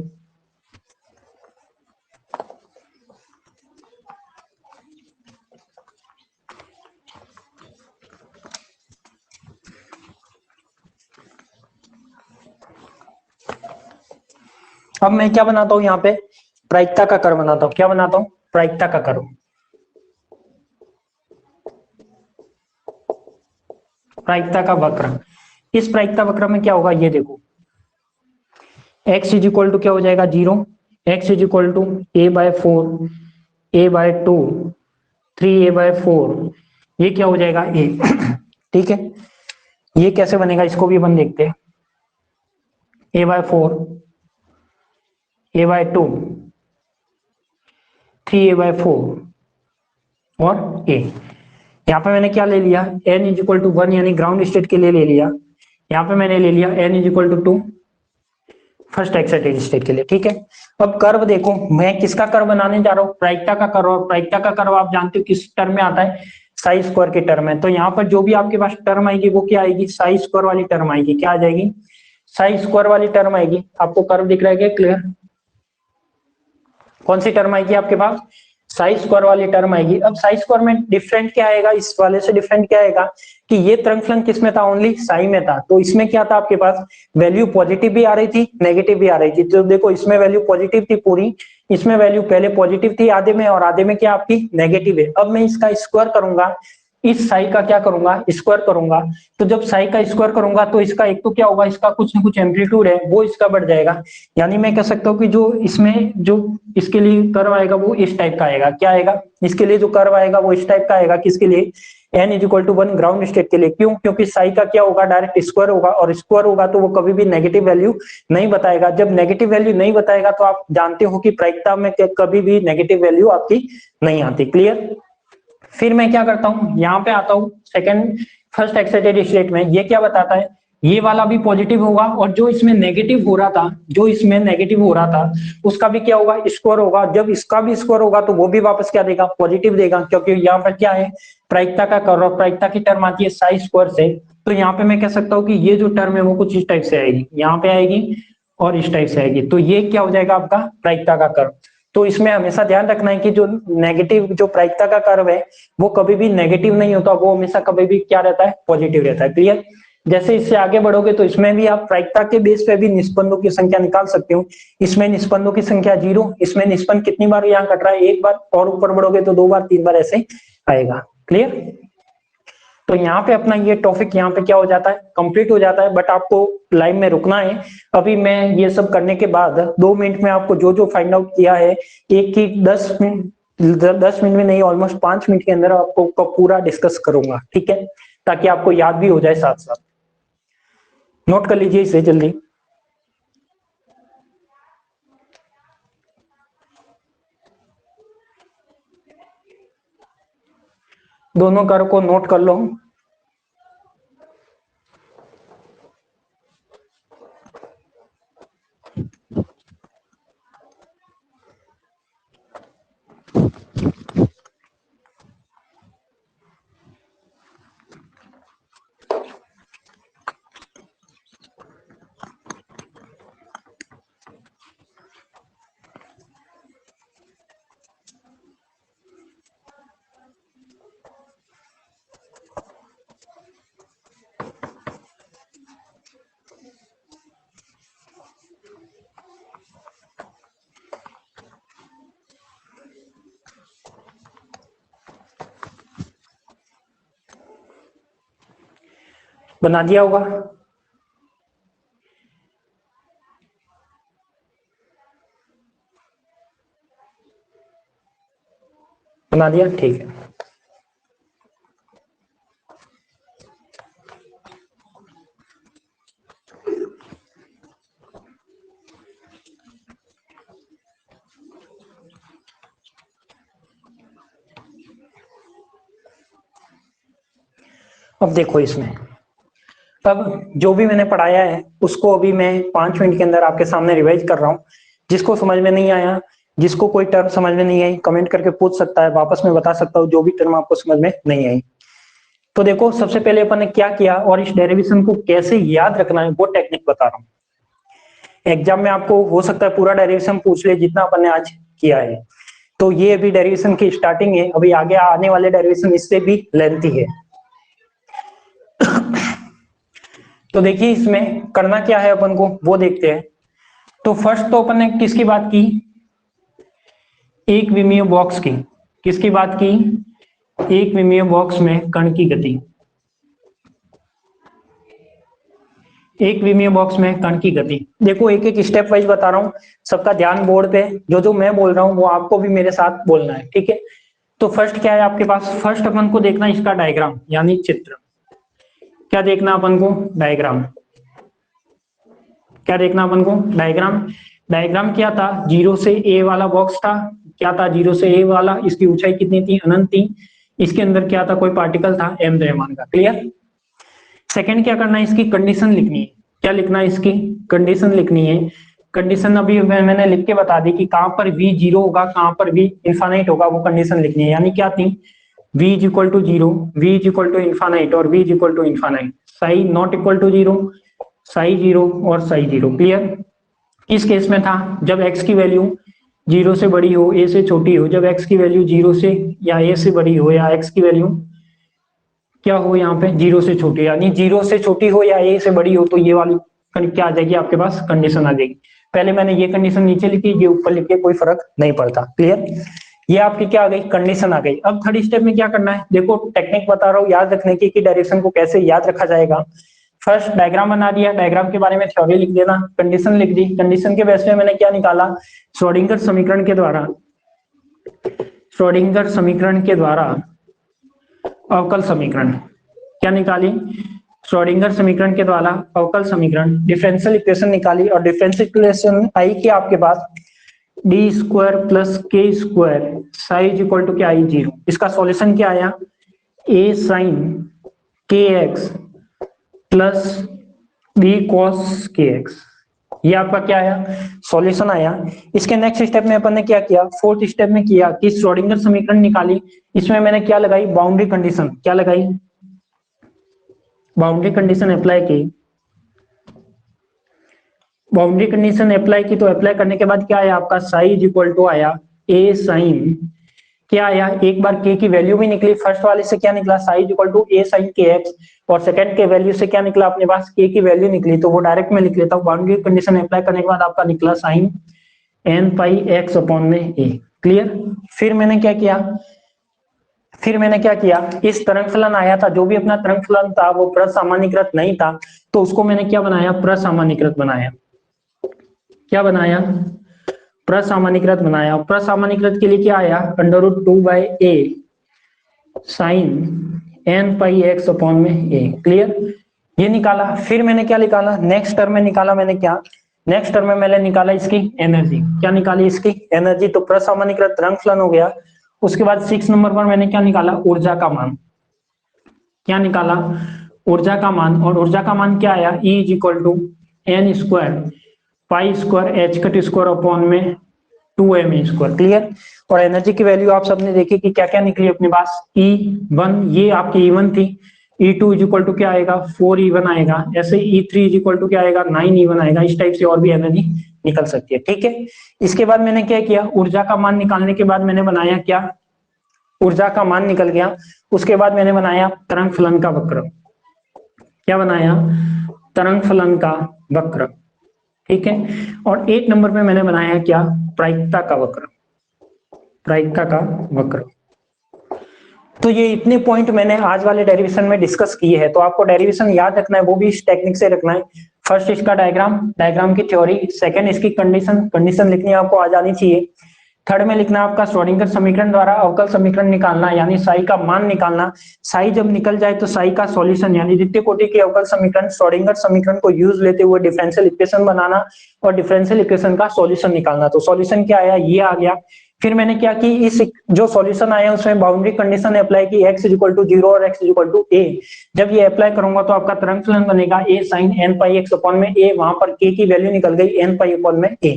अब मैं क्या बनाता हूं यहाँ पे, प्रायिकता का कर्व बनाता हूं। क्या बनाता हूं, प्रायिकता का कर्व। प्रायिकता का वक्र। इस प्रायिकता वक्र में क्या होगा, ये देखो x इज इक्वल टू क्या हो जाएगा, 0। x is equal to a/4, a/2, 3a/4, ये क्या हो जाएगा, a। ठीक है, ये कैसे बनेगा इसको भी अपन देखते हैं। a/4, a/2, 3a/4 और a। यहाँ पे मैंने क्या ले लिया, n इज इक्वल टू 1 यानी ग्राउंड स्टेट के लिए ले लिया। यहाँ पे मैंने ले लिया n is equal to 2 first excited state के लिए। ठीक है, अब कर्व देखो, मैं किसका कर्व बनाने जा रहा हूँ, प्रायिकता का कर्व। और प्रायिकता का कर्व आप जानते हो किस टर्म में आता है, साई स्क्वायर के टर्म में। तो यहाँ पर जो भी आपके पास टर्म आएगी वो क्या आएगी, साई स्क्वायर वाली टर्म आएगी। क्या आ जाएगी, साई स्क्वायर वाली टर्म आएगी। आपको कर्व दिख रहा है क्या, क्लियर? कौन सी टर्म आएगी आपके पास, साई स्क्वायर वाली टर्म आएगी। अब साई स्क्वायर में डिफरेंट क्या आएगा, इस वाले से डिफरेंट क्या आएगा कि ये तरंग फलन किस में था, ओनली साई में था। तो इसमें क्या था आपके पास, वैल्यू पॉजिटिव भी आ रही थी, नेगेटिव भी आ रही थी। तो देखो इसमें वैल्यू पॉजिटिव थी पूरी, इसमें वैल्यू पहले पॉजिटिव थी आधे में, और आधे में क्या आपकी नेगेटिव है। अब मैं इसका स्क्वायर करूंगा, इस साई का क्या करूंगा, स्क्वायर करूंगा। तो जब साई का स्क्वायर करूंगा तो इसका एक तो क्या होगा, इसका कुछ ना कुछ एम्पलीट्यूड है वो इसका बढ़ जाएगा। यानी मैं कह सकता हूँ कि जो इसमें जो इसके लिए कर्व आएगा वो इस टाइप का आएगा। क्या आएगा, इसके लिए जो कर्व आएगा वो इस टाइप का आएगा। किसके लिए, n is equal to 1 ground state के लिए। क्यों, क्योंकि साई का क्या होगा, डायरेक्ट स्क्वायर होगा, और स्क्वायर होगा तो वो कभी भी नेगेटिव वैल्यू नहीं बताएगा। जब नेगेटिव वैल्यू नहीं बताएगा तो आप जानते हो कि प्रायिकता में कभी भी नेगेटिव वैल्यू आपकी नहीं आती। क्लियर? फिर मैं क्या करता हूँ, यहाँ पे आता हूँ सेकंड फर्स्ट एक्साइटेड स्टेट में। ये क्या बताता है, ये वाला भी पॉजिटिव होगा, और जो इसमें नेगेटिव हो रहा था, जो इसमें नेगेटिव हो रहा था उसका भी क्या होगा, स्क्वायर होगा। जब इसका भी स्क्वायर होगा तो वो भी वापस क्या देगा, पॉजिटिव देगा। क्योंकि यहाँ पर क्या है, प्रायिकता का कर्व, और प्रायिकता की टर्म आती है साई स्क्वायर से। तो यहाँ पे मैं कह सकता हूँ कि ये जो टर्म है वो कुछ इस टाइप से आएगी, यहाँ पे आएगी और इस टाइप से आएगी। तो ये क्या हो जाएगा आपका प्रायिकता का कर्व। तो इसमें हमेशा ध्यान रखना है कि जो नेगेटिव, जो प्रायिकता का कर्व है वो कभी भी नेगेटिव नहीं होता, वो हमेशा कभी भी क्या रहता है, पॉजिटिव रहता है। क्लियर? जैसे इससे आगे बढ़ोगे तो इसमें भी आप प्रायिकता के बेस पे भी निष्पंदों की संख्या निकाल सकते हो। इसमें निष्पंदों की संख्या 0, इसमें निष्पंद कितनी बार यहाँ कट रहा है, एक बार, और ऊपर बढ़ोगे तो 2 बार 3 बार ऐसे आएगा। क्लियर? तो यहाँ पे अपना ये टॉपिक यहाँ पे क्या हो जाता है, कंप्लीट हो जाता है। बट आपको लाइव में रुकना है। अभी मैं ये सब करने के बाद 2 मिनट में आपको जो जो फाइंड आउट किया है, एक की 10 मिनट, 10 मिनट में नहीं, ऑलमोस्ट 5 मिनट के अंदर आपको पूरा डिस्कस करूंगा। ठीक है, ताकि आपको याद भी हो जाए साथ साथ। नोट कर लीजिए इसे जल्दी। दोनों कर्व को नोट कर लो। बना दिया होगा, बना दिया, ठीक है। अब देखो इसमें, अब जो भी मैंने पढ़ाया है उसको अभी मैं 5 मिनट के अंदर आपके सामने रिवाइज कर रहा हूँ। जिसको समझ में नहीं आया, जिसको कोई टर्म समझ में नहीं आई, कमेंट करके पूछ सकता है, वापस मैं बता सकता हूँ जो भी टर्म आपको समझ में नहीं आई। तो देखो सबसे पहले अपन ने क्या किया और इस डेरिवेशन को कैसे याद रखना है वो टेक्निक बता रहा हूँ। एग्जाम में आपको हो सकता है पूरा डेरिवेशन पूछ ले जितना अपन ने आज किया है। तो ये अभी डेरिवेशन की स्टार्टिंग है, अभी आगे आने वाले डेरिवेशन इससे भी लेंथी है। तो देखिए इसमें करना क्या है अपन को वो देखते हैं। तो फर्स्ट तो अपन ने किसकी बात की, एक विमीय बॉक्स की। किसकी बात की, एक विमीय बॉक्स में कण की गति। एक विमीय बॉक्स में कण की गति। देखो एक एक स्टेप वाइज बता रहा हूं, सबका ध्यान बोर्ड पे, जो जो मैं बोल रहा हूं वो आपको भी मेरे साथ बोलना है, ठीक है। तो फर्स्ट क्या है आपके पास, फर्स्ट अपन को देखना इसका डायग्राम यानी चित्र। क्या देखना अपन को, डायग्राम। क्या देखना अपन को, डायग्राम। डायग्राम क्या था, 0 से a वाला बॉक्स था। क्या था, 0 से a वाला, इसकी ऊंचाई कितनी थी, अनंत थी। इसके अंदर क्या था, कोई पार्टिकल था m द्रव्यमान का। क्लियर। सेकंड क्या करना है, इसकी कंडीशन लिखनी है। क्या लिखना है, इसकी कंडीशन लिखनी है। कंडीशन अभी मैंने लिख के बता दी कि कहां पर v 0 होगा, कहां पर v इनफाइनाइट होगा, वो कंडीशन लिखनी है। यानी क्या थी, v is equal to 0, v is equal to infinite और v is equal to infinite. Psi not equal to 0, psi 0 और साई 0। क्लियर। इस केस में था जब x की वैल्यू 0 से बड़ी हो, a से छोटी हो। जब x की वैल्यू 0 से या a से बड़ी हो, या x की वैल्यू क्या हो यहाँ पे 0 से छोटी, यानी 0 से छोटी हो या a से बड़ी हो, तो ये वाली क्या आ जाएगी आपके पास, कंडीशन आ जाएगी। पहले मैंने ये कंडीशन नीचे लिखी, ये ऊपर लिख के कोई फर्क नहीं पड़ता। क्लियर। ये आपकी क्या आ गई, कंडीशन आ गई। अब थर्ड स्टेप में क्या करना है, देखो टेक्निक बता रहा हूँ याद रखने की कि डायरेक्शन को कैसे याद रखा जाएगा। फर्स्ट डायग्राम बना दिया, डायग्राम के बारे में थ्योरी लिख देना, कंडीशन लिख दी। कंडीशन के बेस पे मैंने क्या निकाला, श्रोडिंगर समीकरण के द्वारा, श्रोडिंगर समीकरण के द्वारा अवकल समीकरण। क्या निकाली, श्रोडिंगर समीकरण के द्वारा अवकल समीकरण, डिफरेंशियल इक्वेशन निकाली। और डिफरेंशियल इक्वेशन आई क्या आपके पास, D square plus k square size equal to क्या आई 0। इसका सॉल्यूशन क्या आया, ए sine k x plus B cos k x. ये आपका क्या आया, सॉल्यूशन आया। इसके नेक्स्ट स्टेप में अपन ने क्या किया, फोर्थ स्टेप में किया कि श्रोडिंगर समीकरण निकाली। इसमें मैंने क्या लगाई, बाउंड्री कंडीशन। क्या लगाई, बाउंड्री कंडीशन अप्लाई की। बाउंड्री कंडीशन अप्लाई की, तो अप्लाई करने के बाद क्या आया आपका, साइज इक्वल टू आया ए साइन, क्या आया, एक बार के की वैल्यू भी निकली। फर्स्ट वाले से क्या निकला, psi is equal to A sine k x, और सेकंड के वैल्यू से क्या निकला अपने पास, के की वैल्यू निकली, तो वो डायरेक्ट में लिख लेता हूँ। बाउंड्री कंडीशन अप्लाई करने के बाद आपका निकला sign n pi x upon में ए। क्लियर। फिर मैंने क्या किया, फिर मैंने क्या किया, इस तरंग फलन आया था, जो भी अपना तरंग फलन था वो प्रसामान्यीकृत नहीं था, तो उसको मैंने क्या बनाया, प्रसामान्यीकृत बनाया। क्या बनाया, प्रसामान्यीकृत बनाया। प्रसामान्यीकृत के लिए क्या आया, √2/a sign n pi x upon में ए। क्लियर। ये निकाला। फिर मैंने क्या निकाला, नेक्स्ट टर्म में निकाला मैंने क्या, नेक्स्ट टर्म में मैंने निकाला इसकी एनर्जी। क्या निकाली, इसकी एनर्जी। तो प्रसामान्यीकृत तरंग फलन हो गया। उसके बाद 6 नंबर पर मैंने क्या निकाला, ऊर्जा का मान। क्या निकाला, ऊर्जा का मान। और ऊर्जा का मान क्या आया, E is equal to n square pi square h cut square upon में 2m स्क्वायर। क्लियर। और एनर्जी की वैल्यू आप सबने देखी कि क्या क्या निकली अपने पास, E1, ये आपकी E1 थी। E2 इज इक्वल टू क्या आएगा, 4E1 आएगा। ऐसे E3 इज इक्वल टू क्या आएगा, 9E1 आएगा। इस टाइप से और भी एनर्जी निकल सकती है। ठीक है। इसके बाद मैंने क्या किया, ऊर्जा का मान निकालने के बाद मैंने बनाया क्या, ऊर्जा का मान निकल गया। उसके बाद मैंने बनाया तरंग फलन का वक्र। क्या बनाया, तरंग फलन का वक्र। ठीक है। और 8 नंबर पे मैंने बनाया क्या, प्रायिकता का वक्र। प्रायिकता का वक्र। तो ये इतने पॉइंट मैंने आज वाले डेरिवेशन में डिस्कस किए हैं, तो आपको डेरिवेशन याद रखना है, वो भी इस टेक्निक से रखना है। फर्स्ट इसका डायग्राम, डायग्राम की थ्योरी, सेकंड इसकी कंडीशन, कंडीशन लिखनी आपको आ जानी चाहिए। थर्ड में लिखना आपका श्रोडिंगर समीकरण द्वारा अवकल समीकरण निकालना, यानी साई का मान निकालना। साई जब निकल जाए तो साई का सॉल्यूशन यानी द्वितीय कोटि के अवकल समीकरण श्रोडिंगर समीकरण को यूज लेते हुए डिफरेंशियल इक्वेशन बनाना और डिफरेंशियल इक्वेशन का सॉल्यूशन निकालना। तो सॉल्यूशन क्या आया, ये आ गया। फिर मैंने क्या कि इस जो सॉल्यूशन आया उसमें बाउंड्री कंडीशन अप्लाई की, x इक्वल टू 0 और x इक्वल टू a। जब ये अप्लाई करूंगा तो आपका तरंग फलन बनेगा a sin n pi x upon में a, वहां पर k की वैल्यू निकल गई n पाई अपॉन में a।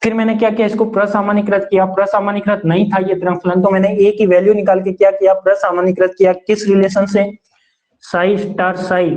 फिर मैंने क्या किया, इसको प्रसामान्यीकृत किया, प्रसामान्यीकृत नहीं था ये तरंग फलन, तो मैंने a की वैल्यू निकाल के क्या किया, प्रसामान्यीकृत किया। किस रिलेशन से, psi star psi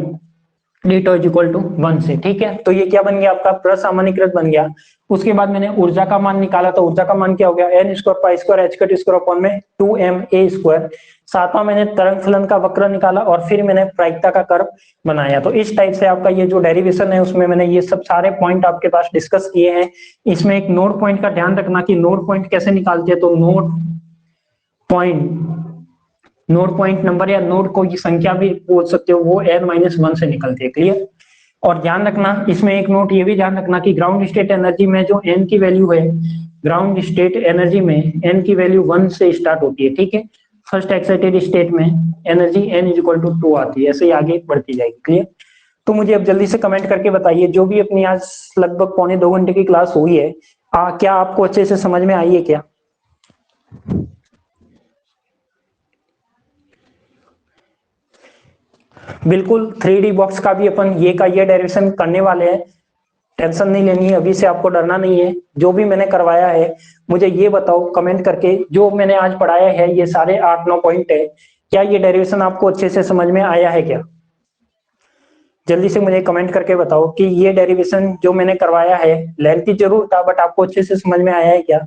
d tau is equal to 1 से। ठीक है, तो ये क्या बन गया आपका, प्रसामान्यीकृत बन गया। उसके बाद मैंने ऊर्जा का मान निकाला, तो ऊर्जा का मान क्या हो गया, n square pi square h cut square upon में 2ma स्क्वायर। सातवां मैंने तरंग फलन का वक्र निकाला और फिर मैंने प्रायिकता का कर्व बनाया। तो इस टाइप से आपका ये जो डेरिवेशन है उसमें मैंने ये सब सारे पॉइंट आपके पास डिस्कस किए हैं। इसमें एक नोड पॉइंट का ध्यान रखना कि नोड पॉइंट कैसे निकालते हैं। तो नोड पॉइंट नंबर या नोड को की संख्या भी बोल सकते हो, वो n-1 से निकलती है। क्लियर। और ध्यान रखना इसमें एक नोट ये भी ध्यान रखना कि ग्राउंड स्टेट एनर्जी में जो n की वैल्यू है, ग्राउंड स्टेट एनर्जी में n की वैल्यू 1 से स्टार्ट होती है। ठीक है, फर्स्ट एक्साइटेड स्टेट में energy n is equal to 2 आती है, ऐसे ही आगे बढ़ती जाएगी। क्लियर। तो मुझे अब जल्दी से कमेंट करके बताइए, जो भी अपनी आज लगभग पौने 2 घंटे की क्लास हुई है, क्या आपको अच्छे से समझ में आई है क्या? बिल्कुल 3D बॉक्स का भी अपन ये का ये डेरिवेशन करने वाले हैं, टेंशन नहीं लेनी है, अभी से आपको डरना नहीं है। जो भी मैंने करवाया है मुझे ये बताओ कमेंट करके, जो मैंने आज पढ़ाया है ये सारे 8-9 पॉइंट है, क्या ये डेरिवेशन आपको अच्छे से समझ में आया है क्या? जल्दी से मुझे कमेंट करके बताओ कि ये डेरिवेशन जो मैंने करवाया है लेंथी जरूर था बट आपको अच्छे से समझ में आया है क्या?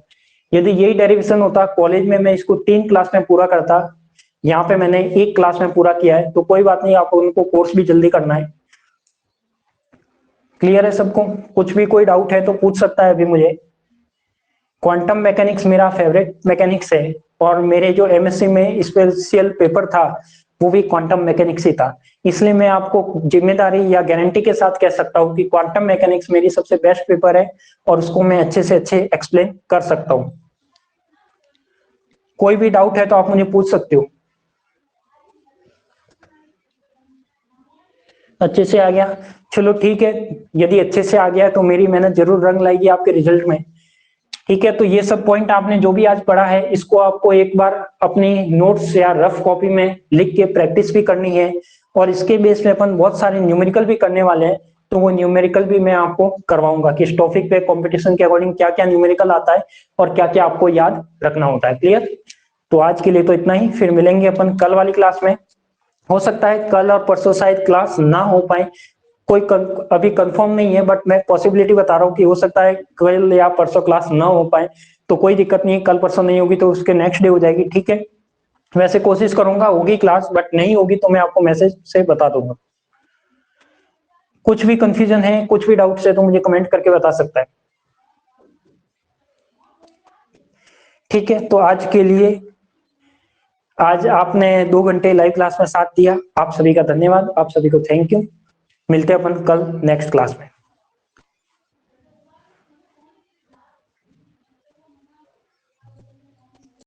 यदि यही डेरिवेशन होता कॉलेज में, मैं इसको 3 क्लास में पूरा करता, यहाँ पे मैंने 1 क्लास में पूरा किया है, तो कोई बात नहीं, आपको उनको कोर्स भी जल्दी करना है। क्लियर है सबको? कुछ भी कोई डाउट है तो पूछ सकता है अभी मुझे। क्वांटम मैकेनिक्स मेरा फेवरेट मैकेनिक्स है और मेरे जो एमएससी में स्पेशल पेपर था वो भी क्वांटम मैकेनिक्स ही था, इसलिए मैं आपको जिम्मेदारी या गारंटी के साथ कह सकता हूँ कि क्वांटम मैकेनिक्स मेरी सबसे बेस्ट पेपर है और उसको मैं अच्छे से अच्छे एक्सप्लेन कर सकता हूँ। कोई भी डाउट है तो आप मुझे पूछ सकते हो। अच्छे से आ गया, चलो ठीक है। यदि अच्छे से आ गया तो मेरी मेहनत जरूर रंग लाएगी आपके रिजल्ट में। ठीक है, तो ये सब पॉइंट आपने जो भी आज पढ़ा है इसको आपको एक बार अपनी नोट्स या रफ कॉपी में लिख के प्रैक्टिस भी करनी है, और इसके बेस पे अपन बहुत सारे न्यूमेरिकल भी करने वाले हैं, तो वो न्यूमेरिकल भी मैं आपको करवाऊंगा कि इस टॉपिक पे कंपटीशन के अकॉर्डिंग क्या क्या न्यूमेरिकल आता है और क्या क्या आपको याद रखना होता है। क्लियर। तो आज के लिए तो इतना ही, फिर मिलेंगे अपन कल वाली क्लास में। हो सकता है कल और परसों शायद क्लास ना हो पाए, अभी कंफर्म नहीं है, बट मैं पॉसिबिलिटी बता रहा हूँ कि हो सकता है कल या परसों क्लास ना हो पाए, तो कोई दिक्कत नहीं है, कल परसों नहीं होगी तो उसके नेक्स्ट डे हो जाएगी। ठीक है, वैसे कोशिश करूंगा होगी क्लास, बट नहीं होगी तो मैं आपको मैसेज से बता दूंगा। कुछ भी कंफ्यूजन है, कुछ भी डाउट्स है तो मुझे कमेंट करके बता सकता है। ठीक है, तो आज के लिए, आज आपने 2 घंटे लाइव क्लास में साथ दिया, आप सभी का धन्यवाद, आप सभी को थैंक यू। मिलते हैं अपन कल नेक्स्ट क्लास में।